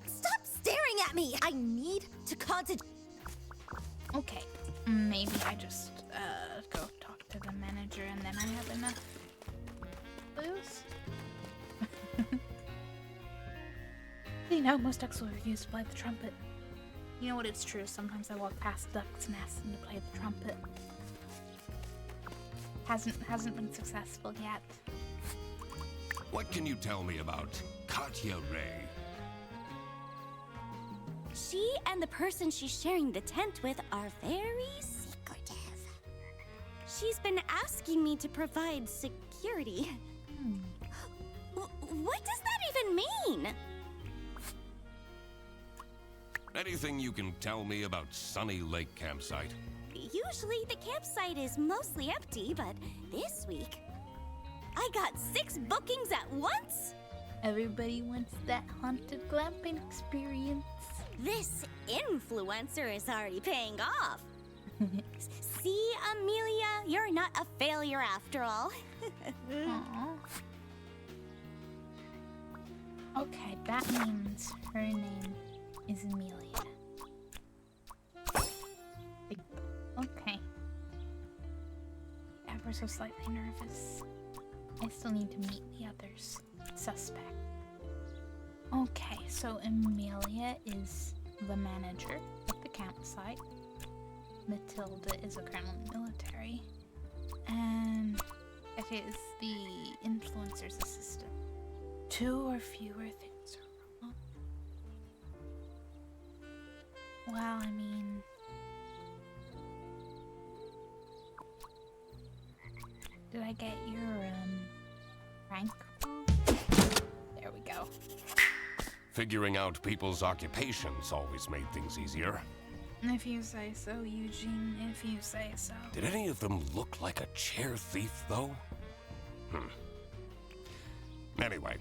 Stop staring at me! I need to concentrate. okay. Maybe I just go talk to the manager and then I have enough clues. You know, most ducks will refuse to play the trumpet. You know what, it's true. Sometimes I walk past ducks and ask them to play the trumpet. Hasn't been successful yet. What can you tell me about Katya Ray? She and the person she's sharing the tent with are very secretive. She's been asking me to provide security. What does that even mean? Anything you can tell me about Sunny Lake Campsite? Usually the campsite is mostly empty, but this week I got 6 bookings at once. Everybody wants that haunted glamping experience. This influencer is already paying off. See, Amelia, you're not a failure after all. Aww. Okay, that means her name is Amelia. Okay. Ever so slightly nervous. I still need to meet the others. Suspect. Okay, so Amelia is the manager at the campsite. Matilda is a colonel in the military. And it is the influencer's assistant. 2 or fewer things are wrong. Well, I mean... Did I get your, rank wrong? There we go. Figuring out people's occupations always made things easier. If you say so, Eugene, if you say so. Did any of them look like a chair thief, though? Anyway,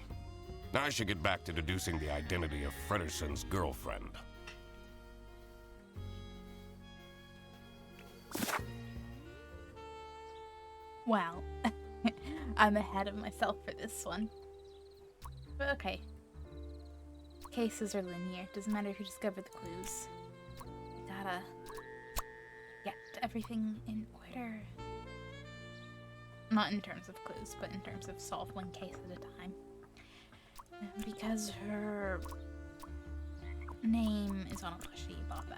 I should get back to deducing the identity of Frederson's girlfriend. Well, I'm ahead of myself for this one. But okay. Cases are linear. Doesn't matter who discovered the clues. Gotta get everything in order. Not in terms of clues, but in terms of solve one case at a time. Because her name is on a plushie, Bob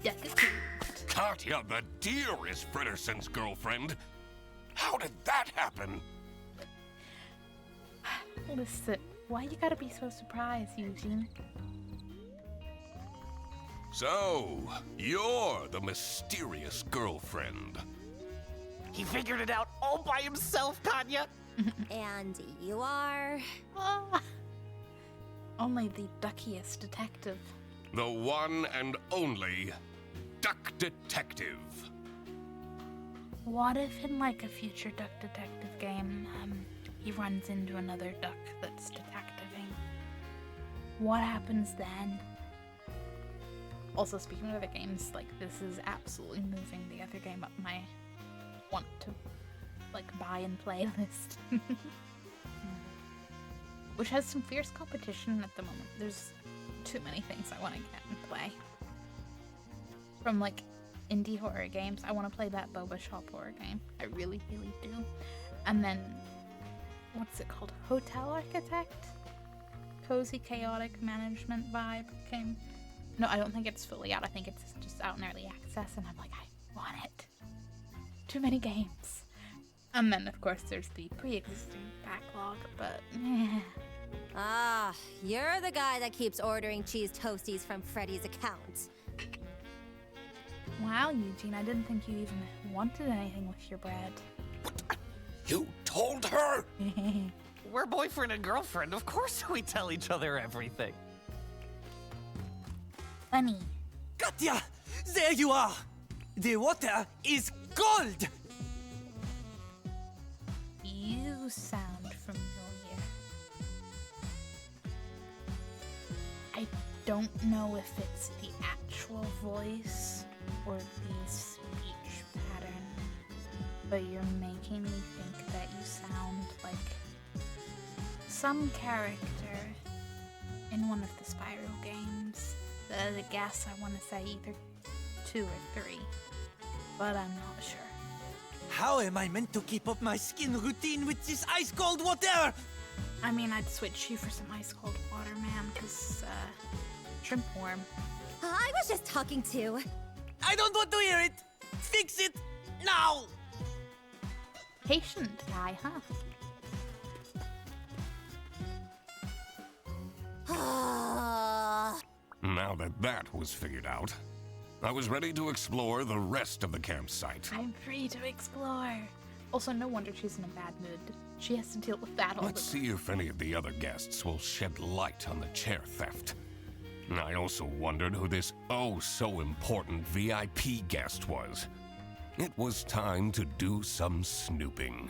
Duck-tastic. Katya the deer is Frederson's girlfriend. How did that happen? Listen, why you gotta be so surprised, Eugene? So, you're the mysterious girlfriend. He figured it out all by himself, Katya. And you are... Only the duckiest detective. The one and only Duck Detective. What if in like a future Duck Detective game, he runs into another duck that's detectiving? What happens then? Also, speaking of other games, like, this is absolutely moving the other game up my want to, like, buy and play list. Which has some fierce competition at the moment. There's too many things I want to get and play. From, like, indie horror games, I want to play that Boba Shop horror game. I really, really do. And then, what's it called? Hotel Architect? Cozy, chaotic management vibe game. No, I don't think it's fully out. I think it's just out in early access, and I'm like, I want it. Too many games. And then, of course, there's the pre-existing backlog, but Ah, you're the guy that keeps ordering cheese toasties from Freddy's account. Wow, Eugene, I didn't think you even wanted anything with your bread. You told her? We're boyfriend and girlfriend. Of course we tell each other everything. Funny. Katya, there you are. The water is gold. You sound familiar. don't know if it's the actual voice or the speech pattern, but you're making me think that you sound like some character in one of the Spiral games. The guess, I want to say either 2 or 3, but I'm not sure. How am I meant to keep up my skin routine with this ice-cold water? I mean, I'd switch you for some ice-cold water, man, because, shrimp warm. I was just talking to... I don't want to hear it! Fix it! Now! Patient guy, huh? Now that that was figured out, I was ready to explore the rest of the campsite. I'm free to explore. Also, no wonder she's in a bad mood. She has to deal with that all Let's the time. see if any of the other guests will shed light on the chair theft. I also wondered who this oh-so-important VIP guest was. It was time to do some snooping.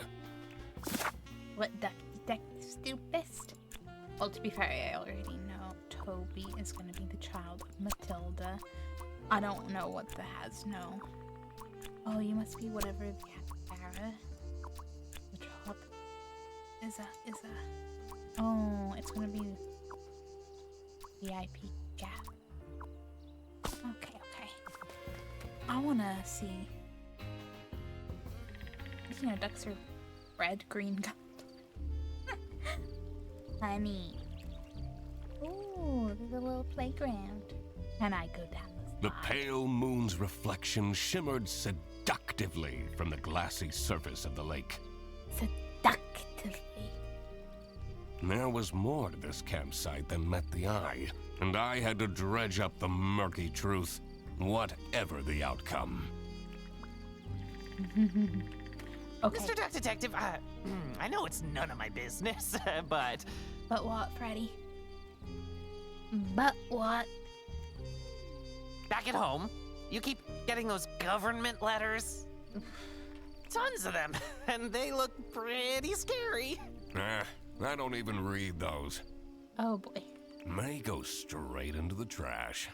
What Duck-tastic? Well, to be fair, I already know Toby is going to be the child of Matilda. I don't know what the has no. Oh, you must be whatever the capybara. Which hop is a. Oh, it's going to be VIP gap. Okay. I want to see. You know, ducks are red, green, gold. Honey. Ooh, there's a little playground. Can I go down the The pale moon's reflection shimmered seductively from the glassy surface of the lake. Seductively. There was more to this campsite than met the eye, and I had to dredge up the murky truth, whatever the outcome. Okay. Mr. Duck Detective, I know it's none of my business, but... But what, Freddy? But what? Back at home, you keep getting those government letters. Tons of them, and they look pretty scary. I don't even read those. Oh boy. May go straight into the trash.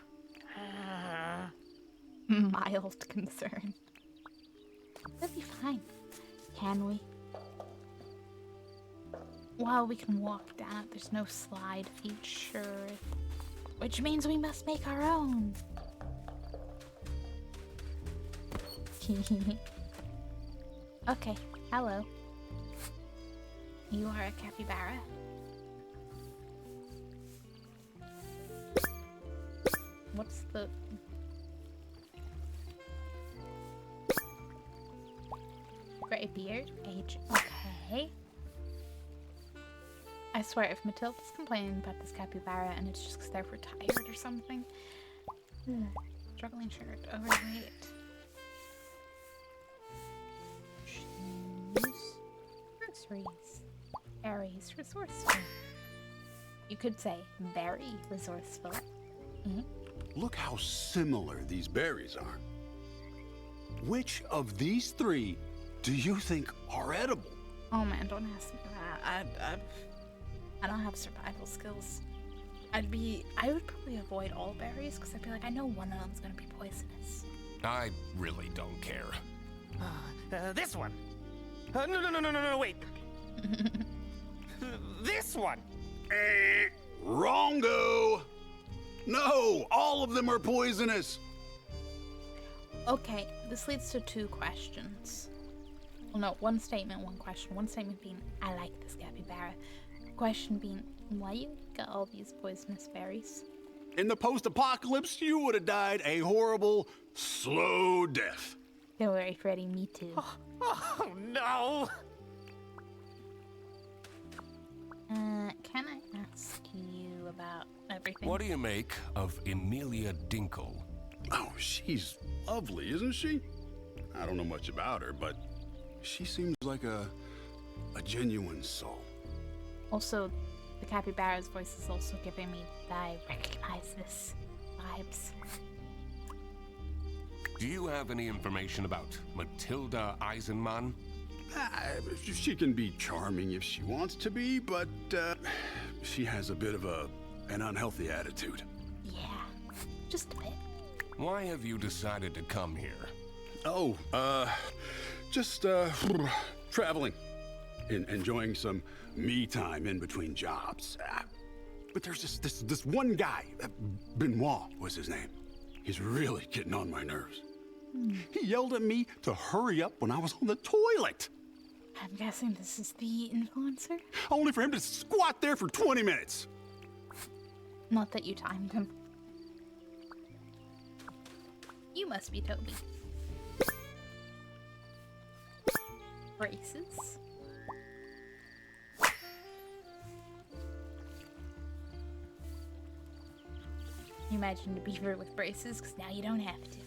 Mild concern. That'll be fine. Can we? Well, we can walk down it. There's no slide feature. Which means we must make our own. Okay, hello. You are a capybara. What's the... Gray beard, age, okay. I swear, if Matilda's complaining about this capybara and it's just because they're retired or something. Struggling shirt, overweight. Shoes. Groceries. Berries, resourceful. You could say very resourceful. Look how similar these berries are. Which of these 3 do you think are edible? Oh man, don't ask me that. I don't have survival skills. I would probably avoid all berries because I'd be like, I know one of them's gonna be poisonous. I really don't care. This one. No, wait. This one. Wrongo! No, all of them are poisonous. Okay, this leads to 2 questions. Well, no, 1 statement, 1 question. 1 statement being, I like this capybara. Question being, why you got all these poisonous berries? In the post-apocalypse, you would have died a horrible, slow death. Don't worry, Freddy, me too. Oh no! Can I ask you about everything? What do you make of Emilia Dinkle? Oh, she's lovely, isn't she? I don't know much about her, but she seems like a genuine soul. Also, the capybara's voice is also giving me I recognize this vibes. Do you have any information about Matilda Eisenman? She can be charming if she wants to be, but she has a bit of an unhealthy attitude. Yeah, Just a bit. Why have you decided to come here? Oh, just traveling. Enjoying some me time in between jobs. But there's this one guy, Benoit was his name. He's really getting on my nerves. He yelled at me to hurry up when I was on the toilet. I'm guessing this is the influencer? Only for him to squat there for 20 minutes. Not that you timed him. You must be Toby. Braces. You imagine a beaver with braces, because now you don't have to.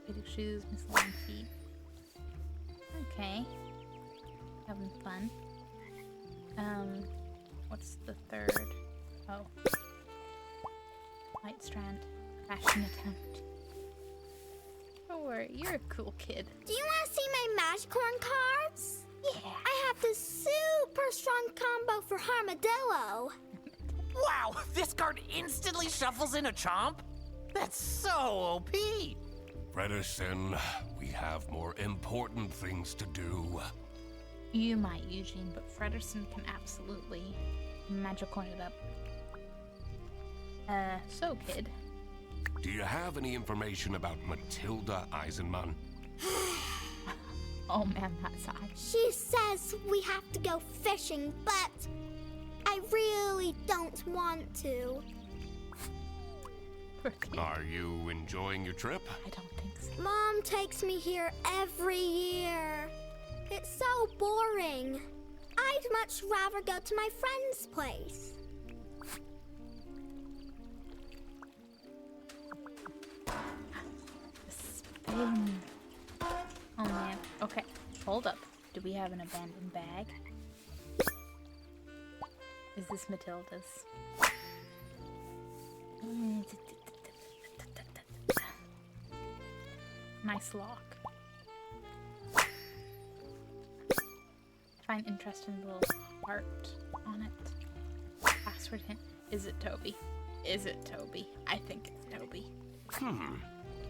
Big shoes, misaligned feet. Okay. Having fun. What's the third? Oh. Light strand. Fashion attempt. Don't worry, you're a cool kid. Do you want to see my Magicorn cards? Yeah. I have this super strong combo for Armadillo. Wow, this card instantly shuffles in a chomp? That's so OP! Fredersen, we have more important things to do. You might, Eugene, but Fredersen can absolutely Magicorn it up. So kid. Do you have any information about Matilda Eisenman? Oh man, that's high. She says we have to go fishing, but I really don't want to. Are you enjoying your trip? I don't think so. Mom takes me here every year. It's so boring. I'd much rather go to my friend's place. Spin. Oh man. Okay, hold up. Do we have an abandoned bag? Is this Matilda's? Nice lock. Find interesting little art on it. Password hint. Is it Toby? Is it Toby? I think it's Toby.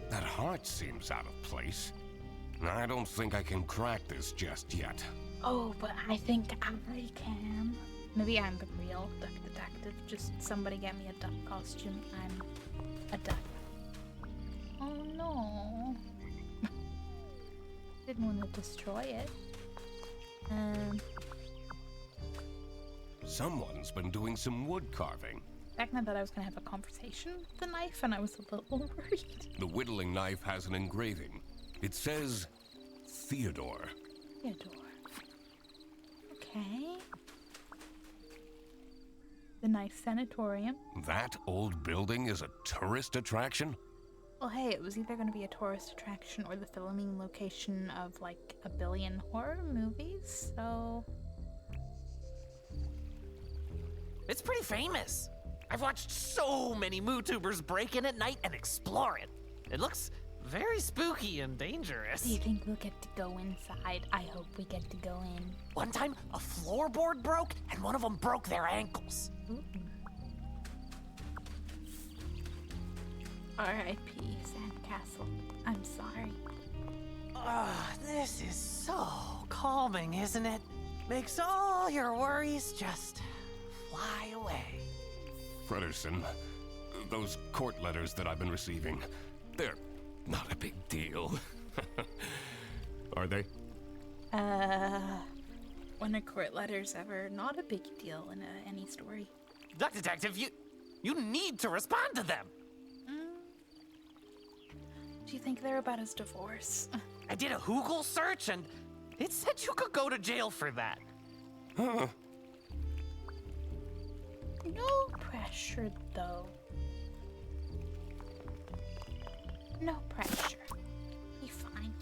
That heart seems out of place. I don't think I can crack this just yet. Oh, but I think I can. Maybe I'm the real duck detective. Just somebody get me a duck costume. I'm a duck. Oh no. Didn't want to destroy it. Someone's been doing some wood carving. Back then I thought I was gonna have a conversation with the knife, and I was a little worried. The whittling knife has an engraving. It says Theodore. Theodore. Okay. The nice sanatorium. That old building is a tourist attraction? Well, hey, it was either going to be a tourist attraction or the filming location of like 1 billion horror movies, so... It's pretty famous. I've watched so many MooTubers break in at night and explore it. It looks very spooky and dangerous. Do you think we'll get to go inside? I hope we get to go in. One time, a floorboard broke and one of them broke their ankles. R.I.P. Sandcastle. I'm sorry. This is so calming, isn't it? Makes all your worries just fly away. Fredersen, those court letters that I've been receiving, they're not a big deal. Are they? When a court letter's ever not a big deal in any story. Duck Detective, you need to respond to them. Do you think they're about his divorce? I did a Google search and it said you could go to jail for that. Huh. No pressure, though. No pressure. Be fine.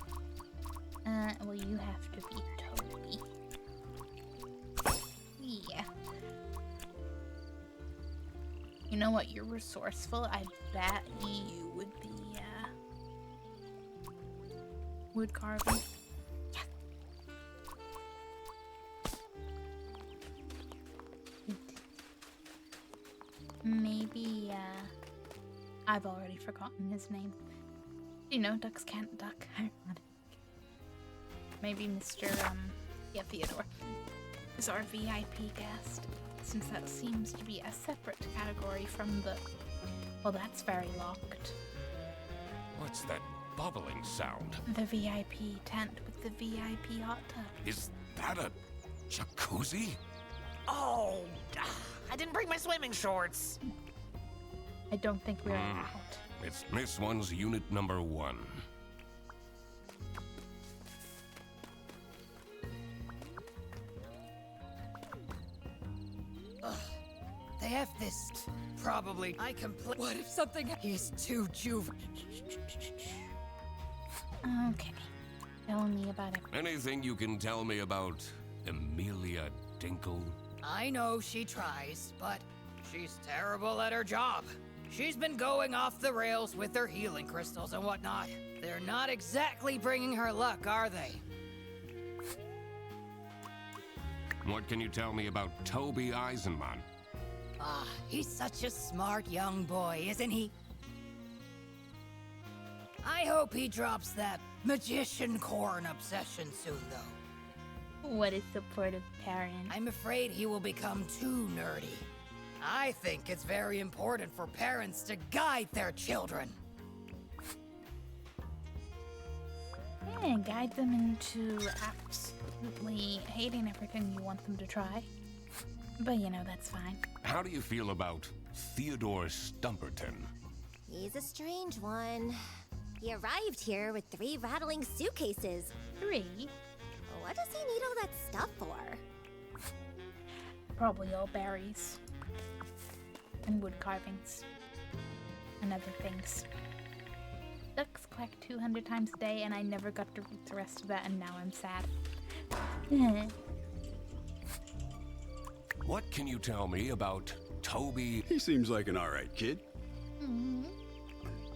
Well, you have to be Toby. Yeah. You know what? You're resourceful. I bet you would be, wood carving. Yeah. Maybe, I've already forgotten his name. You know, ducks can't duck. Ironic. Maybe Mr. Yeah, Theodore is our VIP guest, since that seems to be a separate category from the... Well, that's very locked. What's that bubbling sound? The VIP tent with the VIP hot tub. Is that a jacuzzi? Oh, I didn't bring my swimming shorts. I don't think we're allowed. It's Miss One's unit number 1. Ugh. They have this. Probably. What if something? He's too juvenile. Okay. Tell me about it. Anything you can tell me about Amelia Dinkle? I know she tries, but she's terrible at her job. She's been going off the rails with her healing crystals and whatnot. They're not exactly bringing her luck, are they? What can you tell me about Toby Eisenman? Ah, he's such a smart young boy, isn't he? I hope he drops that magician corn obsession soon, though. What a supportive parent. I'm afraid he will become too nerdy. I think it's very important for parents to guide their children. Yeah, guide them into absolutely hating everything you want them to try. But you know, that's fine. How do you feel about Theodore Stumperton? He's a strange one. He arrived here with 3 rattling suitcases. 3? What does he need all that stuff for? Probably all berries. And wood carvings. And other things. Ducks quack 200 times a day, and I never got to read the rest of that, and now I'm sad. What can you tell me about Toby? He seems like an alright kid. Mm-hmm.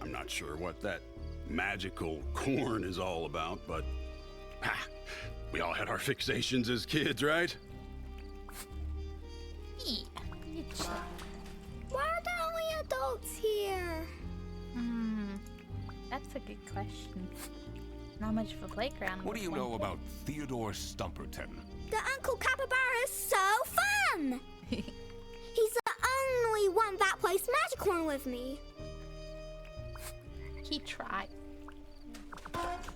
I'm not sure what that magical corn is all about, but we all had our fixations as kids, right? Yeah. Why are there only adults here? That's a good question. Not much of a playground. What do you know about Theodore Stumperton? The Uncle Capybara is so fun! He's the only one that plays magic corn with me. He tried.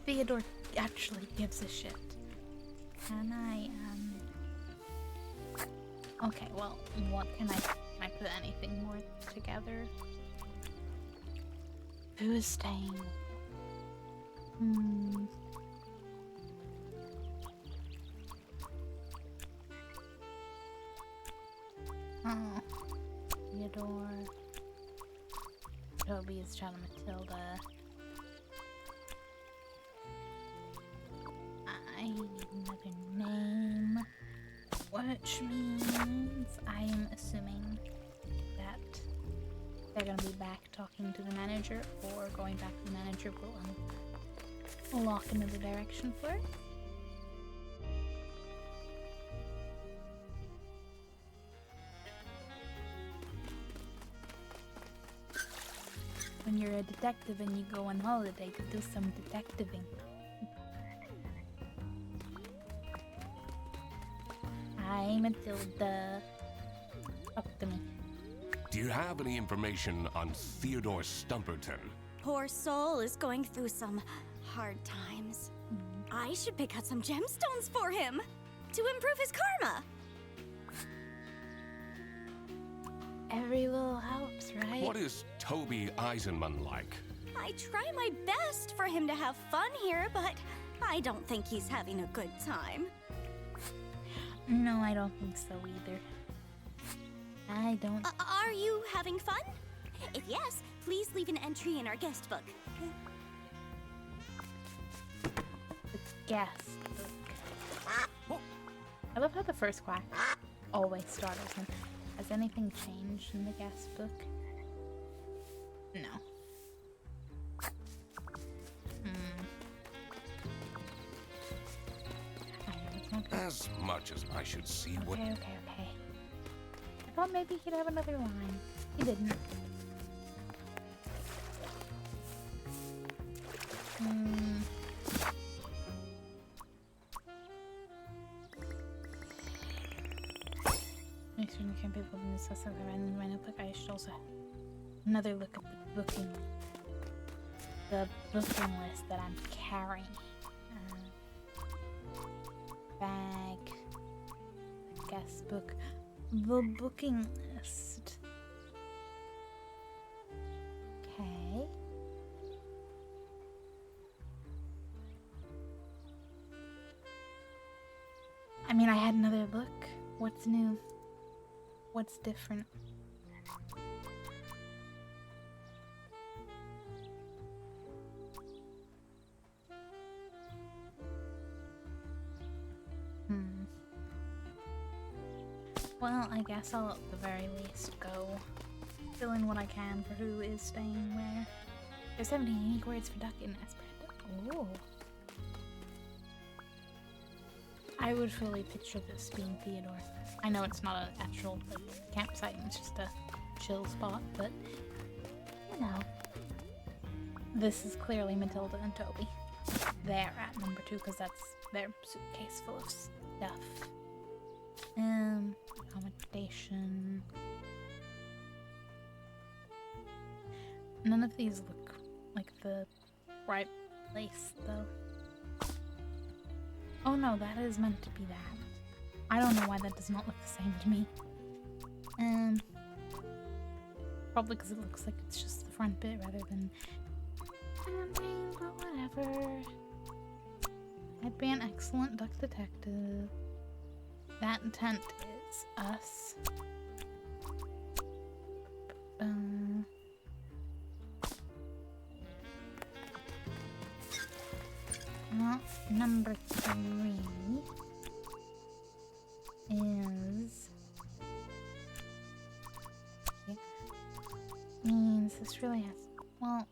Theodore actually gives a shit. Can I, Okay, well, what can I put anything more together? Who is staying? Oh. Theodore. Toby is China Matilda. I need another name. Which means I am assuming that they're gonna be back talking to the manager, or going back to the manager will lock another direction for it. When you're a detective and you go on holiday to do some detectiving. Hi, Matilda. Talk to me. Do you have any information on Theodore Stumperton? Poor soul is going through some hard times. I should pick out some gemstones for him to improve his karma. Every little helps, right? What is Toby Eisenman like? I try my best for him to have fun here, but I don't think he's having a good time. No, I don't think so either. I don't. Are you having fun? If yes, please leave an entry in our guest book. The guest book. I love how the first quack always startles me. Has anything changed in the guest book? No. I know it's not good. As much as I should see what... Okay. I thought maybe he'd have another line. He didn't. Soon can't be able to assess the random click. I should also another look at the booking list that I'm carrying. Bag. Guest book. The booking list. Okay. I mean, I had another look. What's new? What's different? Well, I guess I'll at the very least go fill in what I can for who is staying where. There's 70 unique words for duck in Esperanto. Ooh. I would fully picture this being Theodore. I know it's not an actual campsite, it's just a chill spot, but you know. This is clearly Matilda and Toby. They're at number 2 because that's their suitcase full of stuff. Accommodation. None of these look like the right place, though. Oh no, that is meant to be that. I don't know why that does not look the same to me. Probably because it looks like it's just the front bit rather than camping, but whatever. I'd be an excellent duck detective. That tent is us. Well, number 3 is... Yeah. Means this really has... Well,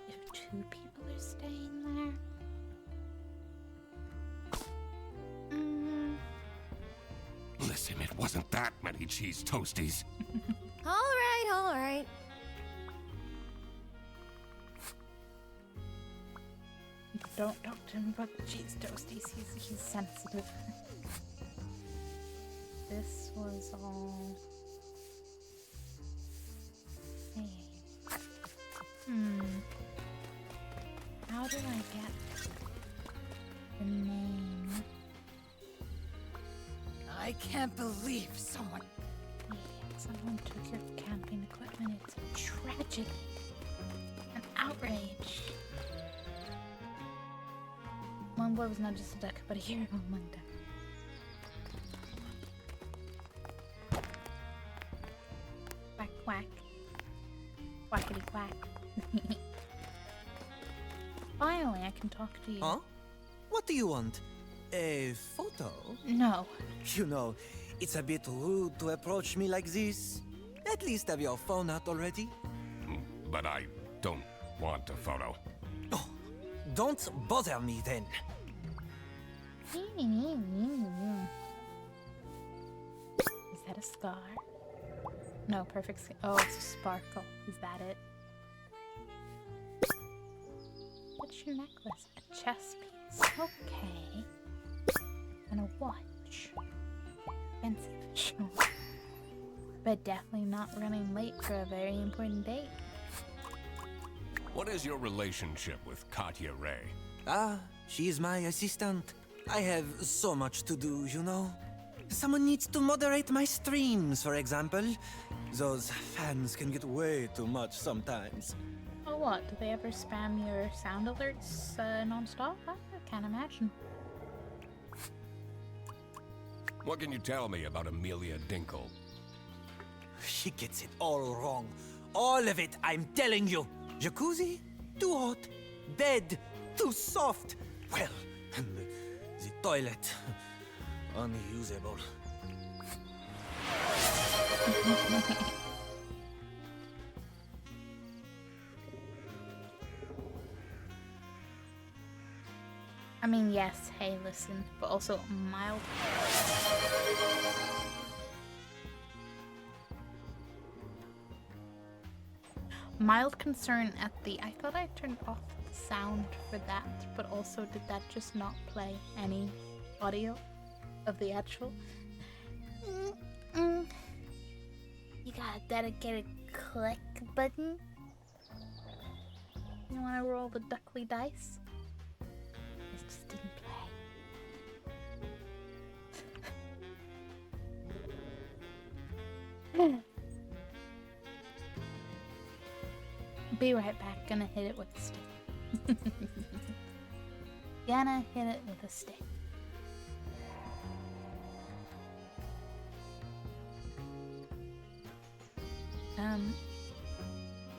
if 2 people are staying there... Listen, it wasn't that many cheese toasties. Alright, alright. Don't talk to him about the cheese toasties. He's sensitive. This was all... Hey. How do I get the name? I can't believe someone... Someone took your camping equipment. It's a tragedy. An outrage. One boy was not just a duck, but a hero among ducks. Quack, quack. Quackity quack. Finally, I can talk to you. Huh? What do you want? A photo? No. You know, it's a bit rude to approach me like this. At least have your phone out already. But I don't want a photo. Oh, don't bother me then. Is that a scar? No, perfect scar. Oh, it's a sparkle. Is that it? What's your necklace? A chess piece. Okay. And a watch. Expensive, sure. But definitely not running late for a very important date. What is your relationship with Katya Ray? Ah, she is my assistant. I have so much to do, you know. Someone needs to moderate my streams, for example. Those fans can get way too much sometimes. Oh, what? Do they ever spam your sound alerts non-stop? I can't imagine. What can you tell me about Amelia Dinkle? She gets it all wrong. All of it, I'm telling you. Jacuzzi? Too hot. Bed? Too soft. Well, the toilet? Unusable. I mean, yes, hey, listen, but also mild. Mild concern at the... I thought I turned off the sound for that, but also did that just not play any audio of the actual... You got a dedicated click button? You wanna roll the duckly dice? It just didn't play. Be right back. Gonna hit it with a stick. Gonna hit it with a stick.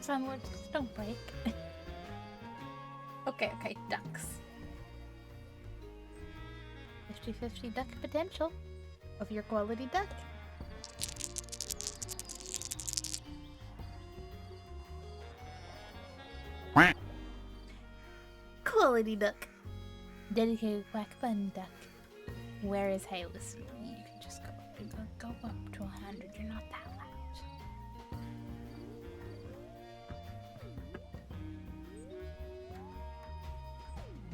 Soundwords, don't break. Okay, ducks. 50-50 duck potential of your quality duck. Quality duck. Dedicated Quack button duck. Where is hey? Listen, you can just go up to 100. You're not that loud.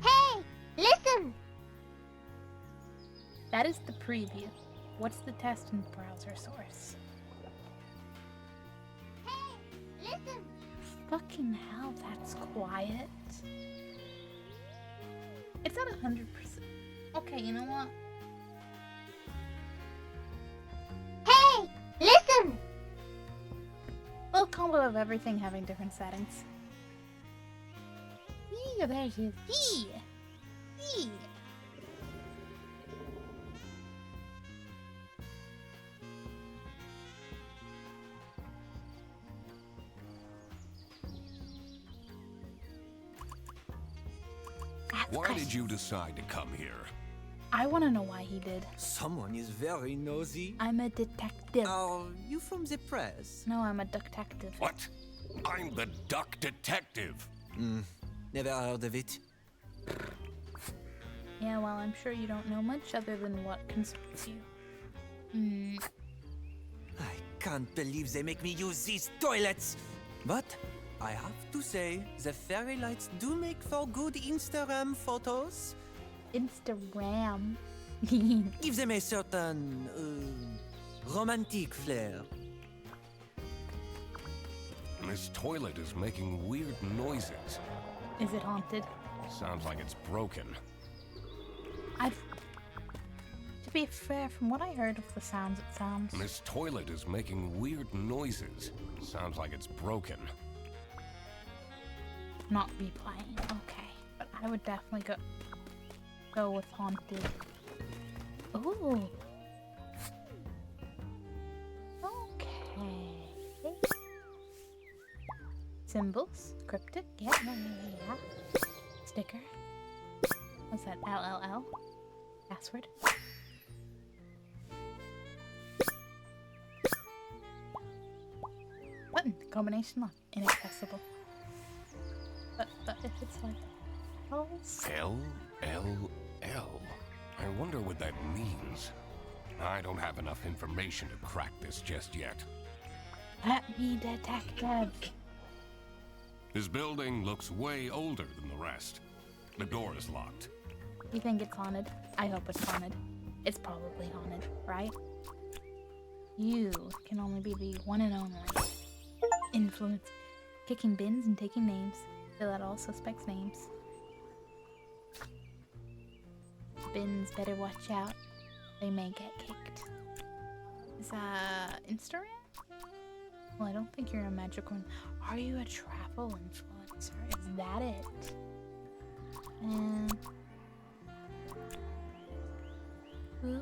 Hey, listen! That is the preview. What's the test in the browser source? Hey, listen! Fucking hell, that's quiet. It's at 100%. Okay, you know what? Hey, listen! Little combo of everything having different settings. Eee, there she is. Eee! Eee! Why did you decide to come here? I want to know why he did. Someone is very nosy. I'm a detective. Are you from the press? No, I'm a duck-tactive. What? I'm the Duck Detective. Never heard of it. Yeah, well, I'm sure you don't know much other than what concerns you. I can't believe they make me use these toilets. But I have to say, the fairy lights do make for good Instagram photos. Instagram? Give them a certain romantic flair. This toilet is making weird noises. Is it haunted? Sounds like it's broken. To be fair, from what I heard of the sounds, it sounds... This toilet is making weird noises. Sounds like it's broken. Not be playing. Okay. But I would definitely go with haunted. Ooh. Okay. Symbols. Cryptic. Yeah. Sticker. What's that? LLL. Password. Button. Combination lock. Inaccessible. But if it's like L-L-L. I wonder what that means. I don't have enough information to crack this just yet. Let me detective. This building looks way older than the rest. The door is locked. You think it's haunted? I hope it's haunted. It's probably haunted, right? You can only be the one and only influence. Kicking bins and taking names. Fill out all suspects' names. Bins better watch out. They may get kicked. Is that Instagram? Well, I don't think you're a magic one. Are you a travel influencer? Is that it? And who?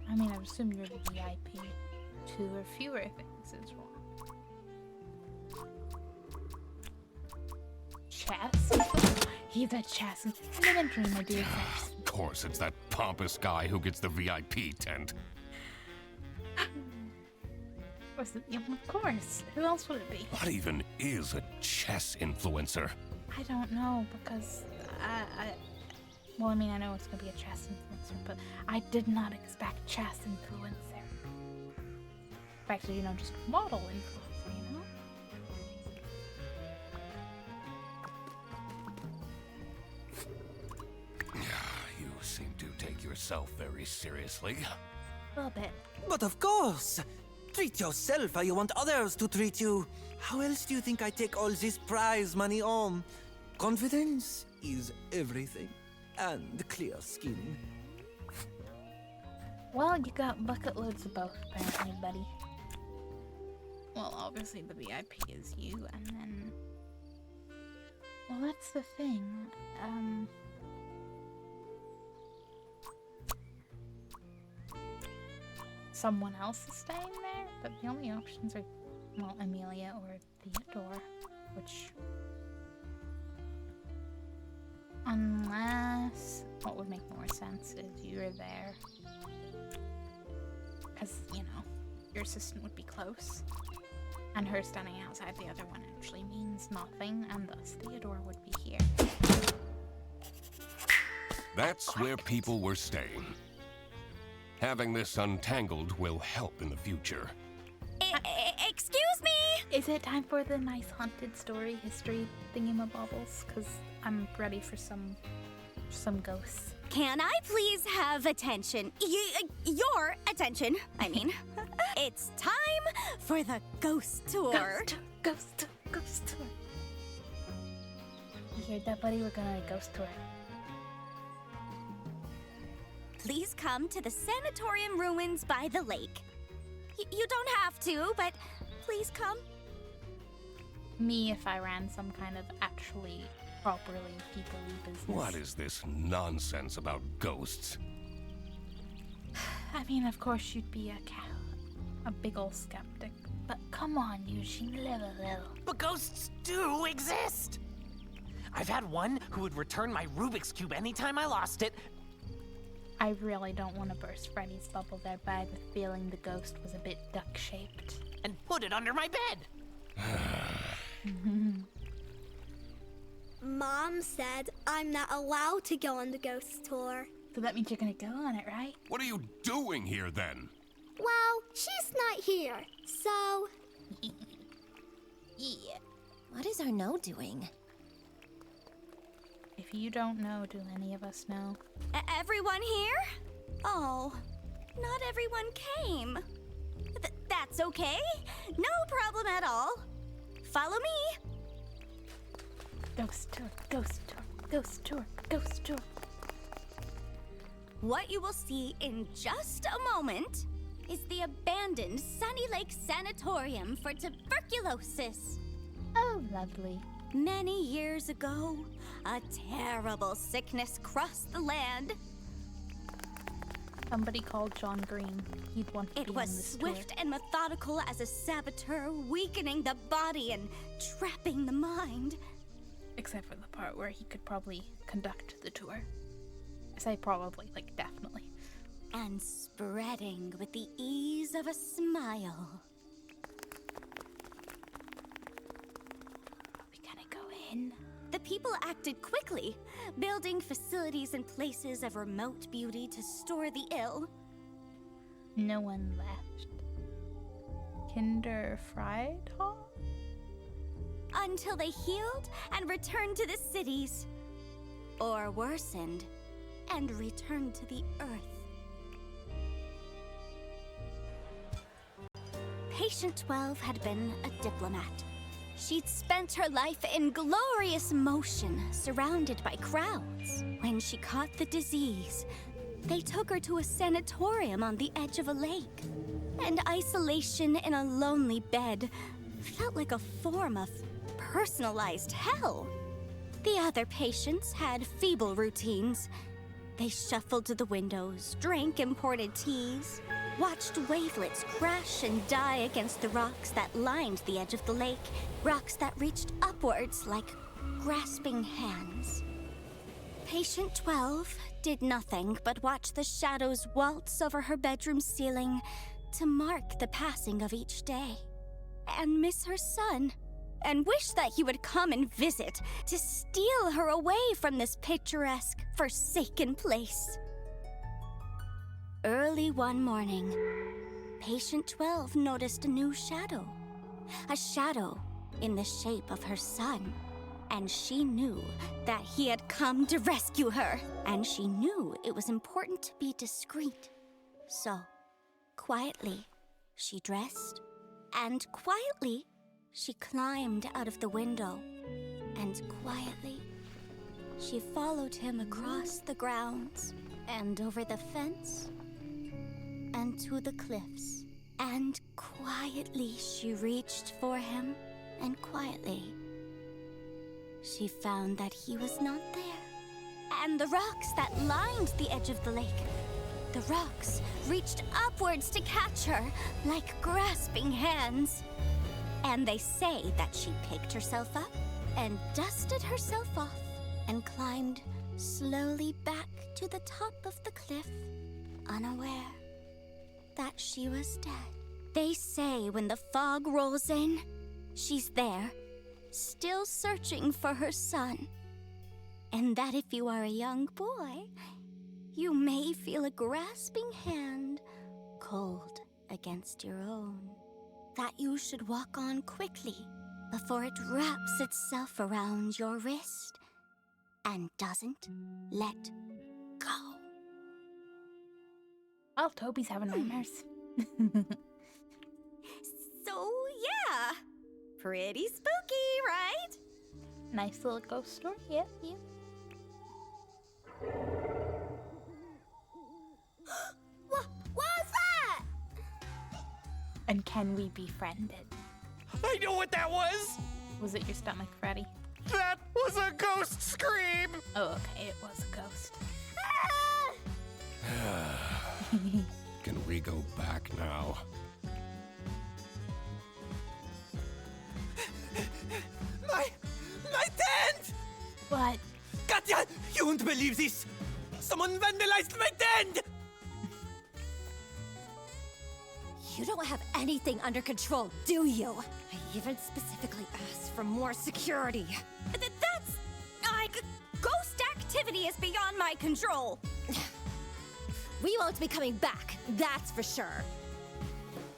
I mean, I would assume you're the VIP. 2 or fewer things is wrong. Chess? He's a chess. Elementary, my dear friends. Of course, it's that pompous guy who gets the VIP tent. Of course. Who else would it be? What even is a chess influencer? I don't know, because well, I mean, I know it's gonna be a chess influencer, but I did not expect chess influencer. In fact, you know, just model influencer, you know? You seem to take yourself very seriously. A little bit. But of course! Treat yourself how you want others to treat you. How else do you think I take all this prize money home? Confidence is everything. And clear skin. Well, you got bucket loads of both, apparently, buddy. Well, obviously the VIP is you, and then... Well, that's the thing. Someone else is staying there, but the only options are, well, Amelia or Theodore, which... Unless... What would make more sense is you're there. Because, you know, your assistant would be close. And her standing outside the other one actually means nothing, and thus Theodore would be here. That's where people were staying. Having this untangled will help in the future. Excuse me! Is it time for the nice haunted story history thingamabobbles? Because I'm ready for some ghosts. Can I please have attention? Your attention, I mean. It's time for the ghost tour. Ghost tour. You heard that, buddy? We're gonna ghost tour. Please come to the sanatorium ruins by the lake. You don't have to, but please come. Me if I ran some kind of actually properly people-y business. What is this nonsense about ghosts? I mean, of course you'd be a big ol' skeptic, but come on, Eugene, live a little. But ghosts do exist! I've had one who would return my Rubik's Cube anytime I lost it. I really don't want to burst Freddy's bubble there, but I have a feeling the ghost was a bit duck-shaped. And put it under my bed! Mom said I'm not allowed to go on the ghost tour. So that means you're gonna go on it, right? What are you doing here, then? Well, she's not here, so... Yeah. What is Arnaud doing? If you don't know, do any of us know? Everyone here? Oh, not everyone came. That's okay. No problem at all. Follow me. Ghost tour, ghost tour, ghost tour, ghost tour. What you will see in just a moment is the abandoned Sunny Lake Sanatorium for Tuberculosis. Oh, lovely. Many years ago, a terrible sickness crossed the land. Somebody called John Green. He'd want to be It was on this swift tour. and methodical as a saboteur, weakening the body and trapping the mind. Except for the part where he could probably conduct the tour. I say probably, like definitely. And spreading with the ease of a smile. We gotta go in. The people acted quickly, building facilities and places of remote beauty to store the ill. No one left. Kinder Freitag? Until they healed and returned to the cities. Or worsened and returned to the earth. Patient 12 had been a diplomat. She'd spent her life in glorious motion, surrounded by crowds. When she caught the disease, they took her to a sanatorium on the edge of a lake. And isolation in a lonely bed felt like a form of personalized hell. The other patients had feeble routines. They shuffled to the windows, drank imported teas, watched wavelets crash and die against the rocks that lined the edge of the lake, rocks that reached upwards like grasping hands. Patient 12 did nothing but watch the shadows waltz over her bedroom ceiling to mark the passing of each day, and miss her son, and wish that he would come and visit to steal her away from this picturesque, forsaken place. Early one morning, Patient 12 noticed a new shadow. A shadow in the shape of her son. And she knew that he had come to rescue her. And she knew it was important to be discreet. So, quietly, She dressed, and quietly, she climbed out of the window. And quietly, she followed him across the grounds, and over the fence, and to the cliffs. And quietly, she reached for him, and quietly, she found that he was not there. And the rocks that lined the edge of the lake, the rocks reached upwards to catch her like grasping hands. And they say that she picked herself up and dusted herself off and climbed slowly back to the top of the cliff, unaware that she was dead. They say when the fog rolls in, she's there, still searching for her son. And that if you are a young boy, you may feel a grasping hand cold against your own. That you should walk on quickly before it wraps itself around your wrist and doesn't let go. Well, Toby's having nightmares. So, yeah. Pretty spooky, right? Nice little ghost story, yeah. What was that? And can we be friended? I know what that was! Was it your stomach, Freddy? That was a ghost scream! Oh, okay, it was a ghost. Can we go back now? My tent! What? Katya, you won't believe this! Someone vandalized my tent! You don't have anything under control, do you? I even specifically asked for more security. That's... ghost activity is beyond my control. We won't be coming back, that's for sure.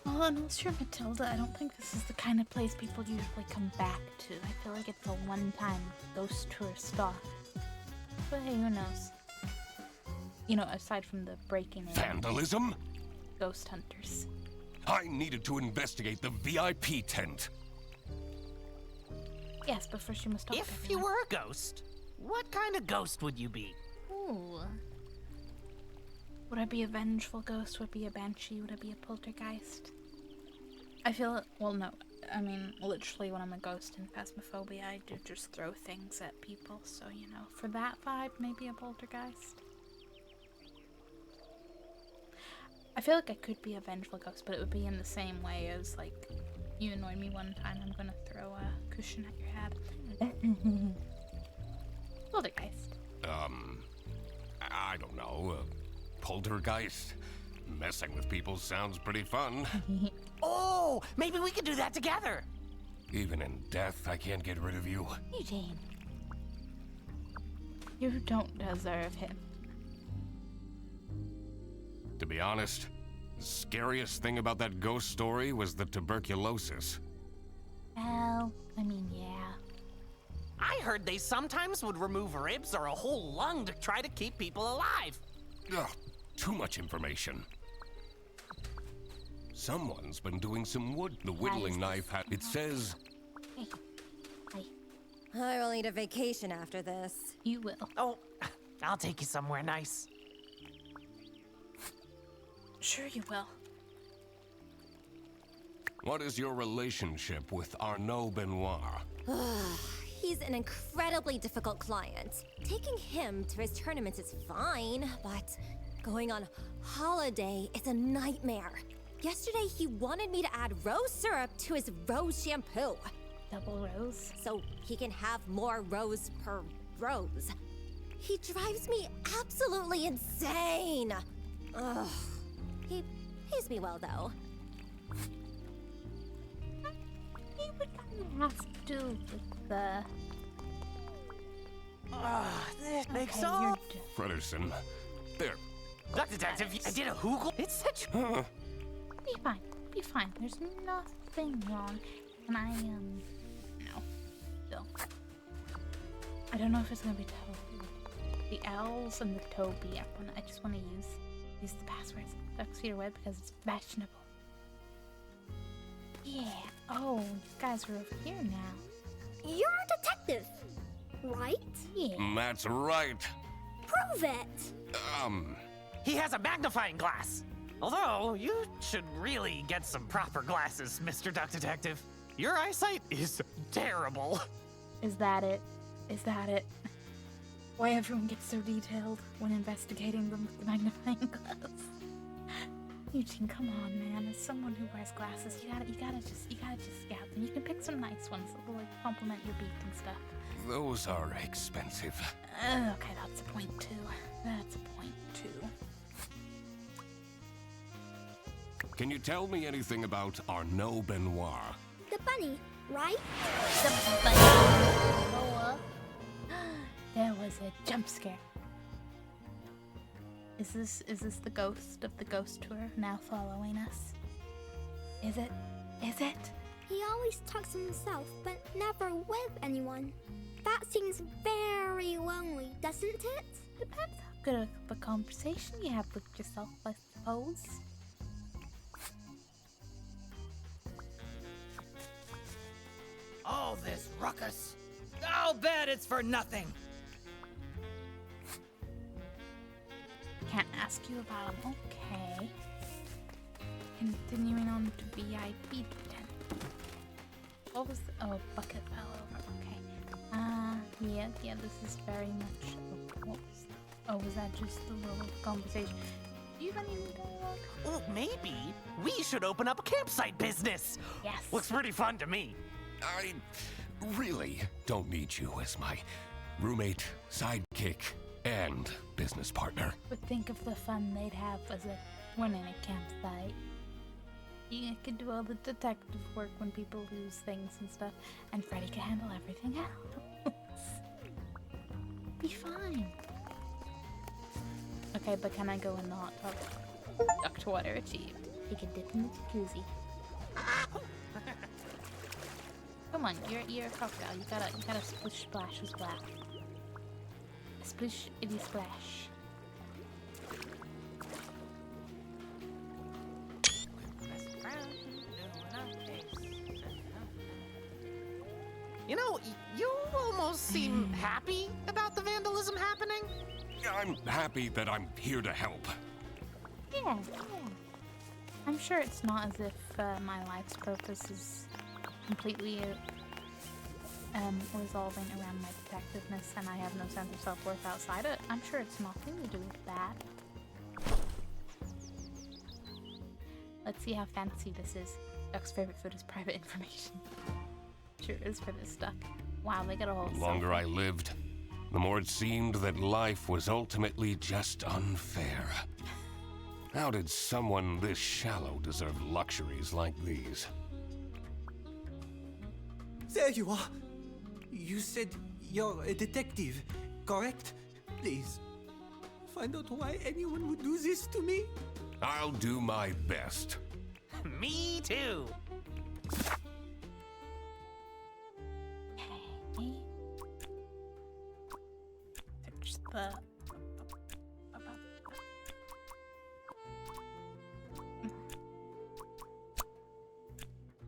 Well, unless you're Matilda, I don't think this is the kind of place people usually come back to. I feel like it's a one-time ghost tour stop. But hey, who knows? You know, aside from the breaking in. Vandalism? Ghost hunters. I needed to investigate the VIP tent. Yes, but first you must talk. If you were a ghost, what kind of ghost would you be? Ooh. Would I be a vengeful ghost? Would I be a banshee? Would I be a poltergeist? I feel, well, no. I mean, literally when I'm a ghost in Phasmophobia, I do just throw things at people. So, you know, for that vibe, maybe a poltergeist. I feel like I could be a vengeful ghost, but it would be in the same way as, like, you annoyed me one time, I'm gonna throw a cushion at your head. Poltergeist. I don't know. Poltergeist? Messing with people sounds pretty fun. Oh, maybe we could do that together. Even in death, I can't get rid of you. Eugene. You don't deserve him. To be honest, the scariest thing about that ghost story was the tuberculosis. Well, I mean, yeah. I heard they sometimes would remove ribs or a whole lung to try to keep people alive. Ugh, too much information. Someone's been doing some wood. The whittling knife had... It says... Hey. Hi. I will need a vacation after this. You will. Oh, I'll take you somewhere nice. Sure you will. What is your relationship with Arnaud Benoit? He's an incredibly difficult client. Taking him to his tournaments is fine, but going on holiday is a nightmare. Yesterday, he wanted me to add rose syrup to his rose shampoo. Double rose? So he can have more rose per rose. He drives me absolutely insane. Ugh. He pays me well, though. He would kind of have to with the... This makes Okay, all... Frederson. There. Duck Detective, I did a Hoogle. It's such... Be fine. Be fine. There's nothing wrong. And I, no. Still. I don't know if it's gonna be Toby. The L's and the Toby. I just want to use the passwords. Ducksphere Web because it's fashionable. Yeah. Oh, you guys are over here now. You're a detective, right? Yeah. That's right. Prove it. He has a magnifying glass. Although, you should really get some proper glasses, Mr. Duck Detective. Your eyesight is terrible. Is that it? Is that it? Why everyone gets so detailed when investigating them with the magnifying glass? Eugene, come on, man. As someone who wears glasses, you gotta just scout them. You can pick some nice ones that will like complement your beak and stuff. Those are expensive. Okay, that's a point too. That's a point too. Can you tell me anything about Arnaud Benoit? The bunny, right? The bunny. There was a jump scare. Is this the ghost of the ghost tour now following us? Is it? Is it? He always talks to himself, but never with anyone. That seems very lonely, doesn't it? Depends how good of a conversation you have with yourself, I suppose. All this ruckus. I'll bet it's for nothing. Can't ask you about him. Okay. Continuing on to VIP 10. What was oh, bucket fell over. Okay. Yeah, this is very much what was was that just a little conversation? Do you have any dialogue? Oh, maybe we should open up a campsite business. Yes. Looks pretty fun to me. I really don't need you as my roommate, sidekick, and business partner. But think of the fun they'd have as a running a campsite. You could do all the detective work when people lose things and stuff, and Freddy could handle everything else. Be fine. Okay, but can I go in the hot tub? Duck water achieved. Take a dip in the jacuzzi. Come on, you're a crocodile. You gotta splish splash as well. Splish itty splash. You know, you almost seem happy about the vandalism happening. I'm happy that I'm here to help. Yeah. I'm sure it's not as if my life's purpose is completely resolving around my detectiveness and I have no sense of self-worth outside it. I'm sure it's nothing to do with that. Let's see how fancy this is. Duck's favorite food is private information. Sure is for this Duck. Wow, they got a whole The longer I lived, the more it seemed that life was ultimately just unfair. How did someone this shallow deserve luxuries like these? There you are. You said you're a detective, correct? Please, find out why anyone would do this to me. I'll do my best. Me too. Okay. Search the...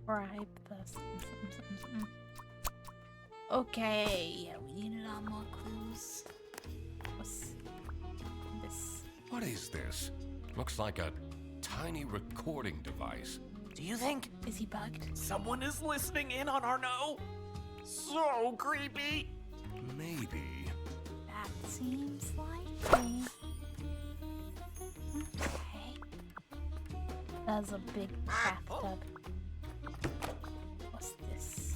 Bribe the... Okay, yeah, we need a lot more clues. What's this? What is this? Looks like a tiny recording device. Do you think? Is he bugged? Someone is listening in on Arnaud? So creepy. Maybe. That seems likely. Okay. That's a big bathtub. What's this?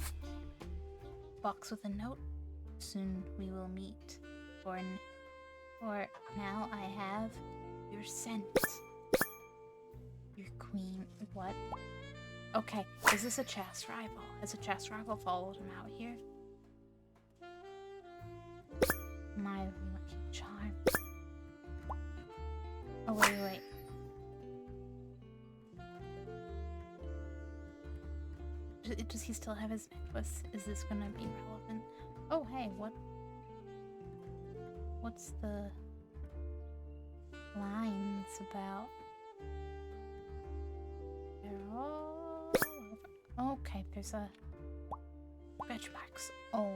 Box with a note. Soon we will meet. For now I have your scent. Your queen. What? Okay, is this a chess rival? Has a chess rival followed him out here? My lucky charm. Oh, wait. Does he still have his necklace? Is this gonna be relevant? Oh, hey, what's the lines about? They're all over. Okay, there's a Betchbox. Oh.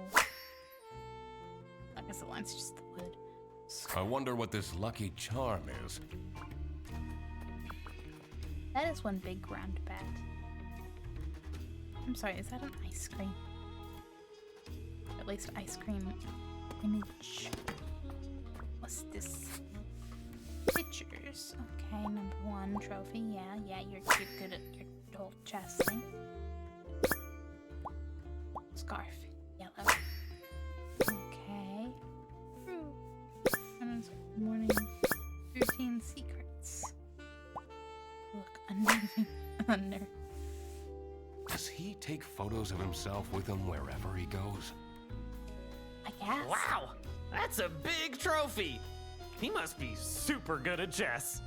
I guess the line's just the wood. I wonder what this lucky charm is. That is one big round bat. I'm sorry, is that an ice cream? At least ice cream image. What's this? Pictures. Okay, number 1 trophy. Yeah, you're good at your whole chest thing. Scarf. Yellow. Okay. Morning routine secrets. Look under. Does he take photos of himself with him wherever he goes? I guess. Wow, that's a big trophy. He must be super good at chess.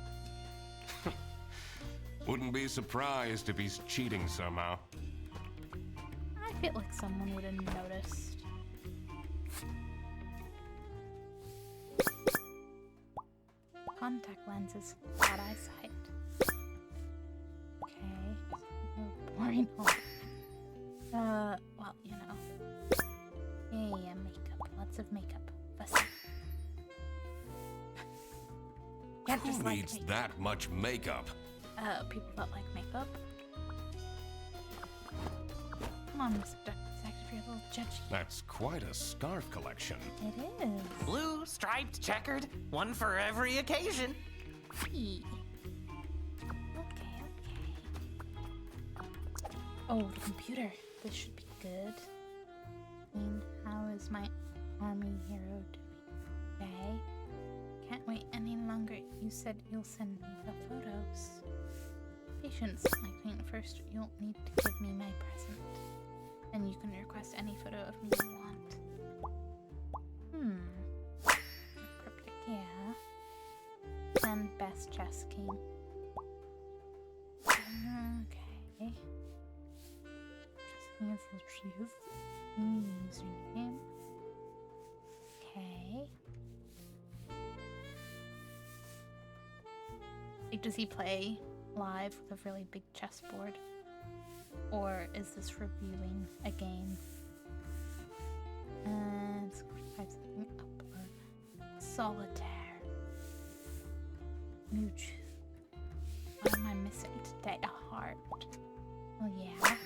Wouldn't be surprised if he's cheating somehow. I feel like someone would have noticed. Contact lenses, bad eyesight. Okay, boring hole. Well, you know. Yeah, makeup. Lots of makeup. Fussy. Can't just Who like needs makeup. that much makeup? People that like makeup. Come on, Mr. Duck-tastic, if you're a little judgy. That's quite a scarf collection. It is. Blue, striped, checkered, one for every occasion. Okay. Oh, the computer. This should be good. How is my army hero doing? Okay. Can't wait any longer. You said you'll send me the photos. Patience, my queen. First, you'll need to give me my present. And you can request any photo of me you want. Cryptic, yeah. Then best chess king. Okay. Username. Okay. Like, does he play live with a really big chessboard? Or is this reviewing a game? Let's type something up. Solitaire. Mooch. What am I missing today? A heart. Oh yeah.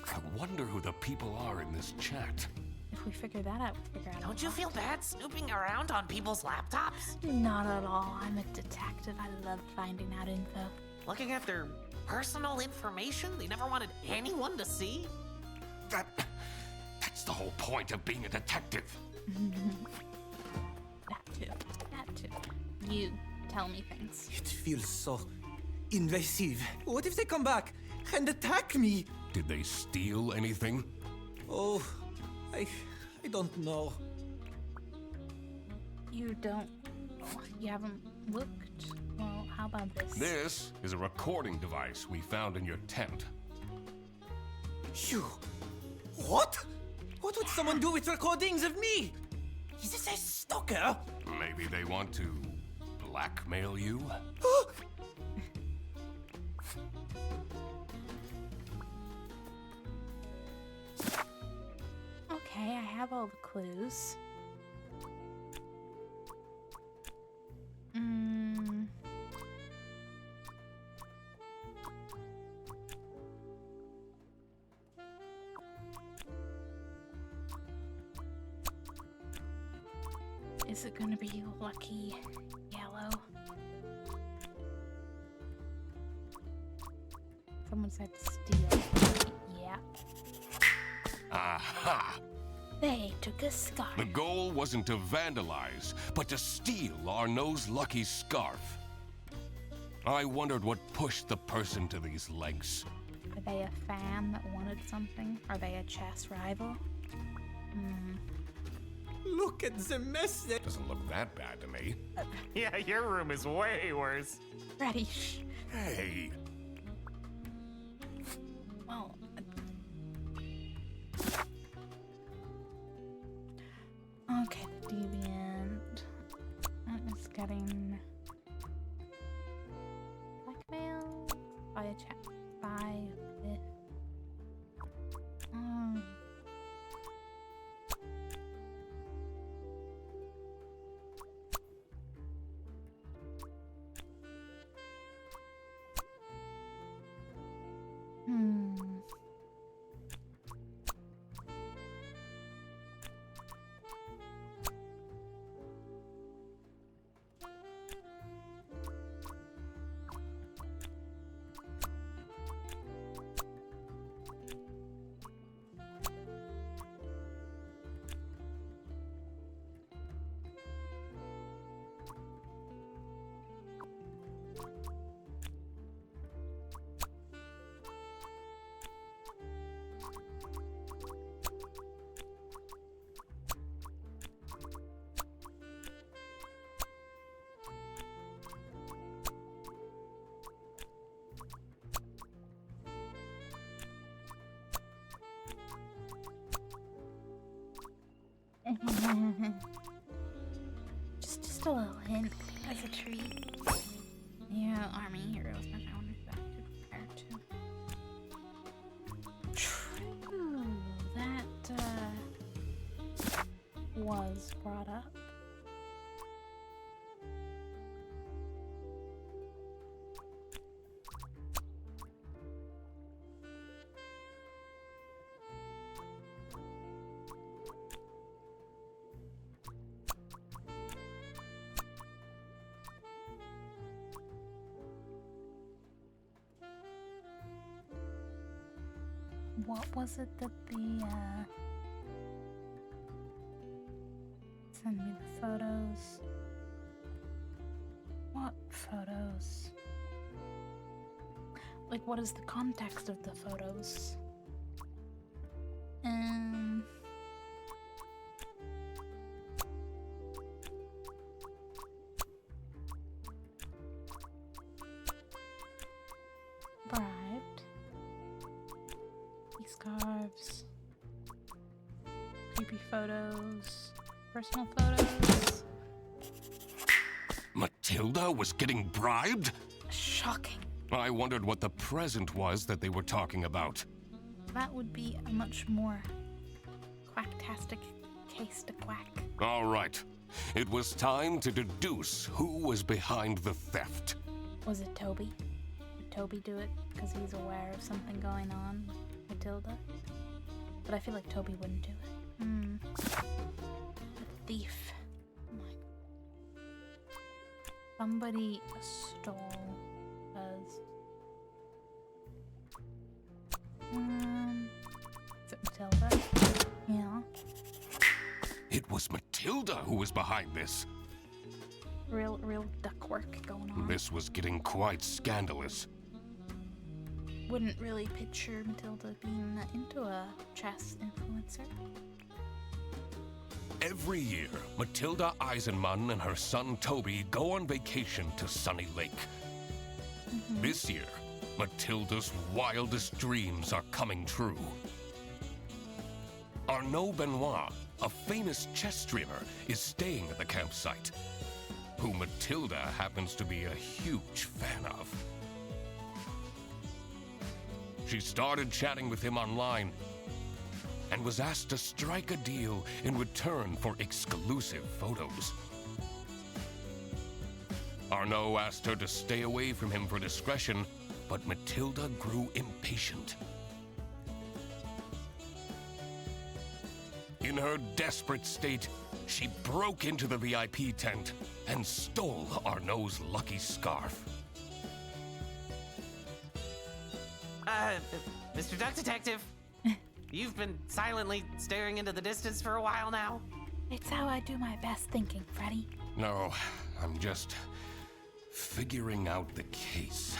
I wonder who the people are in this chat. If we figure that out, we'll figure out. Don't you feel bad snooping around on people's laptops? Not at all. I'm a detective. I love finding out info. Looking at their personal information they never wanted anyone to see? That's the whole point of being a detective. That too. You tell me things. It feels so invasive. What if they come back and attack me? Did they steal anything? Oh, I don't know. You don't. You haven't looked. Well, how about this? This is a recording device we found in your tent. You. What? What would someone do with recordings of me? Is this a stalker? Maybe they want to blackmail you? Okay, I have all the clues. Is it gonna be lucky yellow? Someone said steal. Yeah. Aha! They took a scarf. The goal wasn't to vandalize, but to steal Arnaud's lucky scarf. I wondered what pushed the person to these lengths. Are they a fan that wanted something? Are they a chess rival? Look at the mess that... Doesn't look that bad to me. Yeah, your room is way worse. Ready. Hey. Well... Okay, deviant. That is getting... blackmail by by chat. By with. Just a little hint as a treat. Yeah, army heroes. I wonder if that could compare to. True. That was brought up. What was it that the, send me the photos. What photos? Like, what is the context of the photos? Bribed. Scarves, creepy photos, personal photos. Matilda was getting bribed? Shocking. I wondered what the present was that they were talking about. That would be a much more Quack-tastic case to Quack. All right. It was time to deduce who was behind the theft. Was it Toby? Did Toby do it because he's aware of something going on? Matilda? But I feel like Toby wouldn't do it. The thief. Oh my God. Somebody stole us. Is it Matilda? Yeah. It was Matilda who was behind this. Real duck work going on. This was getting quite scandalous. Wouldn't really picture Matilda being into a chess influencer. Every year, Matilda Eisenman and her son Toby go on vacation to Sunny Lake. This year, Matilda's wildest dreams are coming true. Arnaud Benoit, a famous chess streamer, is staying at the campsite, who Matilda happens to be a huge fan of. She started chatting with him online and was asked to strike a deal in return for exclusive photos. Arnaud asked her to stay away from him for discretion, but Matilda grew impatient. In her desperate state, she broke into the VIP tent and stole Arnaud's lucky scarf. Mr. Duck Detective, you've been silently staring into the distance for a while now. It's how I do my best thinking, Freddy. No, I'm just figuring out the case.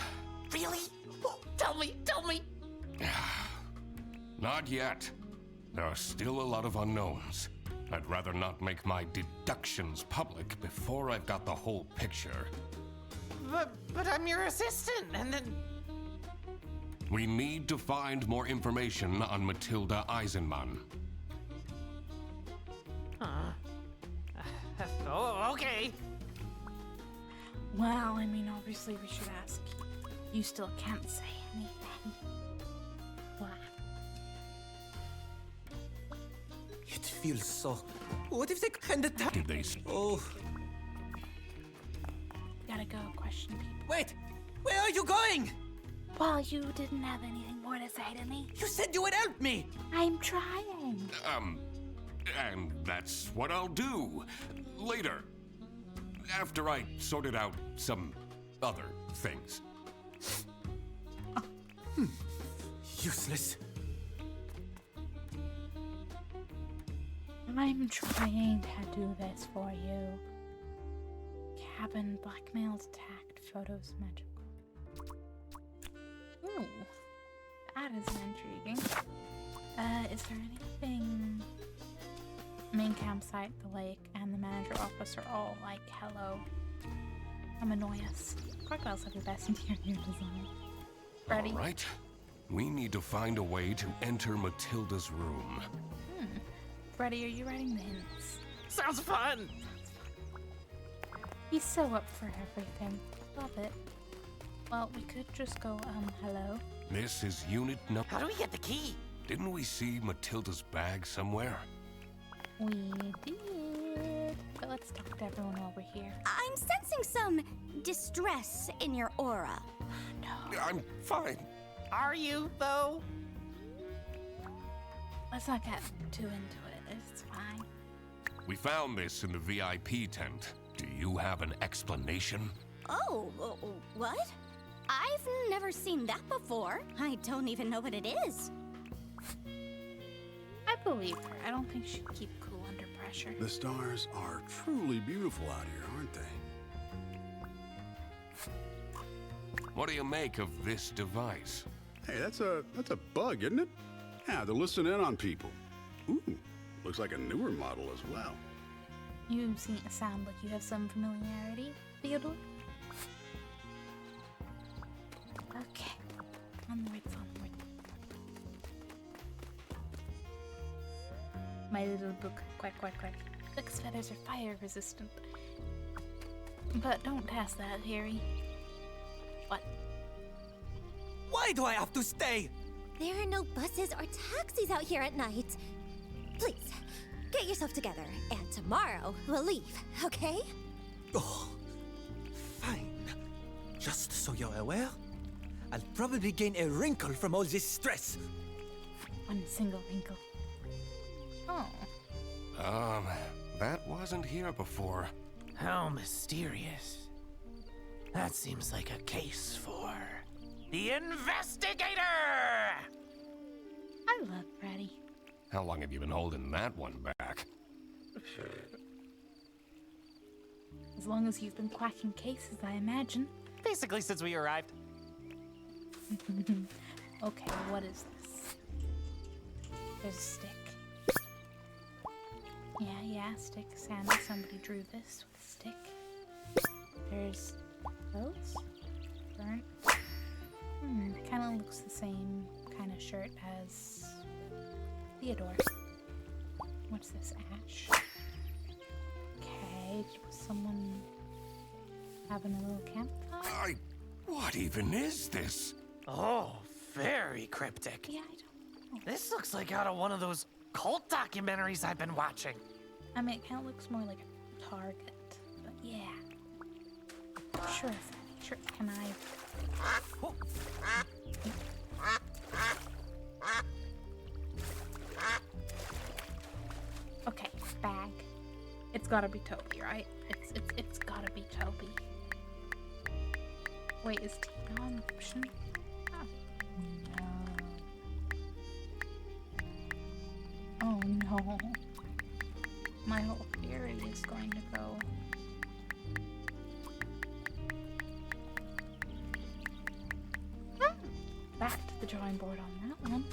Really? Tell me! Not yet. There are still a lot of unknowns. I'd rather not make my deductions public before I've got the whole picture. But I'm your assistant, and then... We need to find more information on Matilda Eisenman. Oh, okay. Well, I mean, obviously we should ask. You still can't say. anything. Wow. It feels so. What if they can attack? Did they? Oh. Gotta go question people. Wait! Where are you going? Well, you didn't have anything more to say to me. You said you would help me! I'm trying. And that's what I'll do. Later. After I sorted out some other things. Useless. I'm trying to do this for you. Cabin blackmails attacked. Photos magical. Ooh. That is intriguing. Is there anything... Main campsite, the lake, and the manager office are all like, hello. I'm annoyous. Crocodiles have the best interior design. Ready? All right. We need to find a way to enter Matilda's room. Freddy, are you writing the hints? Sounds fun! He's so up for everything. Love it. Well, we could just go, hello. This is unit number... How do we get the key? Didn't we see Matilda's bag somewhere? We did. But let's talk to everyone while we're here. I'm sensing some distress in your aura. No. I'm fine. Are you, though? Let's not get too into it. It's fine. We found this in the VIP tent. Do you have an explanation? Oh, what? I've never seen that before. I don't even know what it is. I believe her. I don't think she'd keep cool under pressure. The stars are truly beautiful out here, aren't they? What do you make of this device? Hey, that's a bug, isn't it? Yeah, they're listening in on people. Ooh, looks like a newer model as well. You sound like you have some familiarity, Theodore. Okay. Onwards. My little book. Quack, quack, quack. Duck's feathers are fire resistant. But don't test that, Harry. What? Why do I have to stay? There are no buses or taxis out here at night. Please, get yourself together, and tomorrow we'll leave, okay? Oh, fine. Just so you're aware, I'll probably gain a wrinkle from all this stress. One single wrinkle. Oh. That wasn't here before. How mysterious. That seems like a case for the investigator! I love Freddy. How long have you been holding that one back? As long as you've been quacking cases, I imagine. Basically since we arrived. Okay, what is this? There's a stick. Yeah, stick. Somebody drew this with a stick. There's those? Burnt. Kind of looks the same kind of shirt as Theodore. What's this, ash? Okay, was someone having a little campfire? What even is this? Oh, very cryptic. Yeah, I don't know. This looks like out of one of those cult documentaries I've been watching. I mean, it kind of looks more like a target, but yeah. Sure, Freddy, sure. Can I? Oh. Okay, bag. It's gotta be Toby, right? It's gotta be Toby. Wait, is Tina an option? Oh no. My whole theory is going to go. Back to the drawing board on that one.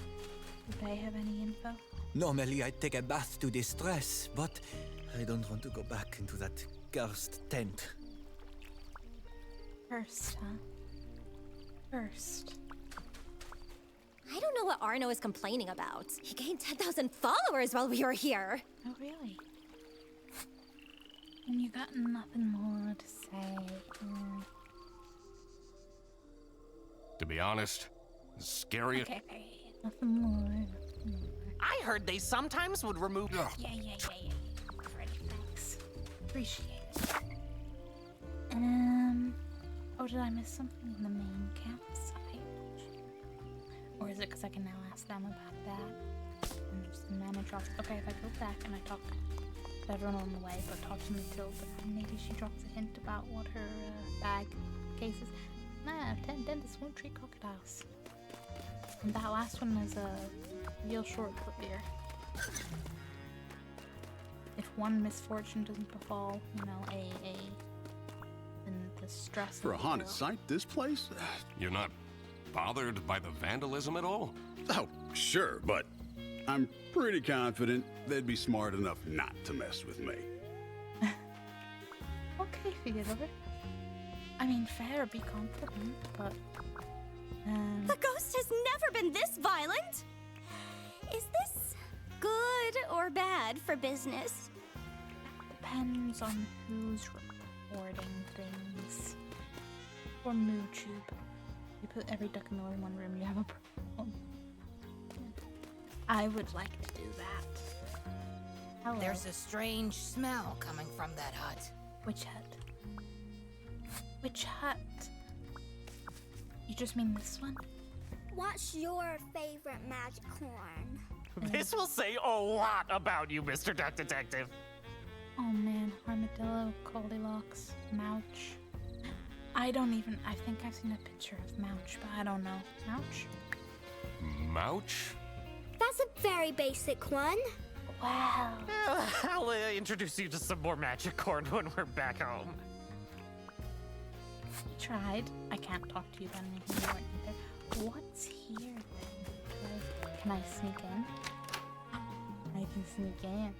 Do they have any info? Normally I'd take a bath to distress, but I don't want to go back into that cursed tent. First, huh? First. I don't know what Arno is complaining about. He gained 10,000 followers while we were here. Oh, really? And you got nothing more to say. To be honest, Scary. Okay, nothing more. I heard they sometimes would remove. Yeah. Freddy, thanks. Appreciate it. Oh, did I miss something in the main campsite? Or is it because I can now ask them about that? And just the manager. Okay, if I go back and I talk to everyone on the way, but talk to Matilda, maybe she drops a hint about what her bag case is. 9 out of 10 dentists won't treat crocodiles. And that last one is a real short career. If one misfortune doesn't befall, you know, then the stress. For a haunted site, this place? You're not bothered by the vandalism at all? Oh, sure, but I'm pretty confident they'd be smart enough not to mess with me. Okay, Theodore. I mean, fair, be confident, but... The ghost has never been this violent! Is this good or bad for business? Depends on who's reporting things. Or MooTube. You put every duck in one room, you have a problem. I would like to do that. Hello. There's a strange smell coming from that hut. Which hut? Which hut? You just mean this one? What's your favorite magic horn? This will say a lot about you, Mr. Duck Detective. Oh man, Armadillo, Goldilocks, Mouch. I think I've seen a picture of Mouch, but I don't know. Mouch? Mouch? That's a very basic one. Wow. I'll introduce you to some more magic corn when we're back home. Tried. I can't talk to you about anything you weren't either. What's here then? Can I sneak in? I can sneak in.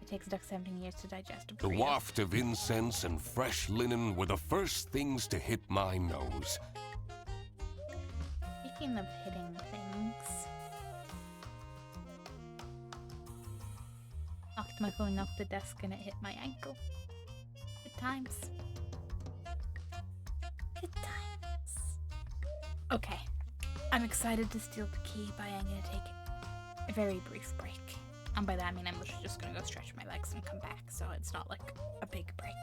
It takes duck 17 years to digest a The burrito. waft of incense and fresh linen were the first things to hit my nose. Speaking of hitting things, knocked my phone off the desk and it hit my ankle. Good times. Good times. Okay, I'm excited to steal the key, but I'm gonna take a very brief break. And by that I mean I'm literally just gonna go stretch my legs and come back, so it's not like a big break.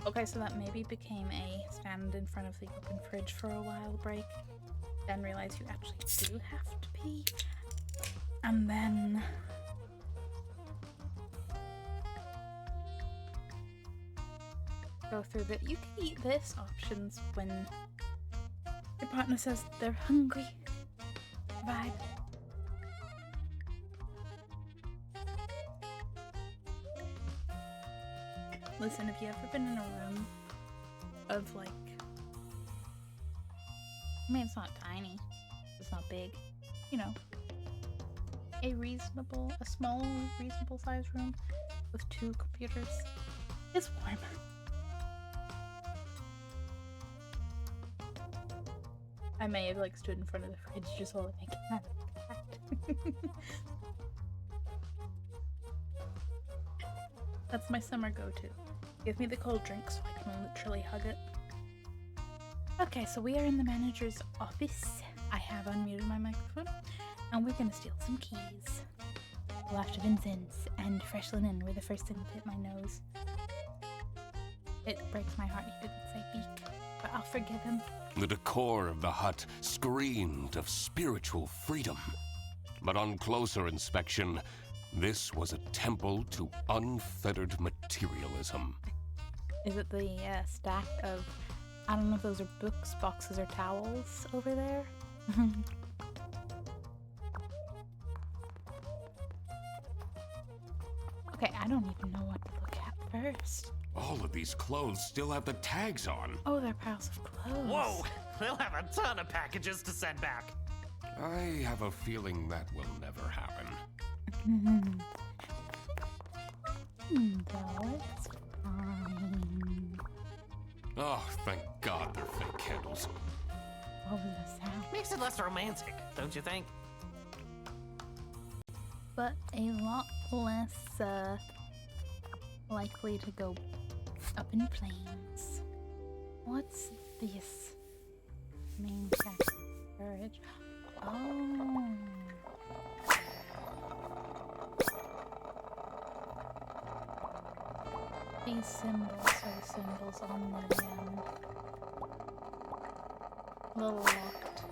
Okay, so that maybe became a stand in front of the open fridge for a while break. Then realize you actually do have to pee. And then... go through that. You can eat this options when your partner says they're hungry. Vibe. Listen, have you ever been in a room of like, I mean, it's not tiny, it's not big, you know, a small, reasonable sized room with 2 computers? It's warm. I may have like stood in front of the fridge just while making that. That's my summer go-to. Give me the cold drink so I can literally hug it. Okay, so we are in the manager's office. I have unmuted my microphone, and we're gonna steal some keys. A waft of incense and fresh linen were the first thing that hit my nose. It breaks my heart he didn't say beak, but I'll forgive him. The decor of the hut screamed of spiritual freedom. But on closer inspection, this was a temple to unfettered materialism. Is it the stack of, I don't know if those are books, boxes, or towels over there? Okay, I don't even know what to look at first. All of these clothes still have the tags on. Oh, they're piles of clothes. Whoa! They'll have a ton of packages to send back. I have a feeling that will never happen. No, it's fine. Oh, thank God they're fake candles. What was the sound? Makes it less romantic, don't you think? But a lot less likely to go up in flames. What's this? Main courage. Oh. These symbols are the symbols on the little locked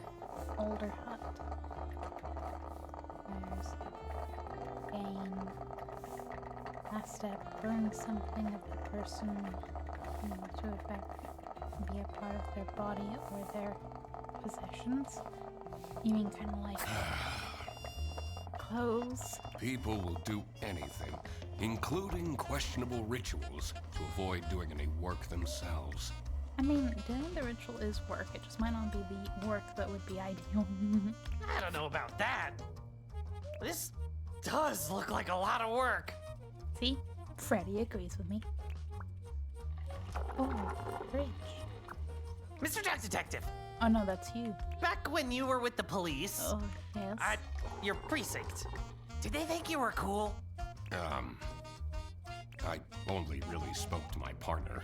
older hut. There's gain. Last step, burn something of the person to affect, be a part of their body or their possessions. You mean kind of like clothes? People will do anything, including questionable rituals, to avoid doing any work themselves. I mean, doing the ritual is work. It just might not be the work that would be ideal. I don't know about that. This does look like a lot of work. See? Freddy agrees with me. Oh, fridge. Mr. Duck Detective. Oh no, that's you. Back when you were with the police. Oh, yes. At your precinct. Did they think you were cool? I only really spoke to my partner.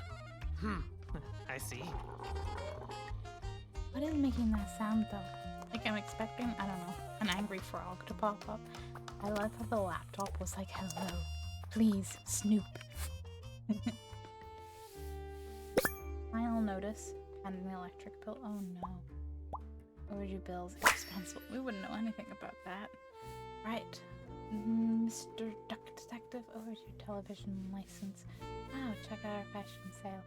I see. What is making that sound though? Like I'm expecting, I don't know, an angry frog to pop up. I love how the laptop was like, hello, please, Snoop. Final notice, and an electric bill. Oh no. Overdue bills irresponsible. We wouldn't know anything about that. Right. Mr. Duck Detective, overdue television license. Oh, check out our fashion sale.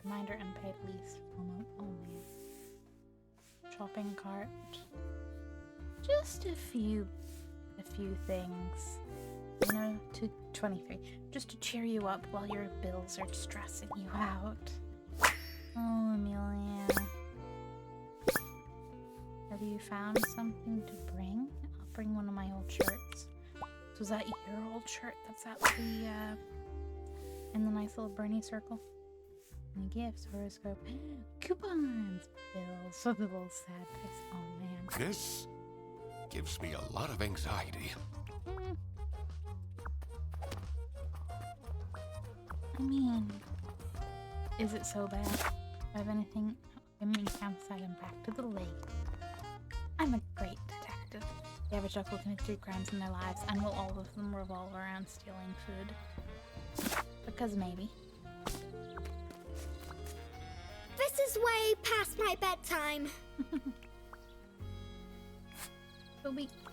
Reminder, unpaid lease. Oh man. Shopping cart. Just a few things. You know, to 23. Just to cheer you up while your bills are stressing you out. Oh, Amelia. Have you found something to bring? I'll bring one of my old shirts. So is that your old shirt that's at the, in the nice little Bernie circle? Any gifts, horoscope, coupons, bills, so the little sad face. Oh man. This gives me a lot of anxiety. I mean, is it so bad? Do I have anything? I mean, outside and back to the lake. I'm a great detective. The average duck will commit 3 crimes in their lives, and will all of them revolve around stealing food? Because maybe. is way past my bedtime.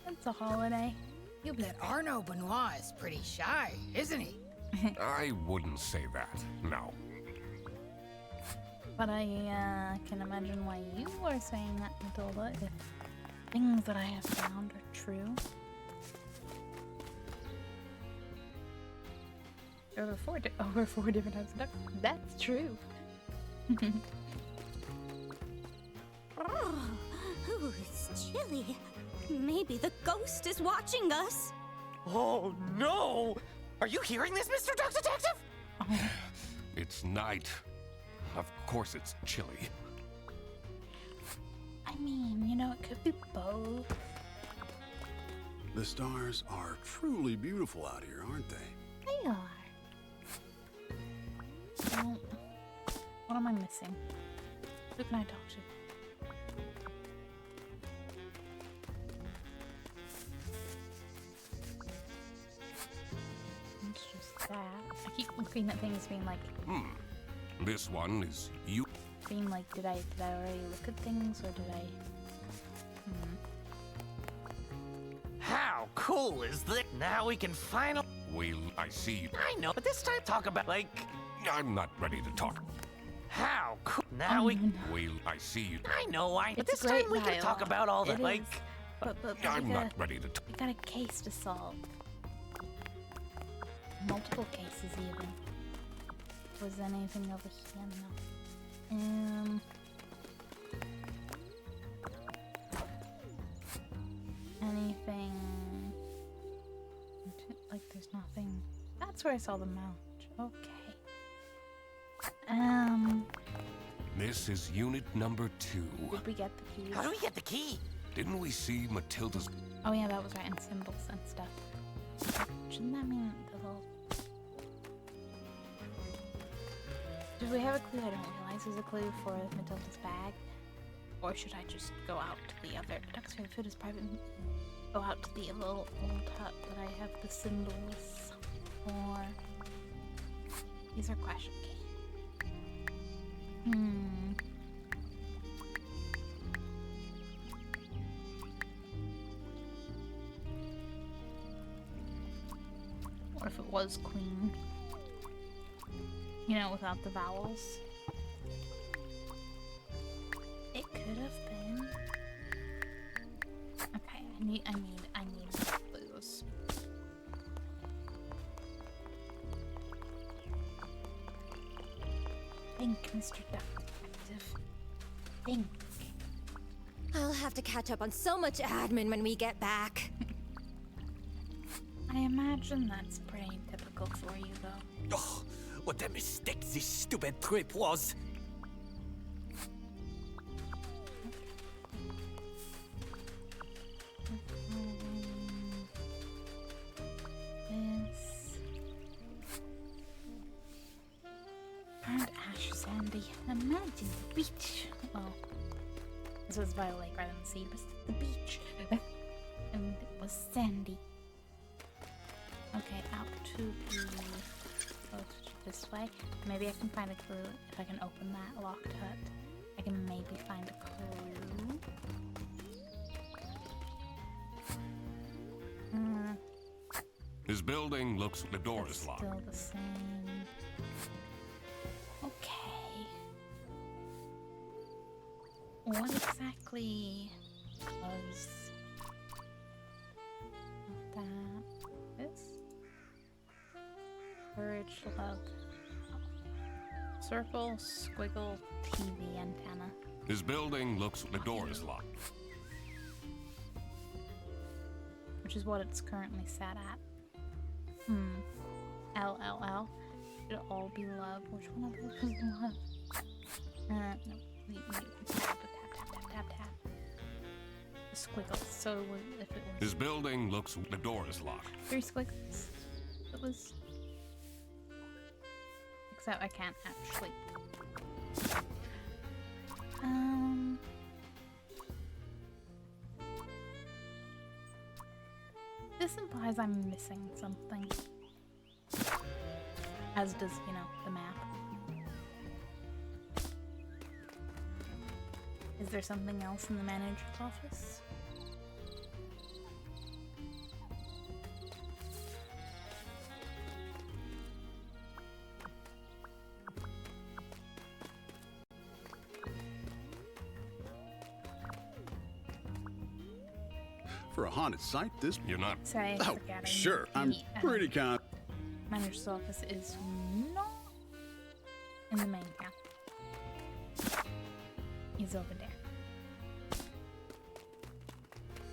It's a holiday. You bet Arno Benoit is pretty shy, isn't he? I wouldn't say that, no. But I can imagine why you are saying that, Matilda, if things that I have found are true. Over four different types of ducks. That's true. Oh, ooh, it's chilly. Maybe the ghost is watching us. Oh no! Are you hearing this, Mr. Duck Detective? It's night. Of course it's chilly. I mean, you know, it could be both. The stars are truly beautiful out here, aren't they? They are. Well, what am I missing? Who can I talk to? It's just that. I keep looking at things being like, This one is you. being like, did I already look at things or did I? How cool is this? Now we can finally. I see you. I know, but this time talk about, like. I'm not ready to talk. How cool. Now I see you. I know, but It's this time we great can talk dialogue. about all the, It like. is. But I'm we not gotta- ready to talk. We got a case to solve. Multiple cases even. Was anything over here? No. Anything? Like there's nothing. That's where I saw the mount. Okay. This is unit number 2. Did we get the keys? How do we get the key? Didn't we see Matilda's? Oh yeah, that was right, and symbols and stuff. Shouldn't that mean the little... Did we have a clue? I don't realize there's a clue for Matilda's bag. Or should I just go out to the other... Duck's favorite food is private. Go out to the little old hut that I have the symbols for. These are question key. Or if it was queen. You know, without the vowels. It could have been. Okay, I need clues. Think, Mr. Duck Detective. Think. I'll have to catch up on so much admin when we get back. I imagine that's pretty typical for you, though. Oh, what a mistake this stupid trip was. This. Burnt ash, sandy. Imagine the beach. Well, this was by a lake rather than the sea, but the beach. And it was sandy. Okay, out to the... this way. Maybe I can find a clue. If I can open that locked hut, I can maybe find a clue. His building looks. The door is locked. Still the same. Okay. What exactly was that? This? Courage, love. Circle, squiggle, TV antenna. His building looks. The door is locked. Which is what it's currently sat at. LLL. Should all be love. Which one of those was love? No. Tap. The squiggles. So if it was... His building looks. The door is locked. 3 squiggles. It was... Except I can't actually... This implies I'm missing something. As does, you know, the map. Is there something else in the manager's office? For a haunted site, this... You're not... Sorry, Oh, forgetting. sure. I'm pretty confident. Manager's office is not in the main camp. He's over there.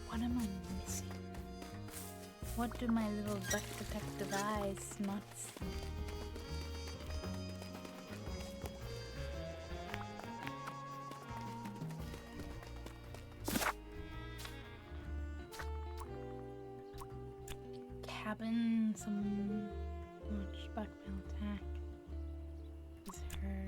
What am I missing? What do my little duck detective eyes not see? Cabin, some much blackmail attack. Is her.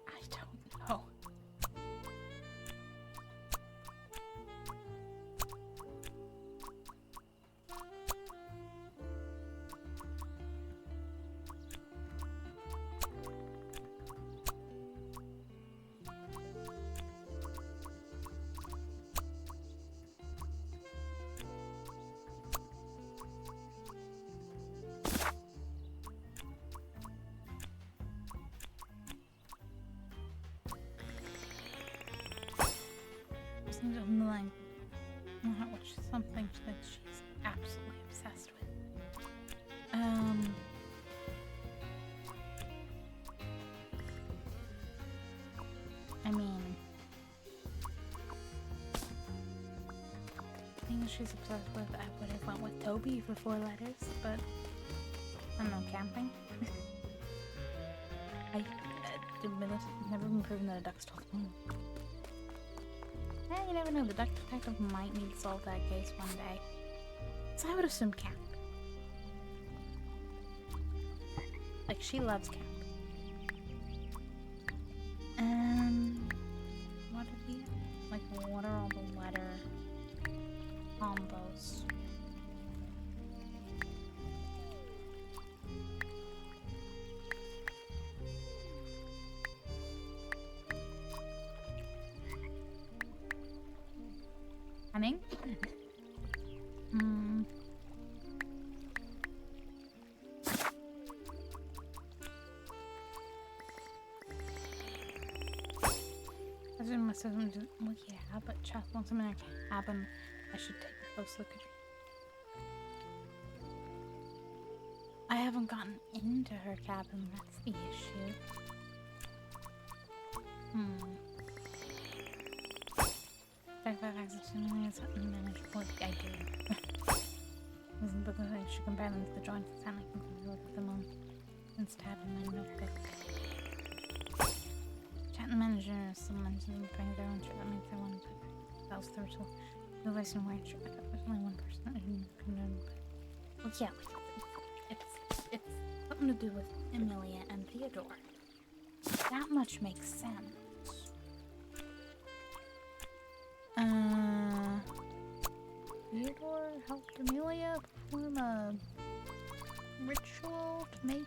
I don't know. Something like something that she's absolutely obsessed with. I mean, things she's obsessed with, I would have went with Toby for 4 letters, but I don't know, camping. Never been proven that a duck's told me. You never know, the duck detective might need to solve that case one day. So I would assume camp. Like, she loves camp. What are these? Like, what are all the letter combos? Cunning? Well, yeah, but Chef wants him in her cabin. I should take a close look at her. I haven't gotten into her cabin, that's the issue. I do. Isn't the thing I should compare them to the joints that sound like you can look at them on instead in my notebook. Chat the manager, someone to bring their own shirt. That means they want to put themselves through to the voice and wearing shirt. There's only one person that can know. Well, yeah, it's something to do with Amelia and Theodore. That much makes sense. Theodore helped Amelia perform a ritual to make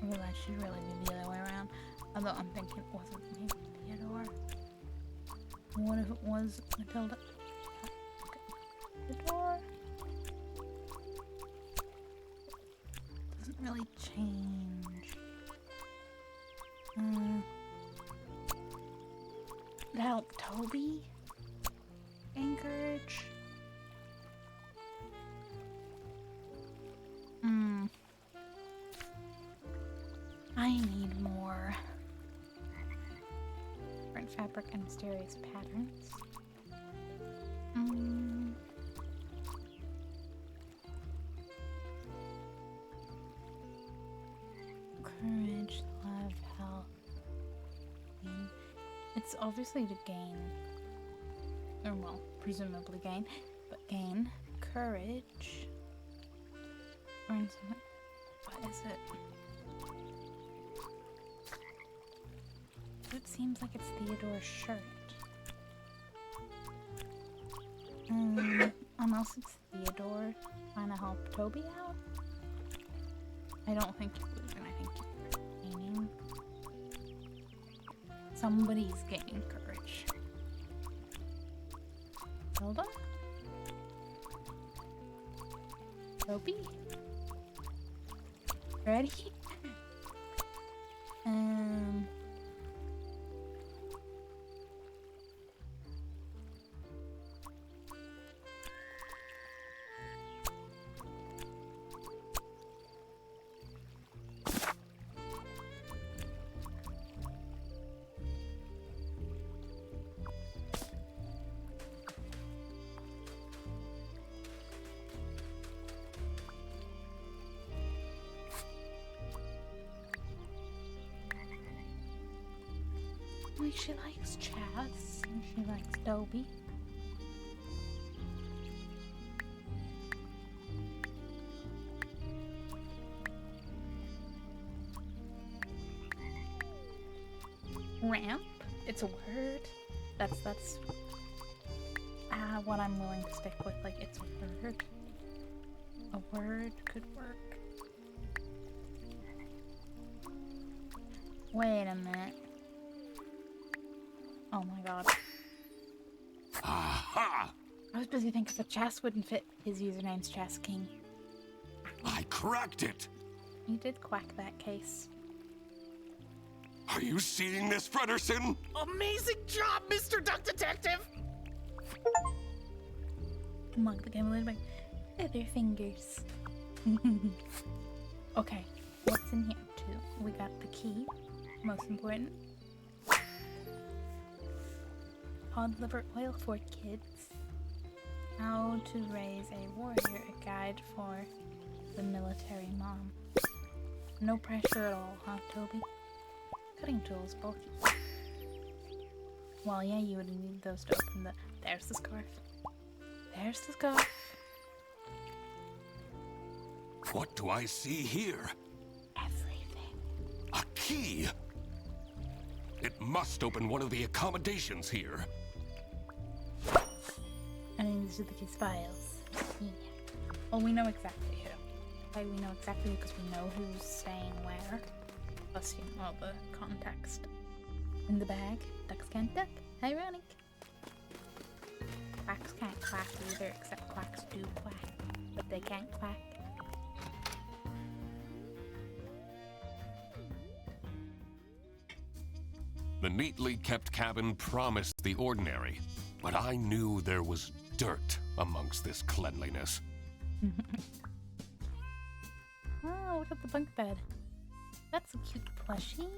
well, that should really be the other way around. Although I'm thinking it wasn't maybe Theodore. What if it was Matilda? Theodore? Doesn't really change. Help Toby? Encourage? I need more. Different fabric and mysterious patterns. It's obviously to gain, or well, presumably gain, but gain courage. Learn something. What is it? It seems like it's Theodore's shirt. Unless it's Theodore trying to help Toby out. I don't think you're losing, I think you're gaining. Somebody's gaining courage. Hilda? Toby? Ready? She likes Chaz and she likes Dobie. Ramp? It's a word. That's what I'm willing to stick with. Like, it's a word. A word could work. Wait a minute. Oh my god. Aha! I was busy thinking the chest wouldn't fit. His username's Chess King. I cracked it! You did quack that case. Are you seeing this, Frederson? Amazing job, Mr. Duck Detective! Among the game by other fingers. Okay, what's in here too? We got the key, most important. Cod liver oil for kids. How to raise a warrior, a guide for the military mom. No pressure at all, huh, Toby? Cutting tools, bulky. Well, yeah, you would need those to open the... There's the scarf. There's the scarf. What do I see here? Everything. A key! It must open one of the accommodations here. I mean, these are the key's files. Yeah. Well, we know exactly who. Okay, we know exactly because we know who's staying where. Plus, you know, the context. In the bag, ducks can't duck. Ironic. Quacks can't quack either, except quacks do quack. But they can't quack. The neatly kept cabin promised the ordinary, but I knew there was dirt amongst this cleanliness. Oh, look at the bunk bed. That's a cute plushie.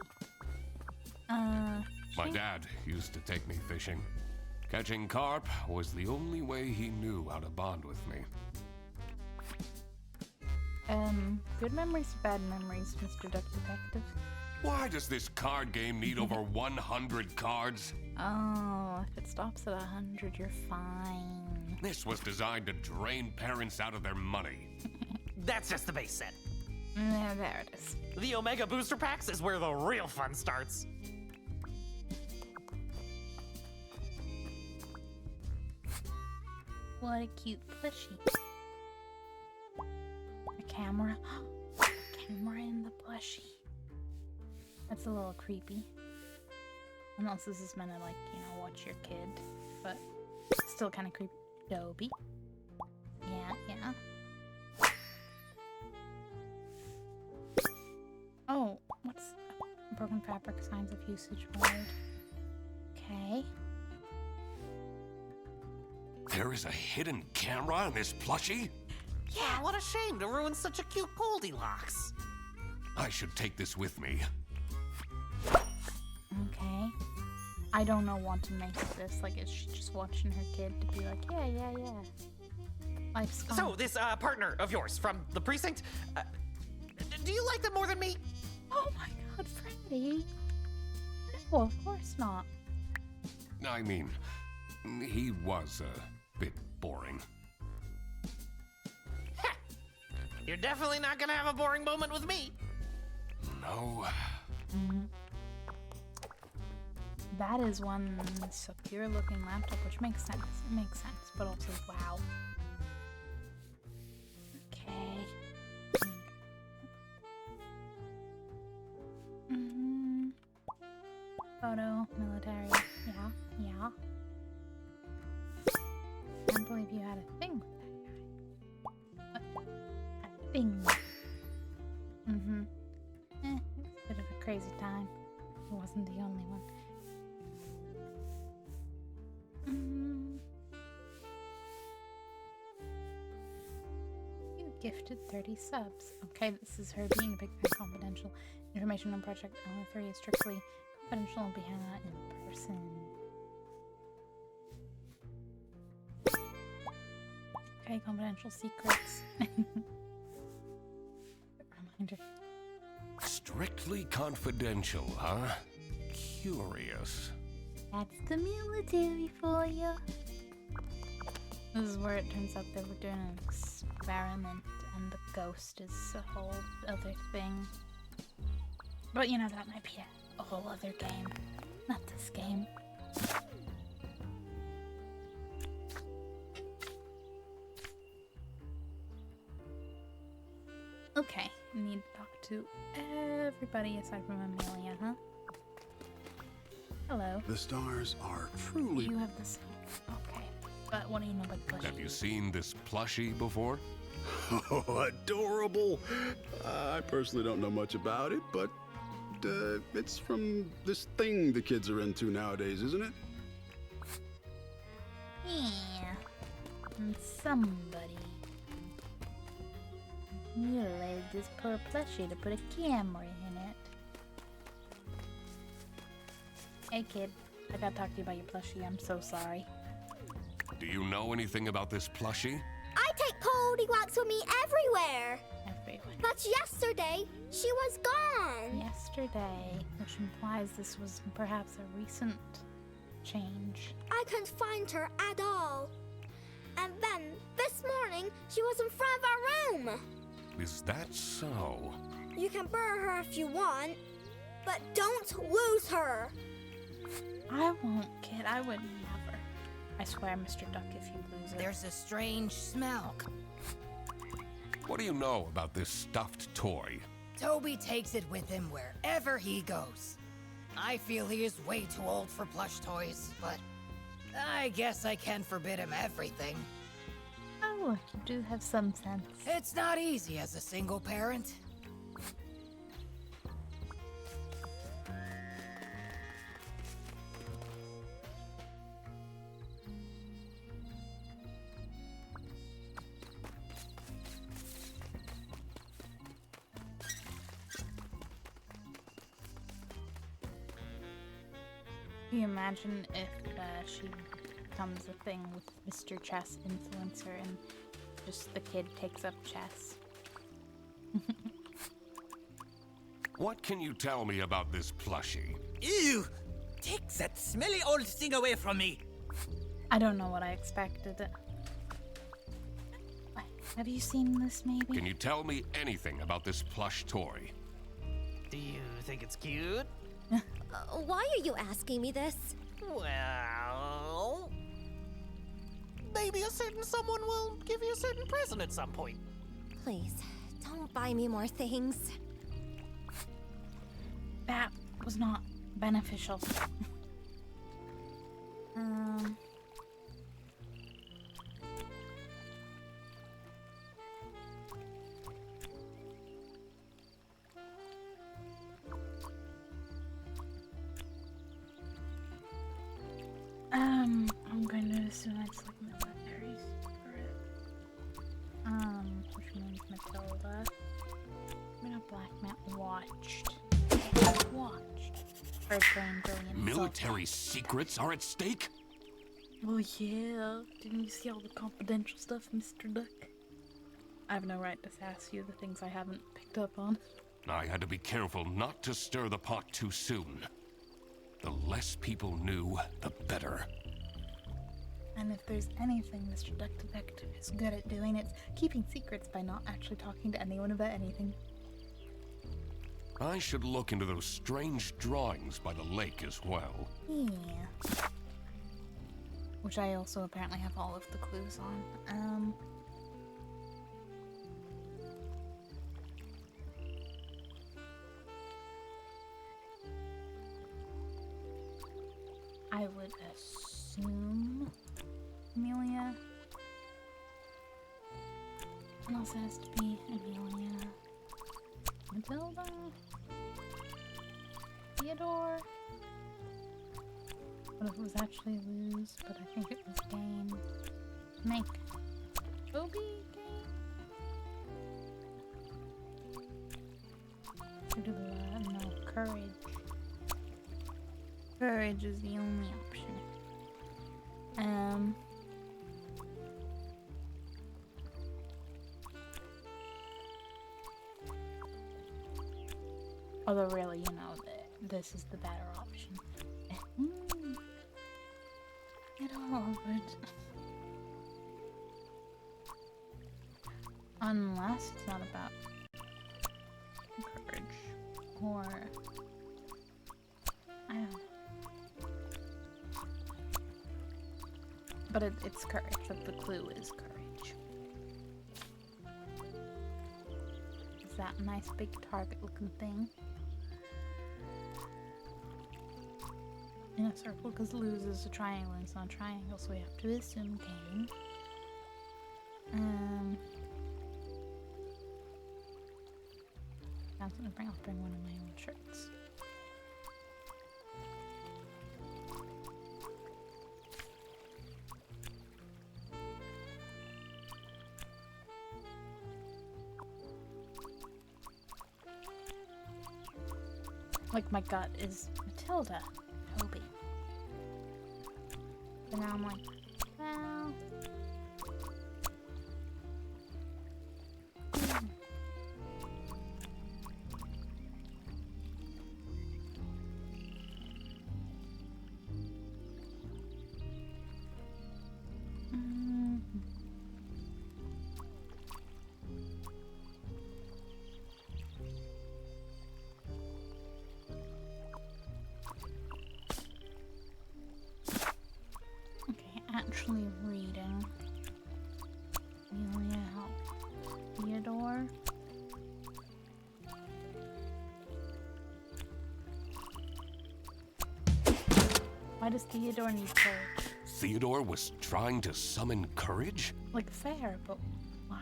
My dad used to take me fishing. Catching carp was the only way he knew how to bond with me. Good memories, bad memories, Mr. Duck Detective. Why does this card game need over 100 cards? Oh, if it stops at 100, you're fine. This was designed to drain parents out of their money. That's just the base set. There it is. The Omega Booster Packs is where the real fun starts. What a cute plushie. A camera. A camera in the plushie. That's a little creepy. Unless this is meant to, like, you know, watch your kid. But still kind of creepy. Dobie. Yeah. Oh, what's broken fabric signs of usage word? Okay. There is a hidden camera in this plushie? Yeah, what a shame to ruin such a cute Goldilocks. I should take this with me. Okay. I don't know what to make of this. Like, is she just watching her kid to be like, yeah. Life's fun. So, this partner of yours from the precinct, do you like them more than me? Oh my god, Freddy. No, of course not. I mean, he was a bit boring. You're definitely not gonna have a boring moment with me. No. That is one secure looking laptop, which makes sense. It makes sense, but also, wow. Okay. Photo, military. Yeah, yeah. Can't believe you had a thing with that guy. What? A thing. It's a bit of a crazy time. He wasn't the only one. You gifted 30 subs. Okay, this is her being a big fan. Confidential. Information on Project L3 is strictly confidential and be handed out in person. Okay, confidential secrets. Reminder. Strictly confidential, huh? Curious. That's the military for you. This is where it turns out they were doing an experiment and the ghost is a whole other thing. But you know, that might be a whole other game. Not this game. Okay, I need to talk to everybody aside from Amelia, huh? Hello. The stars are truly... You have this. Okay. But what do you know about plushie? Have you seen this plushie before? Oh, adorable. I personally don't know much about it, but it's from this thing the kids are into nowadays, isn't it? Yeah. And somebody mutilated this poor plushie to put a camera in it. Hey kid, I gotta talk to you about your plushie. I'm so sorry. Do you know anything about this plushie? I take Cody Quacks with me everywhere. Everywhere. But yesterday, she was gone. Yesterday, which implies this was perhaps a recent change. I couldn't find her at all. And then, this morning, she was in front of our room. Is that so? You can burn her if you want, but don't lose her. I won't, kid. I would never. I swear, Mr. Duck, if you lose her. There's a strange smell. What do you know about this stuffed toy? Toby takes it with him wherever he goes. I feel he is way too old for plush toys, but I guess I can forbid him everything. Oh, you do have some sense. It's not easy as a single parent. Can you imagine if she becomes a thing with Mr. Chess Influencer and just the kid takes up chess? What can you tell me about this plushie? Ew! Take that smelly old thing away from me! I don't know what I expected. Have you seen this, maybe? Can you tell me anything about this plush toy? Do you think it's cute? Why are you asking me this? Well... maybe a certain someone will give you a certain present at some point. Please, don't buy me more things. That was not beneficial. I'm going to assume it's like military spirit. Which means Matilda. I'm gonna blackmail. Watched. Bird brain, brilliant. Military secrets are at stake? Oh yeah. Didn't you see all the confidential stuff, Mr. Duck? I have no right to ask you the things I haven't picked up on. I had to be careful not to stir the pot too soon. The less people knew, the better. And if there's anything Mr. Duck Detective is good at doing, it's keeping secrets by not actually talking to anyone about anything. I should look into those strange drawings by the lake as well. Yeah. Which I also apparently have all of the clues on. I would assume Amelia. What else has to be Amelia? Matilda? Theodore? What if it was actually Luz, but I think it was Dane? Mike. Toby? Dane? No, Courage. Courage is the only option. Although really, you know, this is the better option. It all would. Unless it's not about courage or I don't know. But it's courage. But the clue is courage. Is that nice big target-looking thing? In a circle, because Luz is a triangle and it's not a triangle, so we have to assume Kane. I'll bring one of my own shirts. Like, my gut is Matilda. Toby. And now I'm like, well... Actually reading. Amelia help Theodore. Why does Theodore need courage? Theodore was trying to summon courage? Like, fair, but why?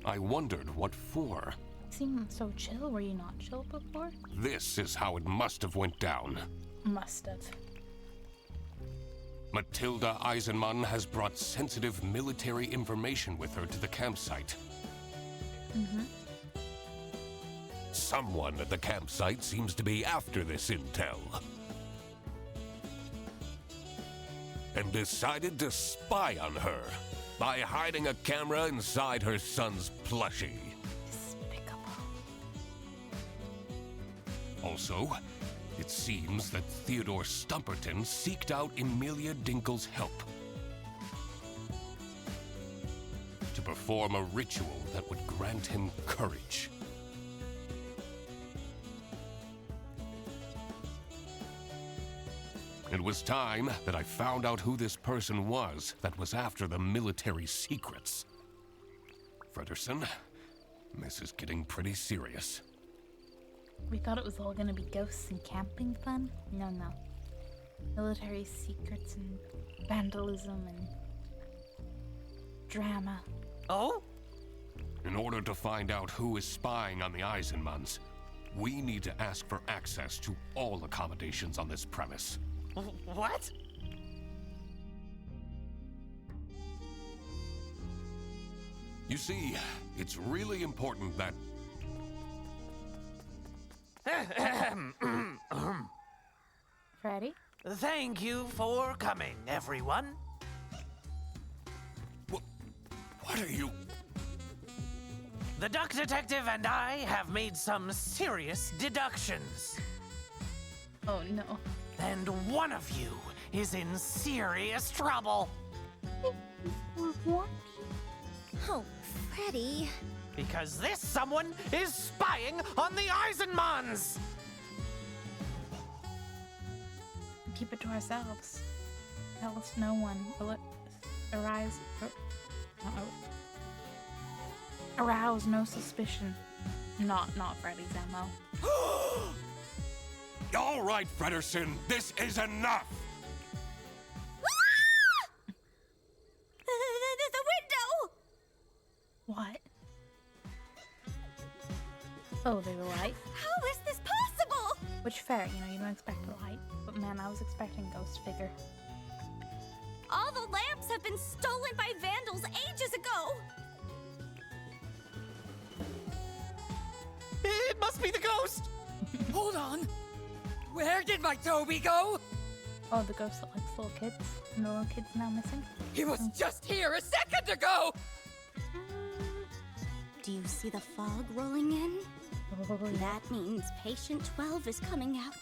I wondered what for. You seem so chill. Were you not chill before? This is how it must have went down. Must have. Matilda Eisenmann has brought sensitive military information with her to the campsite. Someone at the campsite seems to be after this intel. And decided to spy on her by hiding a camera inside her son's plushie. Despicable. Also, it seems that Theodore Stumperton seeked out Emilia Dinkle's help to perform a ritual that would grant him courage. It was time that I found out who this person was that was after the military secrets. Frederson, this is getting pretty serious. We thought it was all gonna be ghosts and camping fun. No. Military secrets and vandalism and drama. Oh? In order to find out who is spying on the Eisenmanns, we need to ask for access to all accommodations on this premise. What? You see, it's really important that... Freddy? Thank you for coming, everyone. What are you... The Duck Detective and I have made some serious deductions. Oh no. and one of you is in serious trouble. What? Oh, Freddy. Because this someone is spying on the Eisenmans! Keep it to ourselves. Tell us no one will arouse no suspicion. Not Freddy's MO. All right, Frederson, this is enough! The window! What? Oh, there's a light. How is this possible? Which fair, you don't expect a light. But man, I was expecting ghost figure. All the lamps have been stolen by vandals ages ago! It must be the ghost! Hold on! Where did my Toby go? Oh, the ghost that likes little kids? And the little kid's now missing? He was just here a second ago! Do you see the fog rolling in? That means patient 12 is coming out,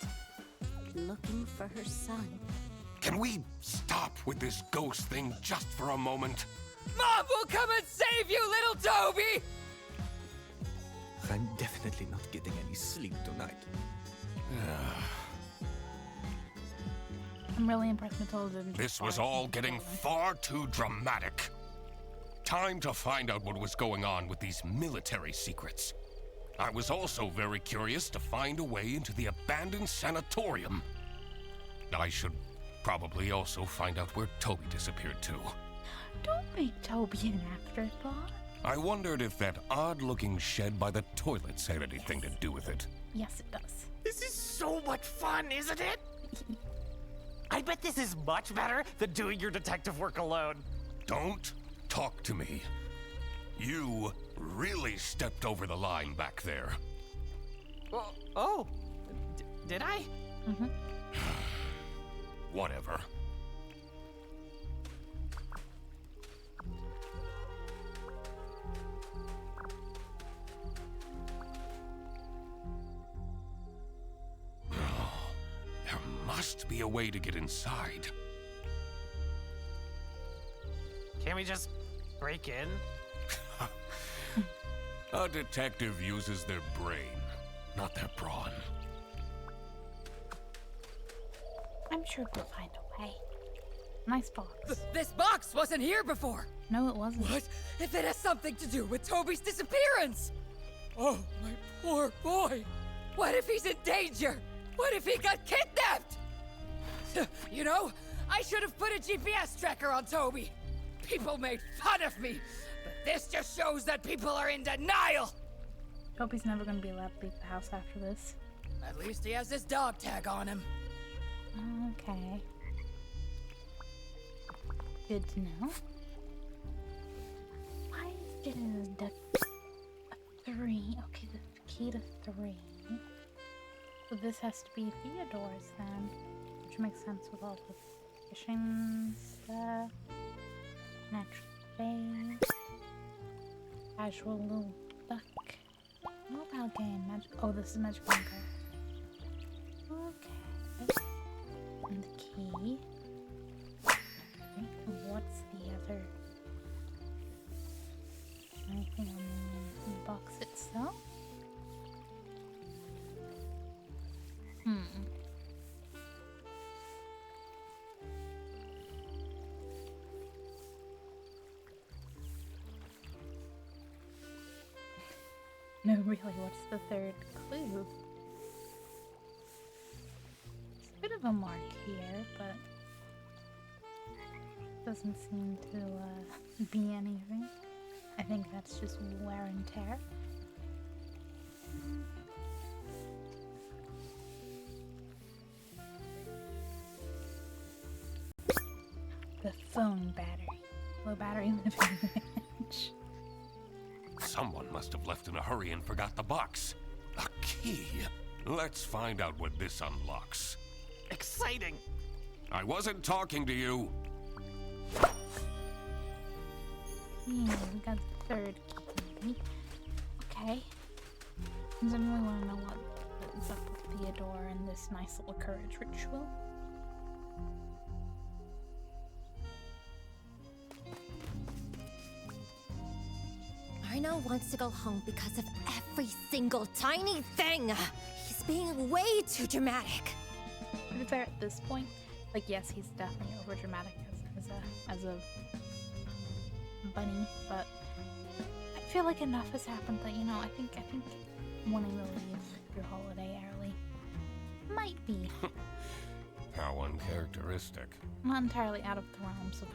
looking for her son. Can we stop with this ghost thing just for a moment? Mom will come and save you, little Toby! I'm definitely not getting any sleep tonight. I'm really impressed Matilda didn't. This was all getting far too dramatic. Time to find out what was going on with these military secrets. I was also very curious to find a way into the abandoned sanatorium. I should probably also find out where Toby disappeared to. Don't make Toby an afterthought. I wondered if that odd-looking shed by the toilets had anything to do with it. Yes, it does. This is so much fun, isn't it? I bet this is much better than doing your detective work alone. Don't talk to me. You really stepped over the line back there. Did I? Mm-hmm. Whatever. There must be a way to get inside. Can't we just break in? A detective uses their brain, not their brawn. I'm sure we'll find a way. Nice box. This box wasn't here before! No, it wasn't. What if it has something to do with Toby's disappearance? Oh, my poor boy! What if he's in danger? What if he got kidnapped? You know, I should have put a GPS tracker on Toby. People made fun of me, but this just shows that people are in denial. Toby's never gonna be allowed to leave the house after this. At least he has his dog tag on him. Okay. Good to know. Why is it a duck? 3. Okay, the key to 3. So this has to be Theodore's then, which makes sense with all the fishing stuff. Natural base. Casual little duck. Mobile game. Oh, this is Magic Bunker. Okay. And the key. Okay. What's the other? Anything on the box itself? No, really, what's the third clue? It's a bit of a mark here, but doesn't seem to be anything. I think that's just wear and tear. The phone battery. Low battery living range. Someone must have left in a hurry and forgot the box. A key. Let's find out what this unlocks. Exciting! I wasn't talking to you. Yeah, we got the third key. Okay. Does anyone want to know what's up with Theodore and this nice little courage ritual? Rhino wants to go home because of every single tiny thing. He's being way too dramatic. To be fair, at this point, like, yes, he's definitely over dramatic as a bunny, but I feel like enough has happened that, you know, I think wanting to leave your holiday early might be How uncharacteristic. not entirely out of the realms of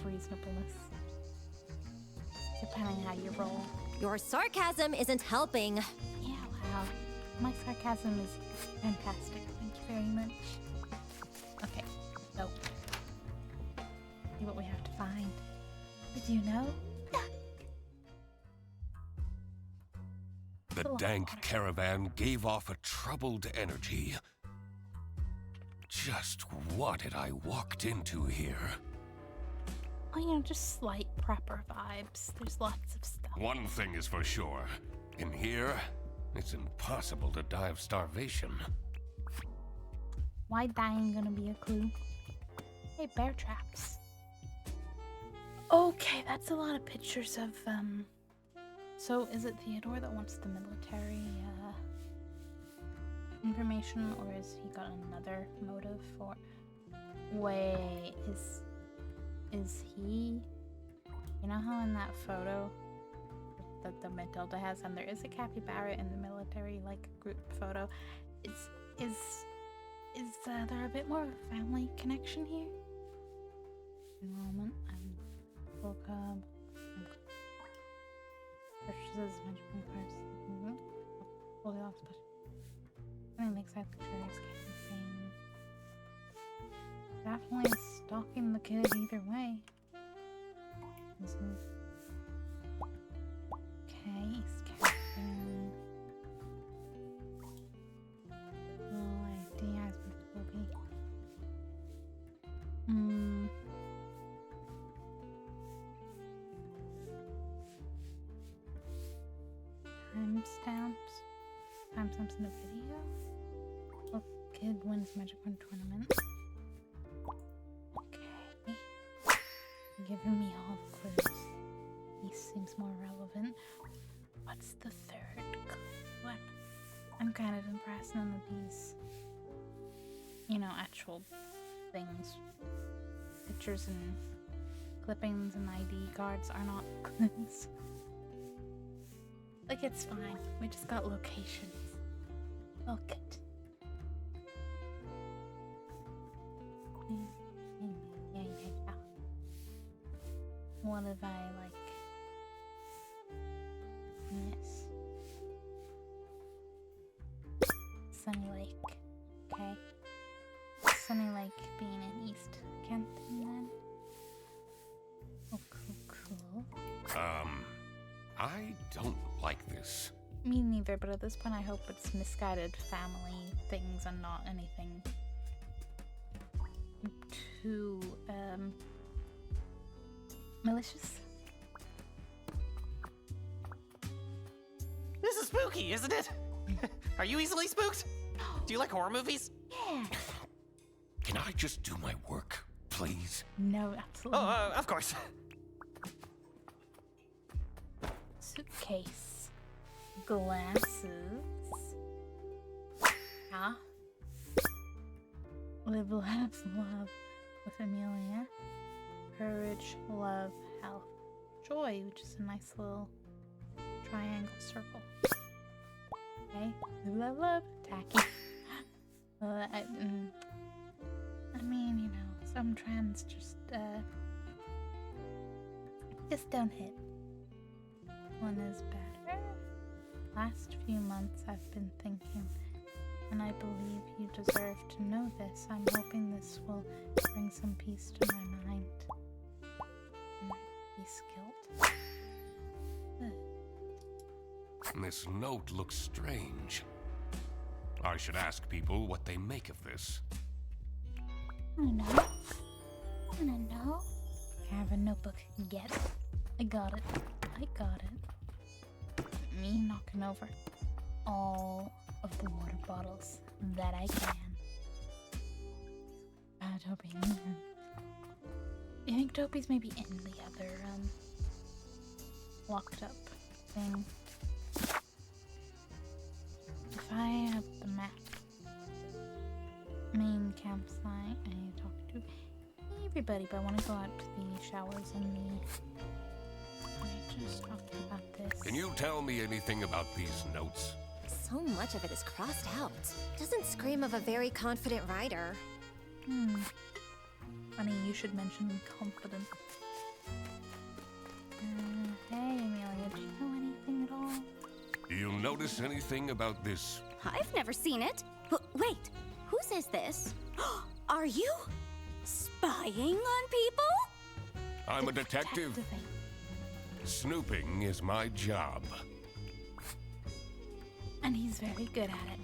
reasonableness, depending how you roll. Your sarcasm isn't helping. Yeah, wow. My sarcasm is fantastic. Thank you very much. Okay, so see what we have to find. Did you know? The dank caravan gave off a troubled energy. Just what had I walked into here? Oh, you know, just slight prepper vibes. There's lots of stuff. One thing is for sure. In here, it's impossible to die of starvation. Why dying gonna be a clue? Hey, bear traps. Okay, that's a lot of pictures of, So, is it Theodore that wants the military, information, or is he got another motive for... Wait, is he... You know how in that photo that the Matilda has, and there is a capybara in the military, like, group photo, is there a bit more of a family connection here? Moment, full cub. Purchases magical cards. Fully off special. Something makes out the curious campaign. Definitely stalking the kid either way. Okay, East Captain. Well, ideas will be. Timestamps in a video. Look, kid wins Magic Wand tournament. Okay. Giving me all the clues. He seems more relevant. What's the third clue? I'm kind of impressed. None of these, you know, actual things. Pictures and clippings and ID cards are not clues. Like, it's fine. We just got locations. Oh, good. Yeah. What if I, like... Yes. Sunny Lake. Okay. Sunny Lake being in East Kenton, then. Oh, cool. I don't like this. Me neither, but at this point I hope it's misguided family things and not anything too, malicious. This is spooky, isn't it? Are you easily spooked? Do you like horror movies? Yeah. Can I just do my work, please? No, absolutely. Oh, of course. Suitcase. Glasses. Yeah. Live, laugh, love with Amelia. Courage, love, health, joy, which is a nice little triangle circle. Okay. Live, love, tacky. I mean, you know, some trends just don't hit. One is better. Last few months I've been thinking, and I believe you deserve to know this. I'm hoping this will bring some peace to my mind. And peace guilt. This note looks strange. I should ask people what they make of this. I wanna know. Have a notebook. Get it. I got it. Me knocking over all of the water bottles that I can. Toby. I think Toby's maybe in the other, locked up anything. If I have the map, main campsite, I need to talk to everybody, but I want to go out to the showers and I just talked about this. Can you tell me anything about these notes? So much of it is crossed out. Doesn't scream of a very confident writer. Funny, you should mention confident. Hey, Amelia, do you know anything at all? Do you notice anything about this? I've never seen it. Wait, who says this? Are you spying on people? I'm a detective. Snooping is my job. And he's very good at it.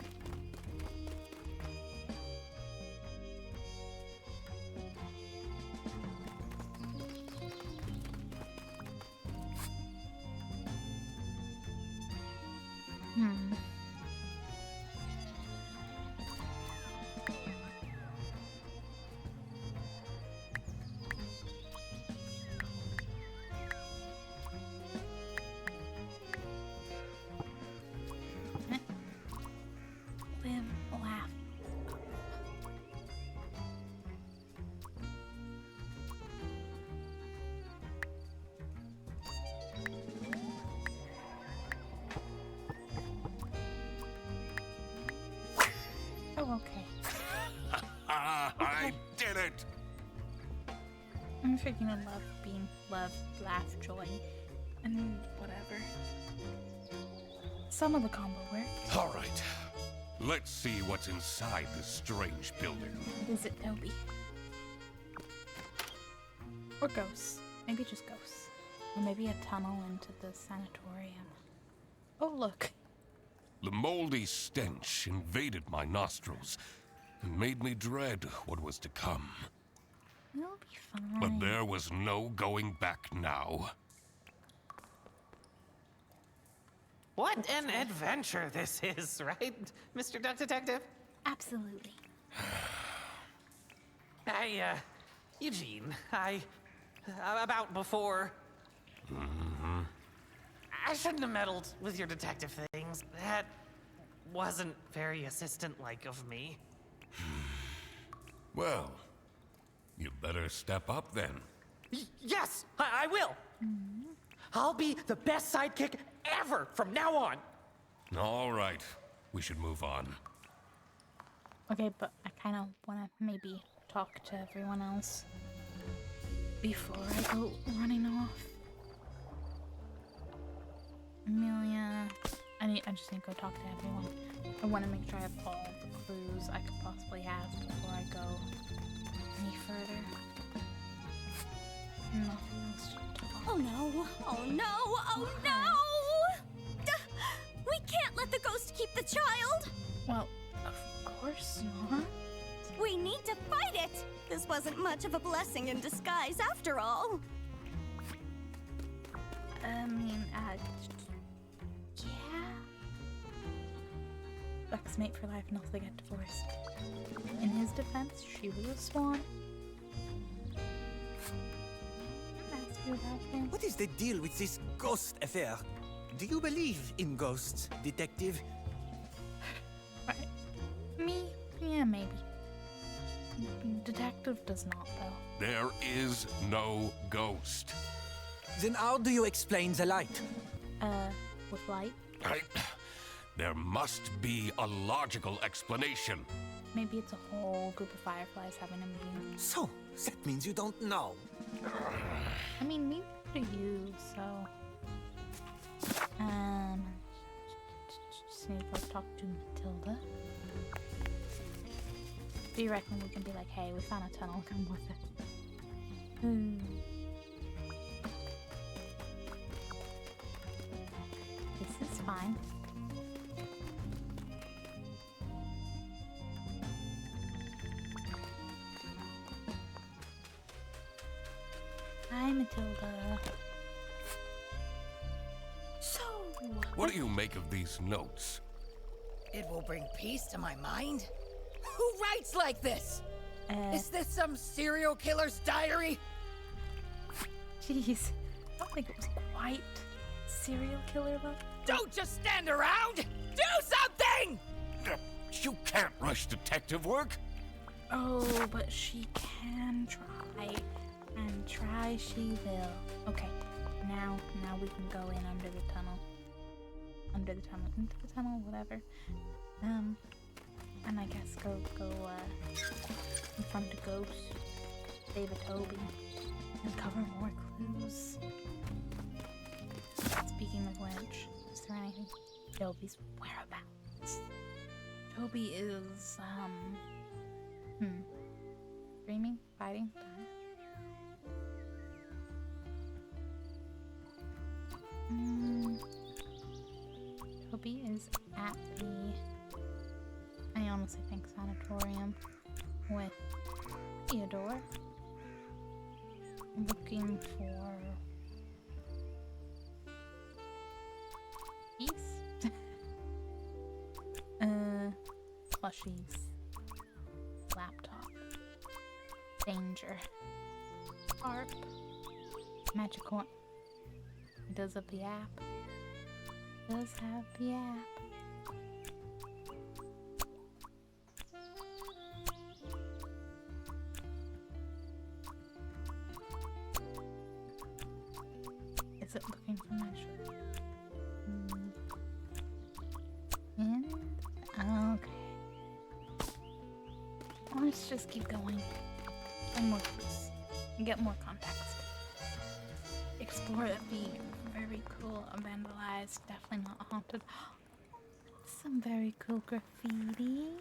Laugh. Oh, okay. I did it! I'm freaking in love, being love, laugh, joy, and whatever. Some of the combo worked. All right. Let's see what's inside this strange building. Visit Toby. Or ghosts. Maybe just ghosts. Or maybe a tunnel into the sanatorium. Oh, look. The moldy stench invaded my nostrils and made me dread what was to come. It'll be fine. But there was no going back now. What an adventure this is, right, Mr. Duck Detective? Absolutely. Eugene, about before. I shouldn't have meddled with your detective things. That wasn't very assistant-like of me. Well, you better step up then. Yes, I will. I'll be the best sidekick ever from now on. All right, we should move on. Okay, but I kind of want to maybe talk to everyone else before I go running off. Amelia, I just need to go talk to everyone. I want to make sure I have all the clues I could possibly have before I go any further. Nothing else to talk. Oh no, oh no, oh no! We can't let the ghost keep the child! Well, of course not. We need to fight it! This wasn't much of a blessing in disguise after all. I mean, yeah. Buck's mate for life, not to get divorced. In his defense, she was a swan. What is the deal with this ghost affair? Do you believe in ghosts, detective? Right. Me? Yeah, maybe. Detective does not, though. There is no ghost. Then how do you explain the light? With light? There must be a logical explanation. Maybe it's a whole group of fireflies having a meeting. So, that means you don't know. I mean, neither do you, so... Just need to go talk to Matilda. Do you reckon we can be like, hey, we found a tunnel, come with it? This is fine. Hi, Matilda. So... What do you make of these notes? It will bring peace to my mind. Who writes like this? Is this some serial killer's diary? Jeez, I don't think it was quite serial killer love? Don't just stand around! Do something! You can't rush detective work. Oh, but she can try. And try she will. Okay, now we can go in under the tunnel. Into the tunnel, whatever. And I guess go confront a ghost, save a Toby, uncover more clues. Speaking of which, is there anything? Toby's whereabouts? Toby is, screaming, fighting, Toby is at the, I honestly think, sanatorium with Theodore, looking for peace. Plushies, laptop, danger, harp, magic horn. He does have the app. Does have the app. Is it looking for magic? And okay. Let's just keep going. And more clues. And get more context. Explore the very cool, vandalized, definitely not haunted. Some very cool graffiti.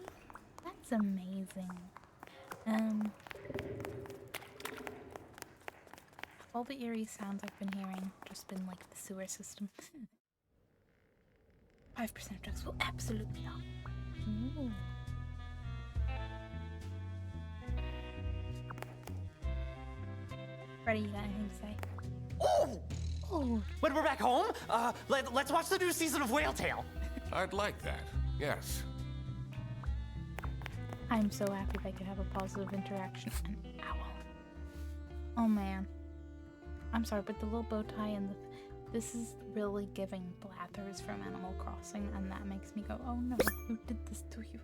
That's amazing. All the eerie sounds I've been hearing just been like the sewer system. 5% of drugs will absolutely not. Ooh. Freddy, you got anything to say? Oh! Oh. When we're back home, let's watch the new season of Whale Tale. I'd like that, yes. I'm so happy they could have a positive interaction. An owl. Oh man. I'm sorry, but the little bow tie and this is really giving Blathers from Animal Crossing, and that makes me go, oh no, who did this to you?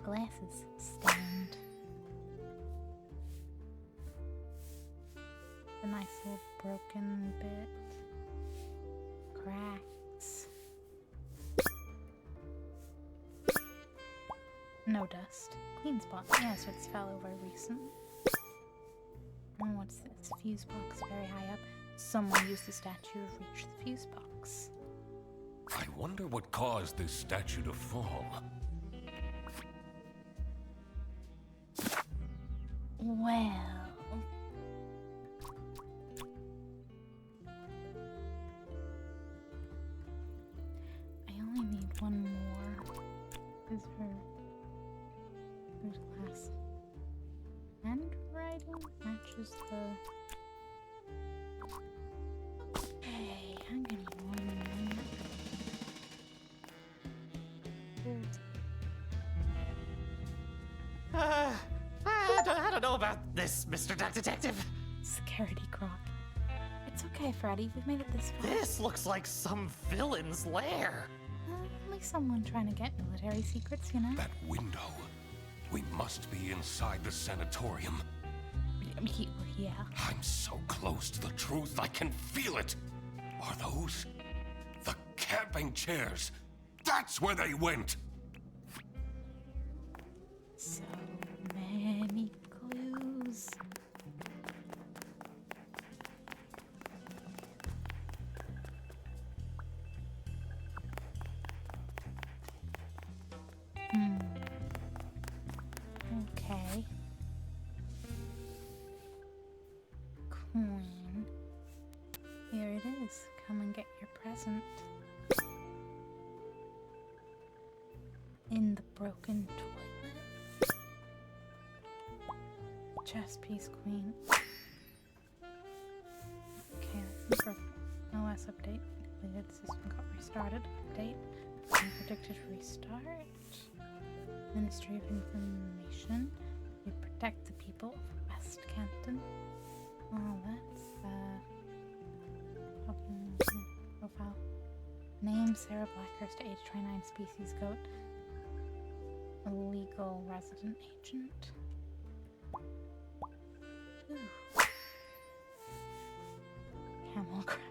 Glasses stained. A nice little broken bit. Cracks. No dust. Clean spot. Yeah, so it's fell over recent. Oh, what's this? Fuse box very high up. Someone used the statue to reach the fuse box. I wonder what caused this statue to fall. Well... I only need one more. Is her glass handwriting matches the... Hey, I'm gonna need one more. I don't know about this, Mr. Duck Detective. Scaredy Croc. It's okay, Freddy. We've made it this far. This looks like some villain's lair. Only someone trying to get military secrets, you know? That window. We must be inside the sanatorium. Yeah. I'm so close to the truth, I can feel it. Are those the camping chairs? That's where they went. So many clues. Okay. Coin. Here it is. Come and get your present. In the broken toilet. Chess piece queen. Okay, perfect. OS update. Completed. System got restarted. Update. Predicted restart. Ministry of Information. We protect the people of West Canton. Oh, that's name Sarah Blackhurst, age 29, species goat. Illegal resident agent. Ooh. Camel Crush.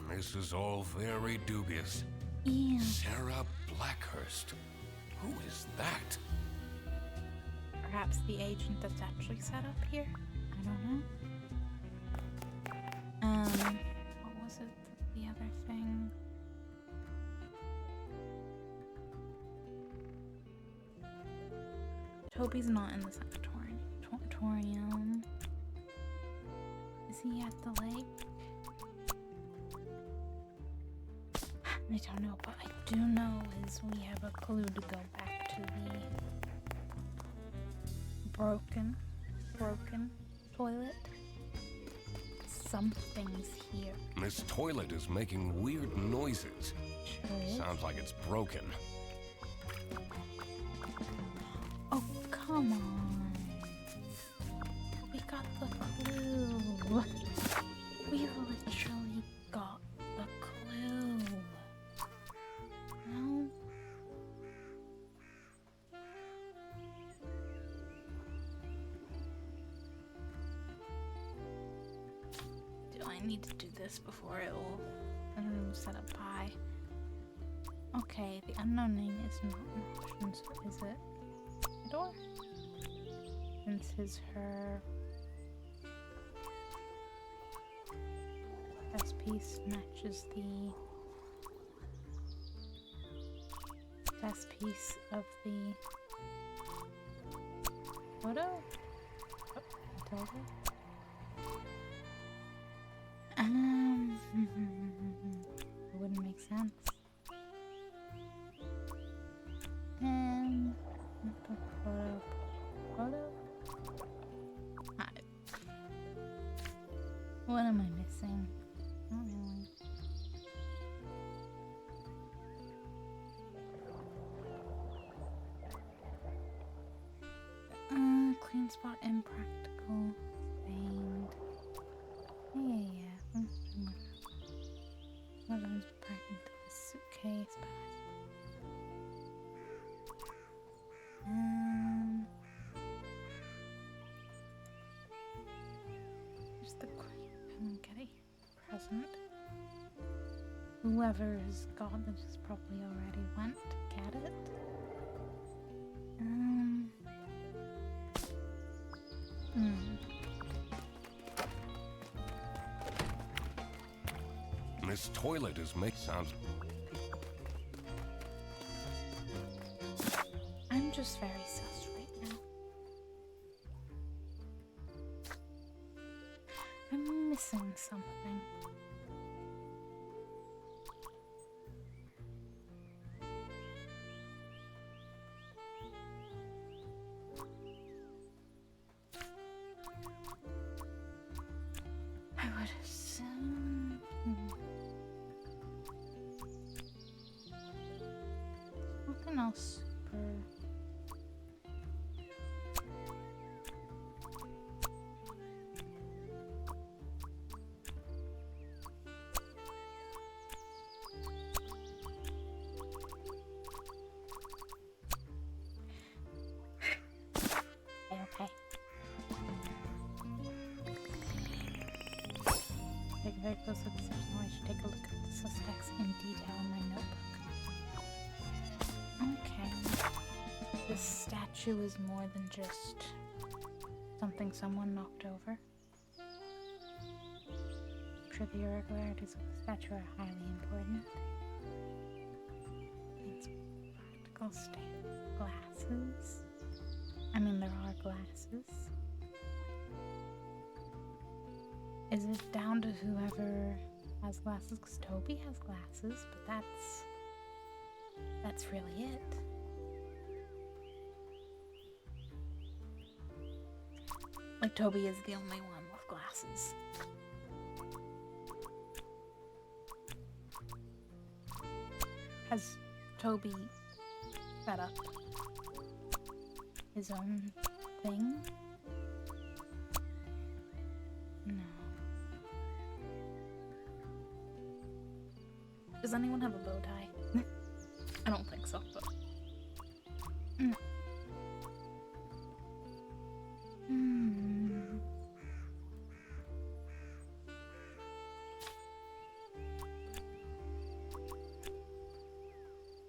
This is all very dubious. Yeah. Sarah Blackhurst. Who is that? Perhaps the agent that's actually set up here? I don't know. What was it? The other thing? Toby's not in the sanatorium. Is he at the lake? I don't know, but I do know is we have a clue to go back to the broken toilet. Something's here. This toilet is making weird noises. Sure. Sounds like it's broken. Oh, come on. We got the clue. We literally got the clue. No? Do I need to do this before it will set up pie? Okay, the unknown name is not an option, so is it Theodore? Since his her best piece matches the best piece of the photo? Oh, Matilda? It wouldn't make sense. Photo? What am I missing? Not really. Clean spot, impractical, stained. Yeah. Everyone's packed into a suitcase. Here's the getty present. Whoever has got this has probably already went to get it. This toilet is sounds. I'm just very sus right now. I'm missing something. I would assume. Something else super. Okay. Take a very close look at the person. I should take a look at the suspects in detail in my notebook. Okay. This statue is more than just something someone knocked over. I'm sure the irregularities of the statue are highly important. It's practical stained glasses. I mean, there are glasses. Is it down to whoever has glasses? Because Toby has glasses, but that's really it. Like, Toby is the only one with glasses. Has Toby set up his own thing? No. Does anyone have a bow tie? I don't think so, but...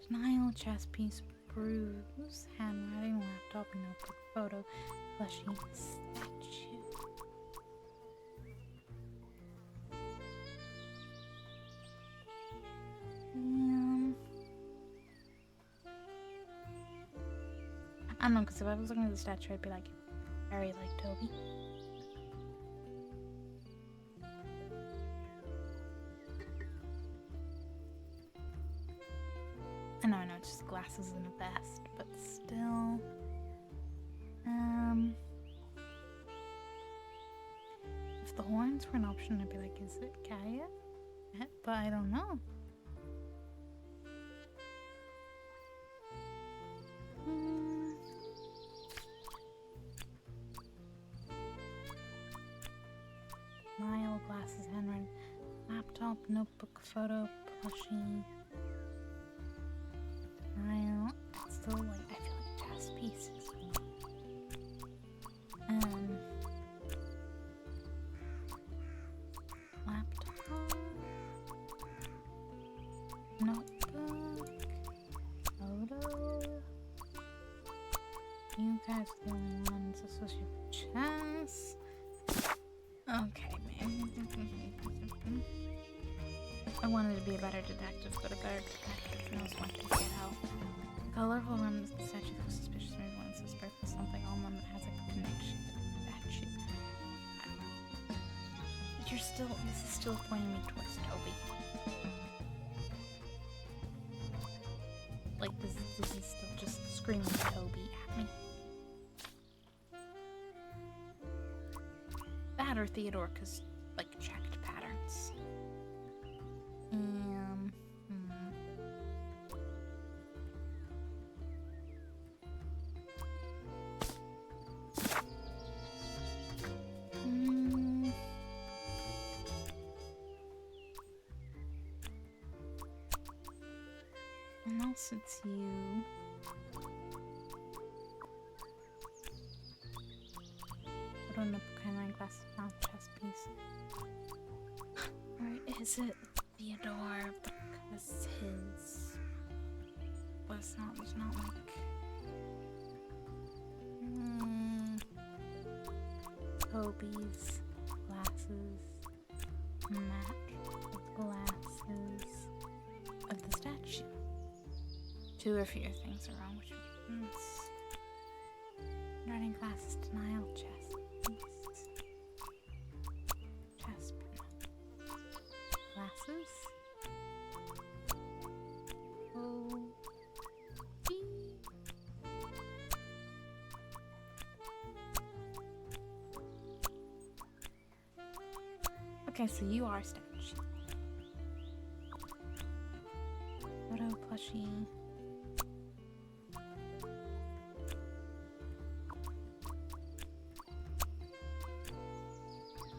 Denial, chess piece, bruise, handwriting, laptop, notebook, photo, fleshy statue. I don't know, because if I was looking at the statue, I'd be like, very like Toby. I know, it's just glasses and a vest, but still. If the horns were an option, I'd be like, is it Kaya? But I don't know. Smile, glasses, handwriting, laptop, notebook, photo, plushie. Denial. It's still like, I feel like chess pieces. Laptop. Notebook. Photo. You guys are the only ones associated with chess. Okay, man. I wanted to be a better detective, but a better detective knows when to get out. The colorful room is the statue looks suspicious. Maybe one suspect for something on them that has a connection to the statue. This is still pointing me towards Toby. Like, this is still just screaming Toby at me. That or Theodore, because, like, checked patterns. Unless it's you. Put on the canine glasses, mouth, chest piece. Or is it Theodore? Because his was not like Toby's glasses match with glasses of the statue. Two or fewer things are wrong, which means writing glasses, denial, chest, glasses. Okay, so you are statue. Photo plushie.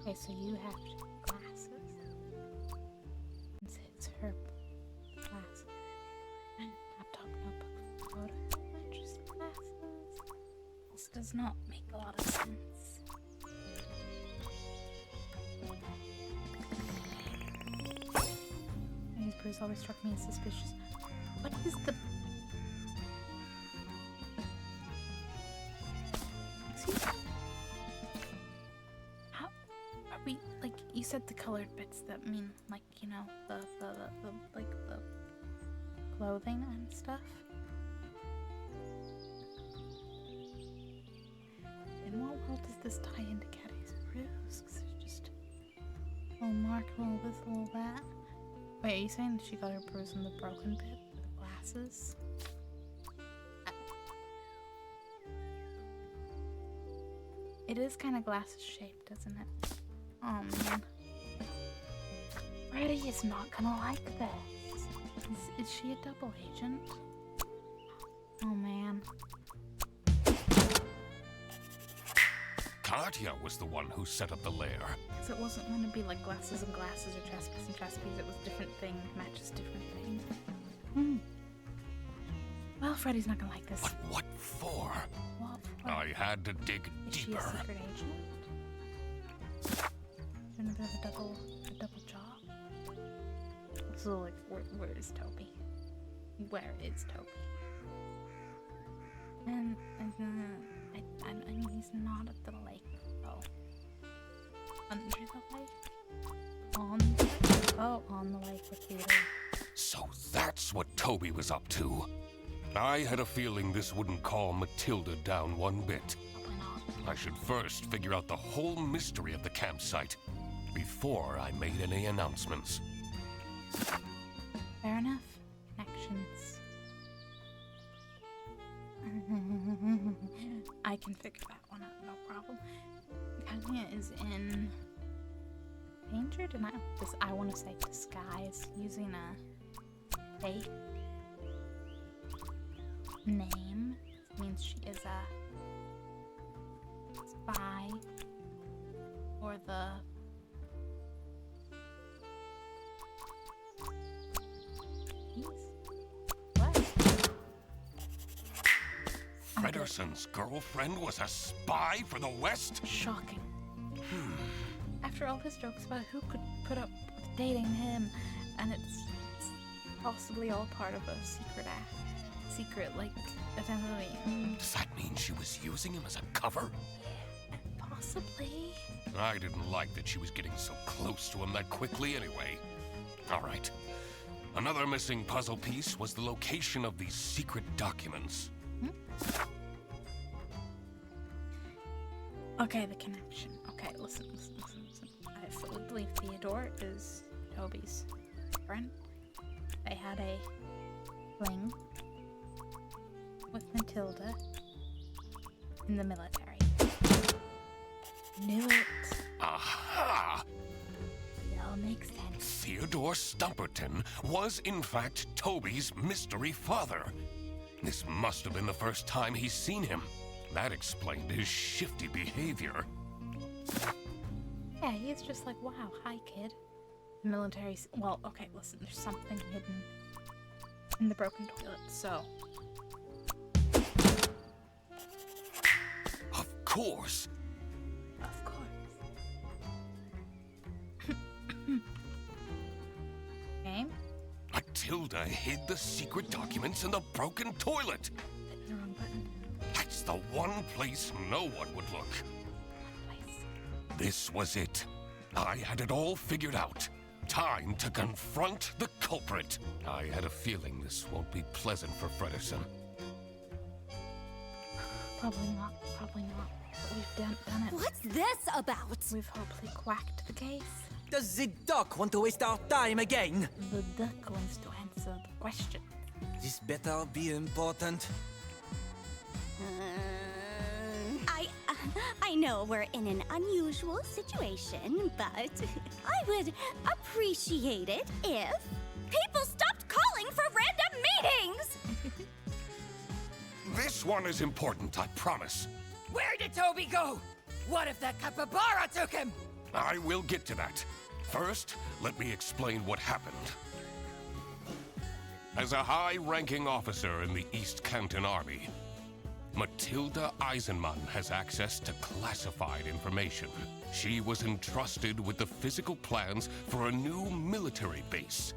Okay, so you have glasses. It's her glasses. Laptop, notebook, photo, mattress, glasses. This does not make a lot of sense. His bruise always struck me as suspicious. What is the... Excuse me. How are we, like, you said the colored bits that mean, like, you know, the clothing and stuff. In what world does this tie into Caddy's bruise? Because there's just a little mark, a little this, a little that. Wait, are you saying that she got her bruise in the broken bit with the glasses? It is kind of glasses shaped, isn't it? Oh man. Freddy is not gonna like this. Is she a double agent? Oh man. Katya was the one who set up the lair. So it wasn't going to be like glasses and glasses or chess piece and chess piece. It was different thing, matches different things. Well, Freddy's not gonna like this. But what for? What for? I had to dig Is she deeper. a secret agent? Doing a bit of a double job. So, like, where is Toby? Where is Toby? And I mean, he's not at the lake. Oh, under the lake. On the lake. Oh, on the lake with Peter. So that's what Toby was up to. I had a feeling this wouldn't calm Matilda down one bit. Probably not. I should first figure out the whole mystery of the campsite before I made any announcements. Fair enough. Connections. I can figure that one out, no problem. Katya is in danger? I want to say disguise, using a fake name. This means she is a spy for the Frederson's girlfriend was a spy for the West? Shocking. After all his jokes about who could put up with dating him, and it's possibly all part of a secret, like, identity. Does that mean she was using him as a cover? Possibly. I didn't like that she was getting so close to him that quickly anyway. All right. Another missing puzzle piece was the location of these secret documents. Okay, the connection. Okay, listen. I fully believe Theodore is Toby's friend. They had a fling with Matilda in the military. Knew it. Aha! It all makes sense. Theodore Stumperton was, in fact, Toby's mystery father. This must have been the first time he's seen him. That explained his shifty behavior. Yeah, he's just like, wow, hi, kid. The military's... Well, okay, listen, there's something hidden in the broken toilet, so... Of course! Of course. Okay. Matilda hid the secret documents in the broken toilet. Hitting the wrong button. That's the one place no one would look. This was it. I had it all figured out. Time to confront the culprit. I had a feeling this won't be pleasant for Frederson. Probably not. But we've done it. What's this about? We've hopefully quacked the case. Does the duck want to waste our time again? The duck wants to answer the question. This better be important. I know we're in an unusual situation, but I would appreciate it if people stopped calling for random meetings! This one is important, I promise. Where did Toby go? What if that capybara took him? I will get to that. First, let me explain what happened. As a high-ranking officer in the East Canton Army, Matilda Eisenman has access to classified information. She was entrusted with the physical plans for a new military base.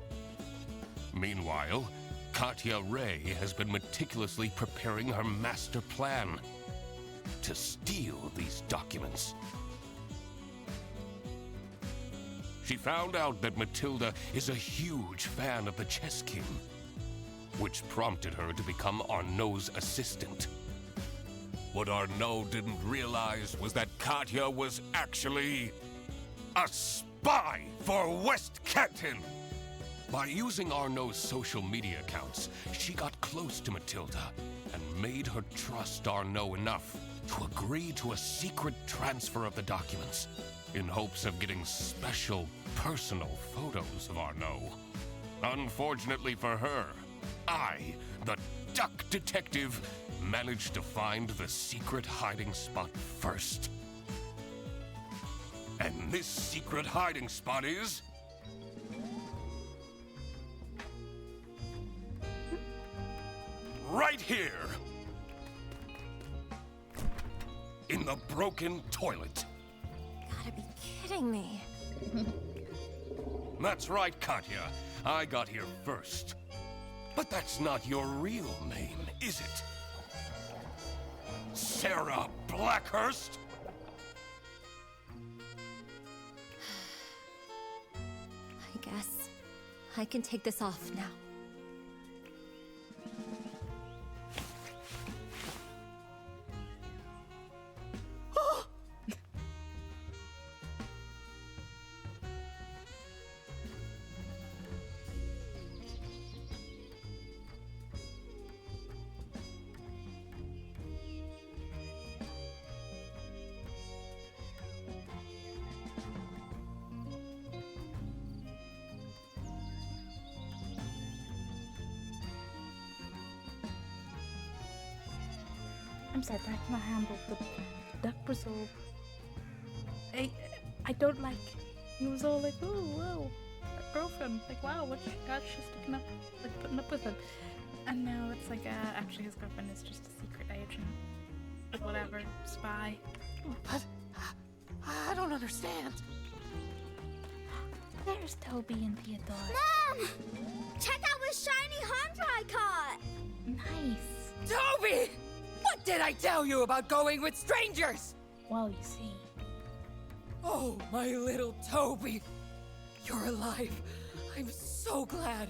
Meanwhile, Katya Ray has been meticulously preparing her master plan to steal these documents. She found out that Matilda is a huge fan of the Chess King, which prompted her to become Arnaud's assistant. What Arnaud didn't realize was that Katya was actually a spy for West Canton. By using Arnaud's social media accounts, she got close to Matilda and made her trust Arnaud enough to agree to a secret transfer of the documents in hopes of getting special, personal photos of Arnaud. Unfortunately for her, I, the duck detective, managed to find the secret hiding spot first. And this secret hiding spot is... right here! In the broken toilet. Gotta be kidding me. That's right, Katya. I got here first. But that's not your real name, is it? Sarah Blackhurst? I guess I can take this off now. I'm sorry, but I cannot handle the duck bristle. I don't like. He was all like, "Oh, whoa, a girlfriend." Like, wow, what she got? She's sticking up, like putting up with him. And now it's like, actually, his girlfriend is just a secret agent, whatever, spy. But I don't understand. There's Toby and Theodore. Mom! Check out this shiny hunter I caught! Nice. Toby! What did I tell you about going with strangers? Well, you see. Oh, my little Toby. You're alive. I'm so glad.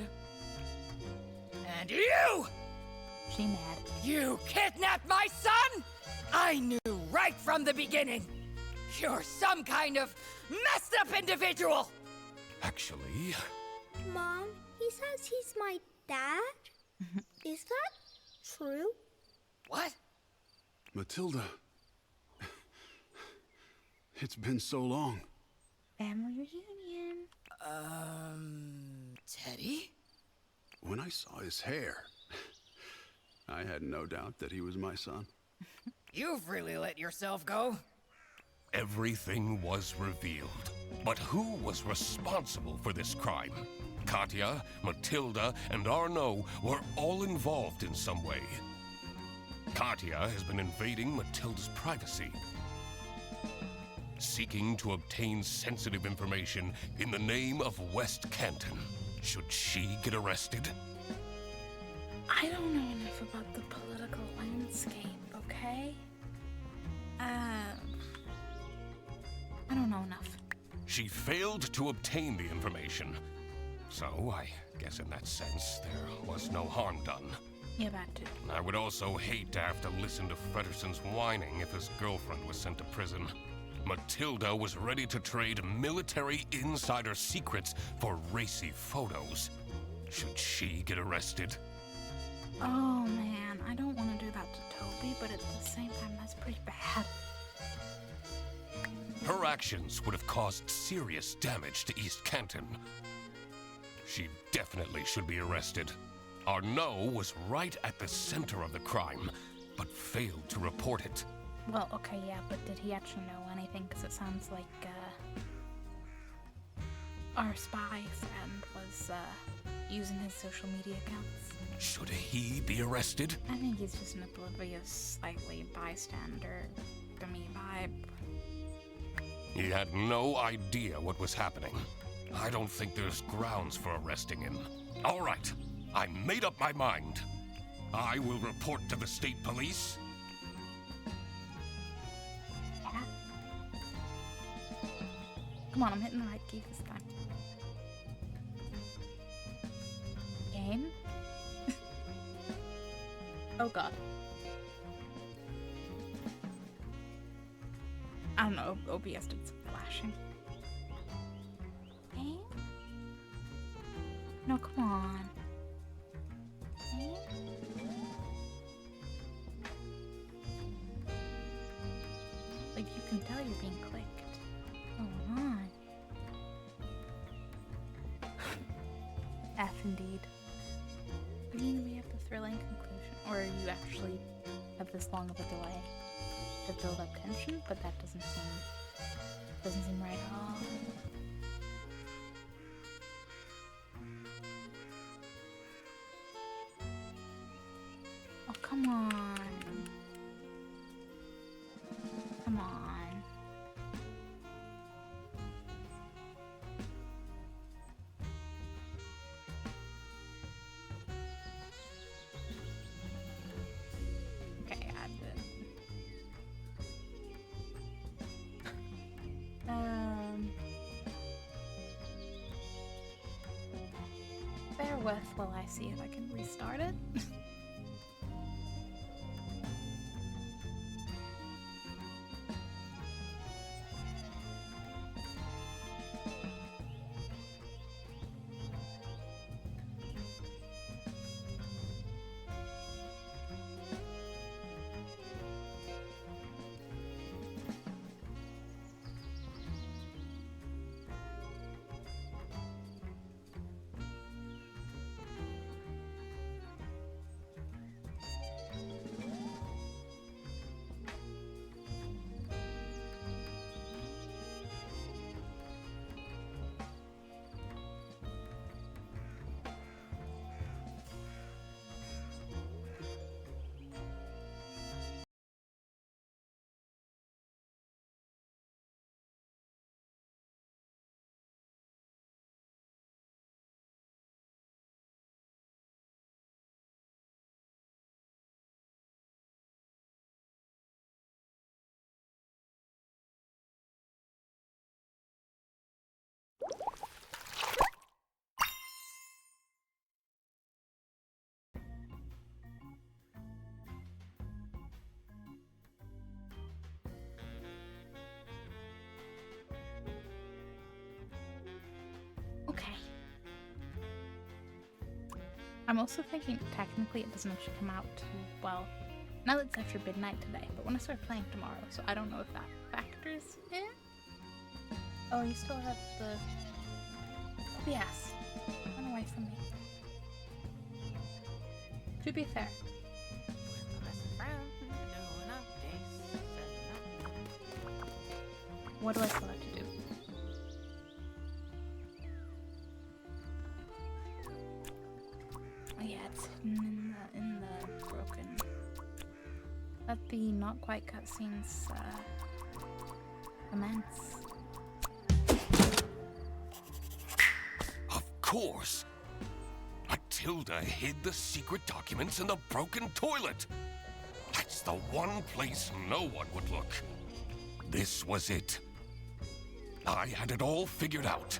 And you! She mad. You kidnapped my son? I knew right from the beginning. You're some kind of messed up individual. Actually... Mom, he says he's my dad? Is that true? What? Matilda. It's been so long. Family reunion. Teddy? When I saw his hair, I had no doubt that he was my son. You've really let yourself go. Everything was revealed. But who was responsible for this crime? Katya, Matilda, and Arnaud were all involved in some way. Katya has been invading Matilda's privacy, seeking to obtain sensitive information in the name of West Canton. Should she get arrested? I don't know enough about the political landscape, okay? I don't know enough. She failed to obtain the information. So, I guess in that sense, there was no harm done. Yeah, that too. I would also hate to have to listen to Frederson's whining if his girlfriend was sent to prison. Matilda was ready to trade military insider secrets for racy photos. Should she get arrested? Oh man, I don't want to do that to Toby, but at the same time, that's pretty bad. Her actions would have caused serious damage to East Canton. She definitely should be arrested. Arnaud was right at the center of the crime, but failed to report it. Well, okay, yeah, but did he actually know anything? Because it sounds like, our spy friend was, using his social media accounts. Should he be arrested? I think he's just an oblivious, slightly bystander to me vibe. He had no idea what was happening. I don't think there's grounds for arresting him. All right, I made up my mind. I will report to the state police. Yeah. Come on, I'm hitting the right key this time. Game? Oh god. I don't know, OBS did some flashing. Game? No, come on. Game? Like, you can tell you're being clicked. Come on. F indeed. I mean, we have the thrilling conclusion, or you actually have this long of a delay to build up tension, but that doesn't seem Doesn't seem right at all. Oh, come on. Come on. Okay, add it. Bear with while I see if I can restart it. Okay. I'm also thinking technically it doesn't actually come out till, well, now that it's after midnight today, but when I start playing tomorrow, so I don't know if that factors in. Oh, you still have the... Yes. Run away from me. To be fair. What do I still have to do? Oh yeah, it's hidden in the broken. Let the not quite cutscenes commence. Of course! Matilda hid the secret documents in the broken toilet! That's the one place no one would look. This was it. I had it all figured out.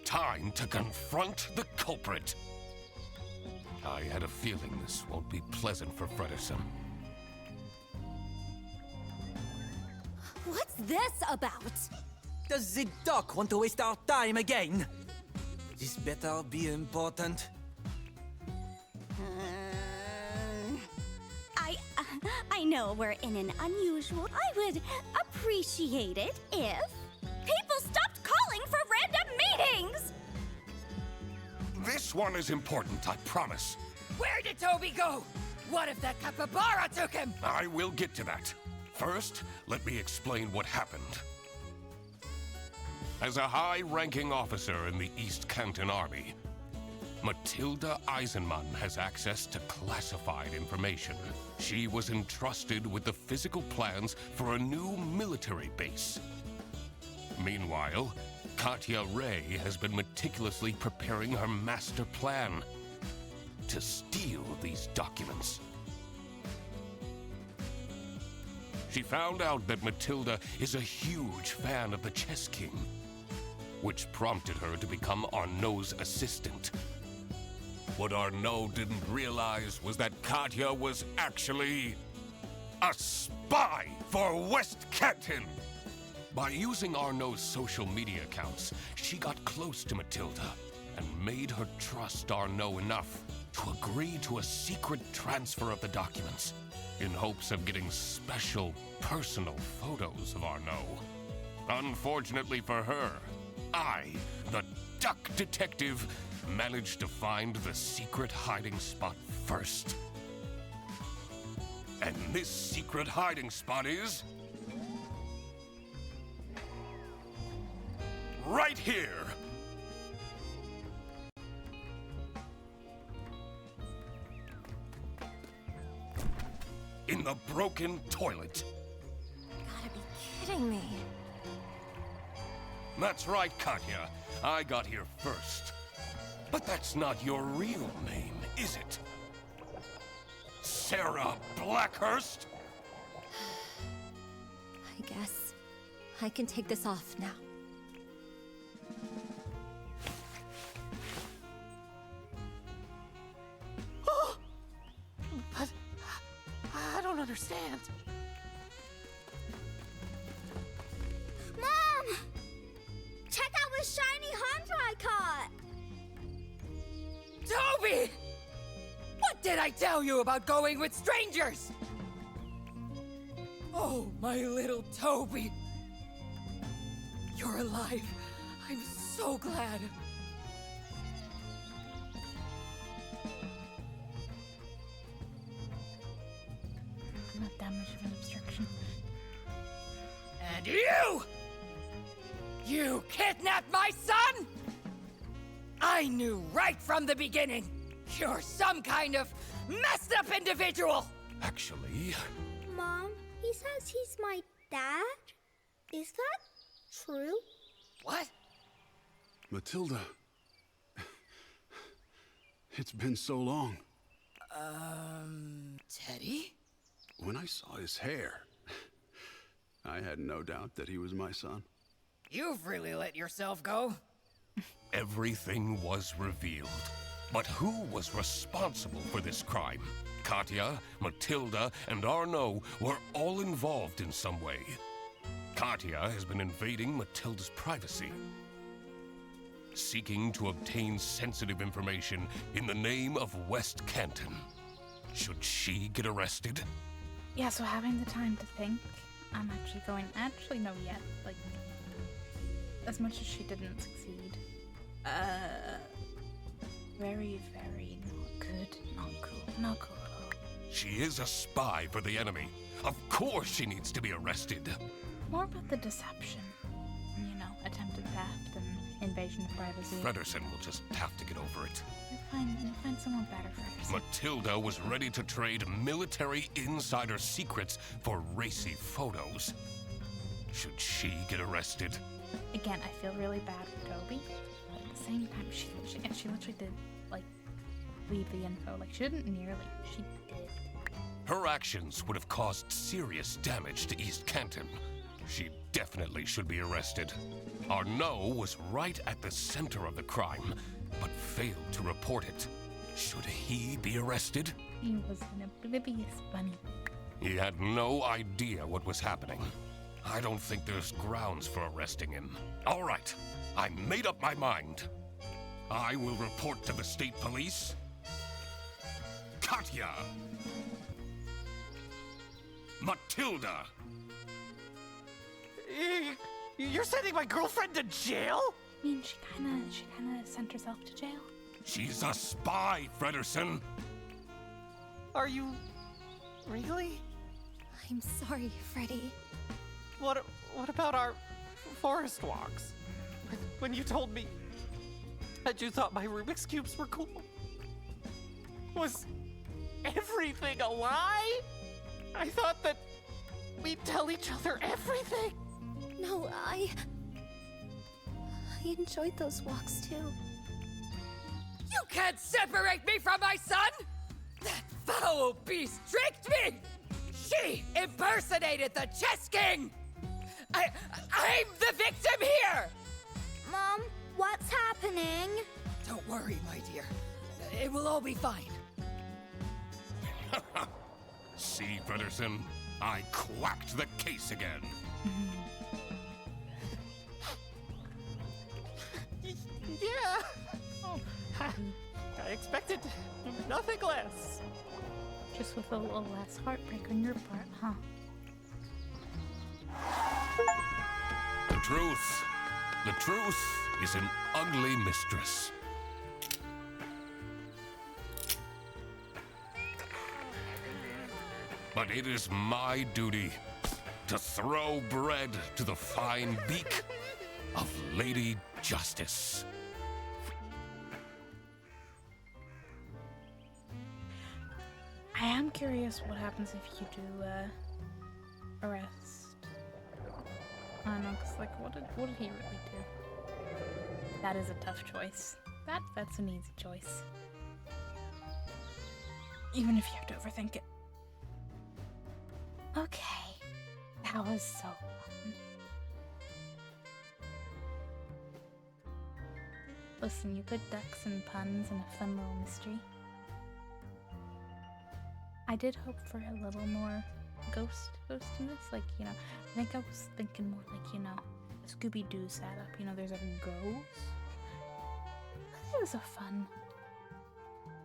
Time to confront the culprit. I had a feeling this won't be pleasant for Frederson. What's this about? Does the duck want to waste our time again? This better be important. I know we're in an unusual. I would appreciate it if people stopped calling for random meetings! This one is important, I promise. Where did Toby go? What if that capybara took him? I will get to that. First, let me explain what happened. As a high-ranking officer in the East Canton Army, Matilda Eisenmann has access to classified information. She was entrusted with the physical plans for a new military base. Meanwhile, Katya Ray has been meticulously preparing her master plan to steal these documents. She found out that Matilda is a huge fan of the Chess King, which prompted her to become Arnaud's assistant. What Arnaud didn't realize was that Katya was actually a spy for West Canton. By using Arnaud's social media accounts, she got close to Matilda and made her trust Arnaud enough to agree to a secret transfer of the documents in hopes of getting special personal photos of Arnaud. Unfortunately for her, I, the Duck Detective, managed to find the secret hiding spot first. And this secret hiding spot is... right here. In the broken toilet. Gotta be kidding me. That's right, Katya. I got here first. But that's not your real name, is it? Sarah Blackhurst? I guess I can take this off now. But I don't understand. Mom! Check out this shiny hunter I caught! Toby! What did I tell you about going with strangers? Oh, my little Toby. You're alive. I'm so glad. Not that much of an obstruction. And you! You kidnapped my son? I knew right from the beginning. You're some kind of messed up individual. Actually... Mom, he says he's my dad? Is that true? What? Matilda. It's been so long. Teddy? When I saw his hair, I had no doubt that he was my son. You've really let yourself go. Everything was revealed. But who was responsible for this crime? Katya, Matilda, and Arnaud were all involved in some way. Katya has been invading Matilda's privacy, seeking to obtain sensitive information in the name of West Canton. Should she get arrested? Yeah, so having the time to think, I'm actually going, no, yet, like, as much as she didn't succeed, very, very not good, not cool, not cool at all. She is a spy for the enemy. Of course she needs to be arrested. More about the deception, you know, attempted theft and invasion of privacy. Fredersen will just have to get over it. You'll find someone better, Fredersen. Matilda was ready to trade military insider secrets for racy photos. Should she get arrested? Again, I feel really bad for Toby, but at the same time, she literally did, like, leave the info. Like, she didn't nearly, she did. Her actions would have caused serious damage to East Canton. She definitely should be arrested. Arnaud was right at the center of the crime, but failed to report it. Should he be arrested? He was an oblivious bunny. He had no idea what was happening. I don't think there's grounds for arresting him. All right, I made up my mind. I will report to the state police. Katya! Matilda! You're sending my girlfriend to jail? I mean, she kinda sent herself to jail. She's a spy, Fredersen. Are you really? I'm sorry, Freddy. What about our forest walks? When you told me that you thought my Rubik's Cubes were cool? Was everything a lie? I thought that we'd tell each other everything. No, I enjoyed those walks too. You can't separate me from my son! That foul beast tricked me! She impersonated the Chess King! I'm the victim here! Mom, what's happening? Don't worry, my dear. It will all be fine. See, Fredersen, I quacked the case again. Yeah. Oh, I expected nothing less. Just with a little less heartbreak on your part, huh? The truth is an ugly mistress. But it is my duty to throw bread to the fine beak of Lady Justice. I am curious what happens if you do arrest. I don't know, cause like, what did he really do? That is a tough choice. That's an easy choice. Even if you have to overthink it. Okay, that was so fun. Listen, you put ducks and puns and a fun little mystery. I did hope for a little more ghostiness, like, you know, I think I was thinking more like, you know, a Scooby-Doo setup, you know, there's a ghost. But it was a fun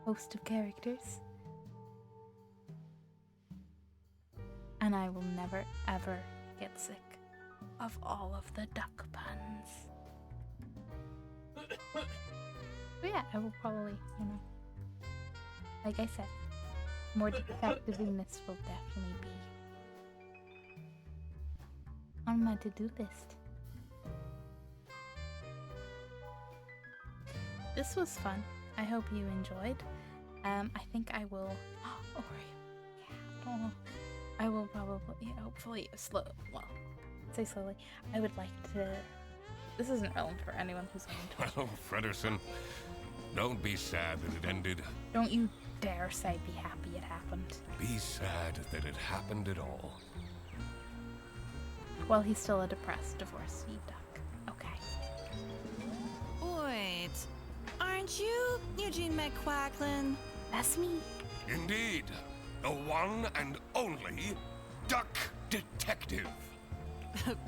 host of characters. And I will never, ever get sick of all of the duck puns. But yeah, I will probably, you know, like I said, more detectiviness will definitely be on my to-do list. This was fun. I hope you enjoyed. I think I will. Oh, yeah. Oh, I will probably, hopefully, well, say slowly. I would like to. This isn't relevant for anyone who's on Twitch. Well, Frederson, don't be sad that it ended. Don't you dare say be happy it happened. Be sad that it happened at all. Well, he's still a depressed, divorcee duck. Okay. Wait, aren't you Eugene McQuacklin? That's me. Indeed, the one and only Duck Detective.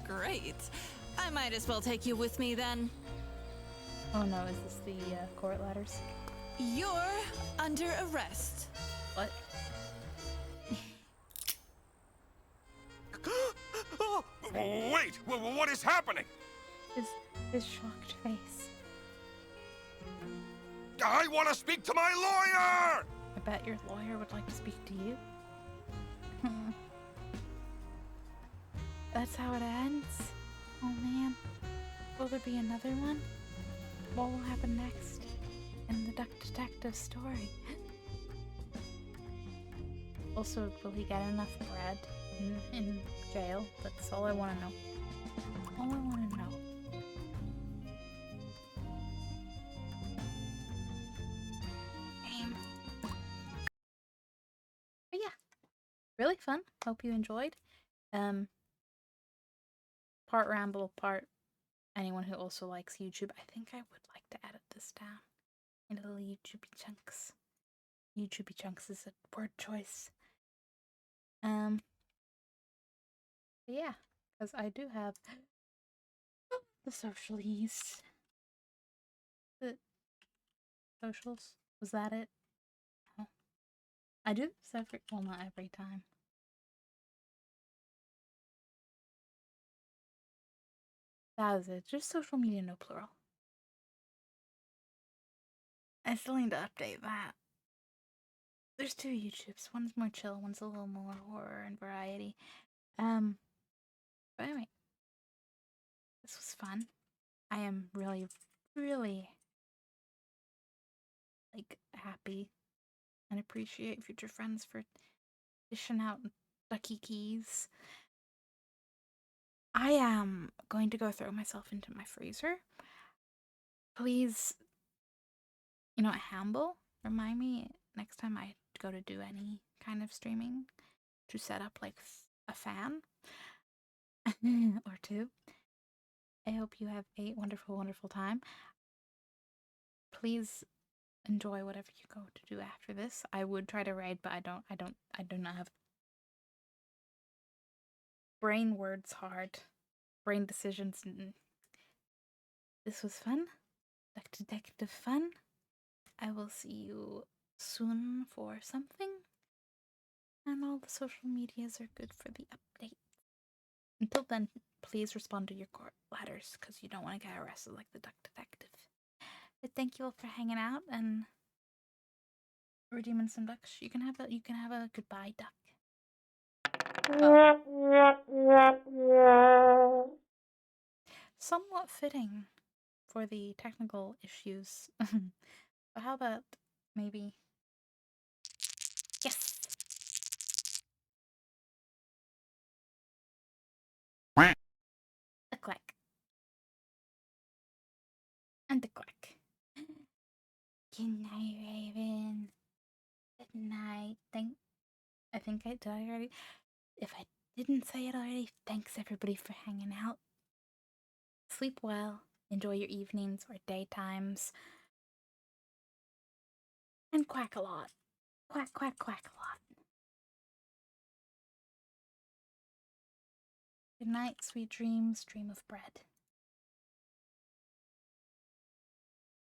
Great. I might as well take you with me then. Oh no, is this the court letters? You're under arrest. What? Wait! What is happening? His shocked face. I want to speak to my lawyer! I bet your lawyer would like to speak to you. That's how it ends? Oh man. Will there be another one? What will happen next in the Duck Detective story? Also, will he get enough bread in jail? That's all I want to know. All I want to know. But yeah, really fun. Hope you enjoyed. Part ramble, part anyone who also likes YouTube. I think I would like to edit this down into little YouTubey chunks. YouTubey chunks is a word choice. But yeah, because I do have the socialies. The socials. Was that it? Oh. I do this every, well, not every time. That was it. Just social media, no plural. I still need to update that. There's two YouTubes. One's more chill, one's a little more horror and variety. But anyway. This was fun. I am really, really, like, happy and appreciate future friends for dishing out ducky keys. I am going to go throw myself into my freezer. Please, you know, Hamble, remind me next time I go to do any kind of streaming to set up like a fan or two. I hope you have a wonderful, wonderful time. Please enjoy whatever you go to do after this. I would try to raid, but I do not have brain words hard. Brain decisions. This was fun. Duck Detective fun. I will see you soon for something. And all the social medias are good for the update. Until then, please respond to your court letters, because you don't want to get arrested like the Duck Detective. But thank you all for hanging out and redeeming some ducks. You can have a goodbye duck. somewhat fitting for the technical issues. But how about maybe... Yes! The Quack. And the Quack. Good night, Raven. Good night. I think I did already. If I didn't say it already, thanks everybody for hanging out. Sleep well. Enjoy your evenings or daytimes. And quack a lot. Quack, quack, quack a lot. Good night, sweet dreams. Dream of bread.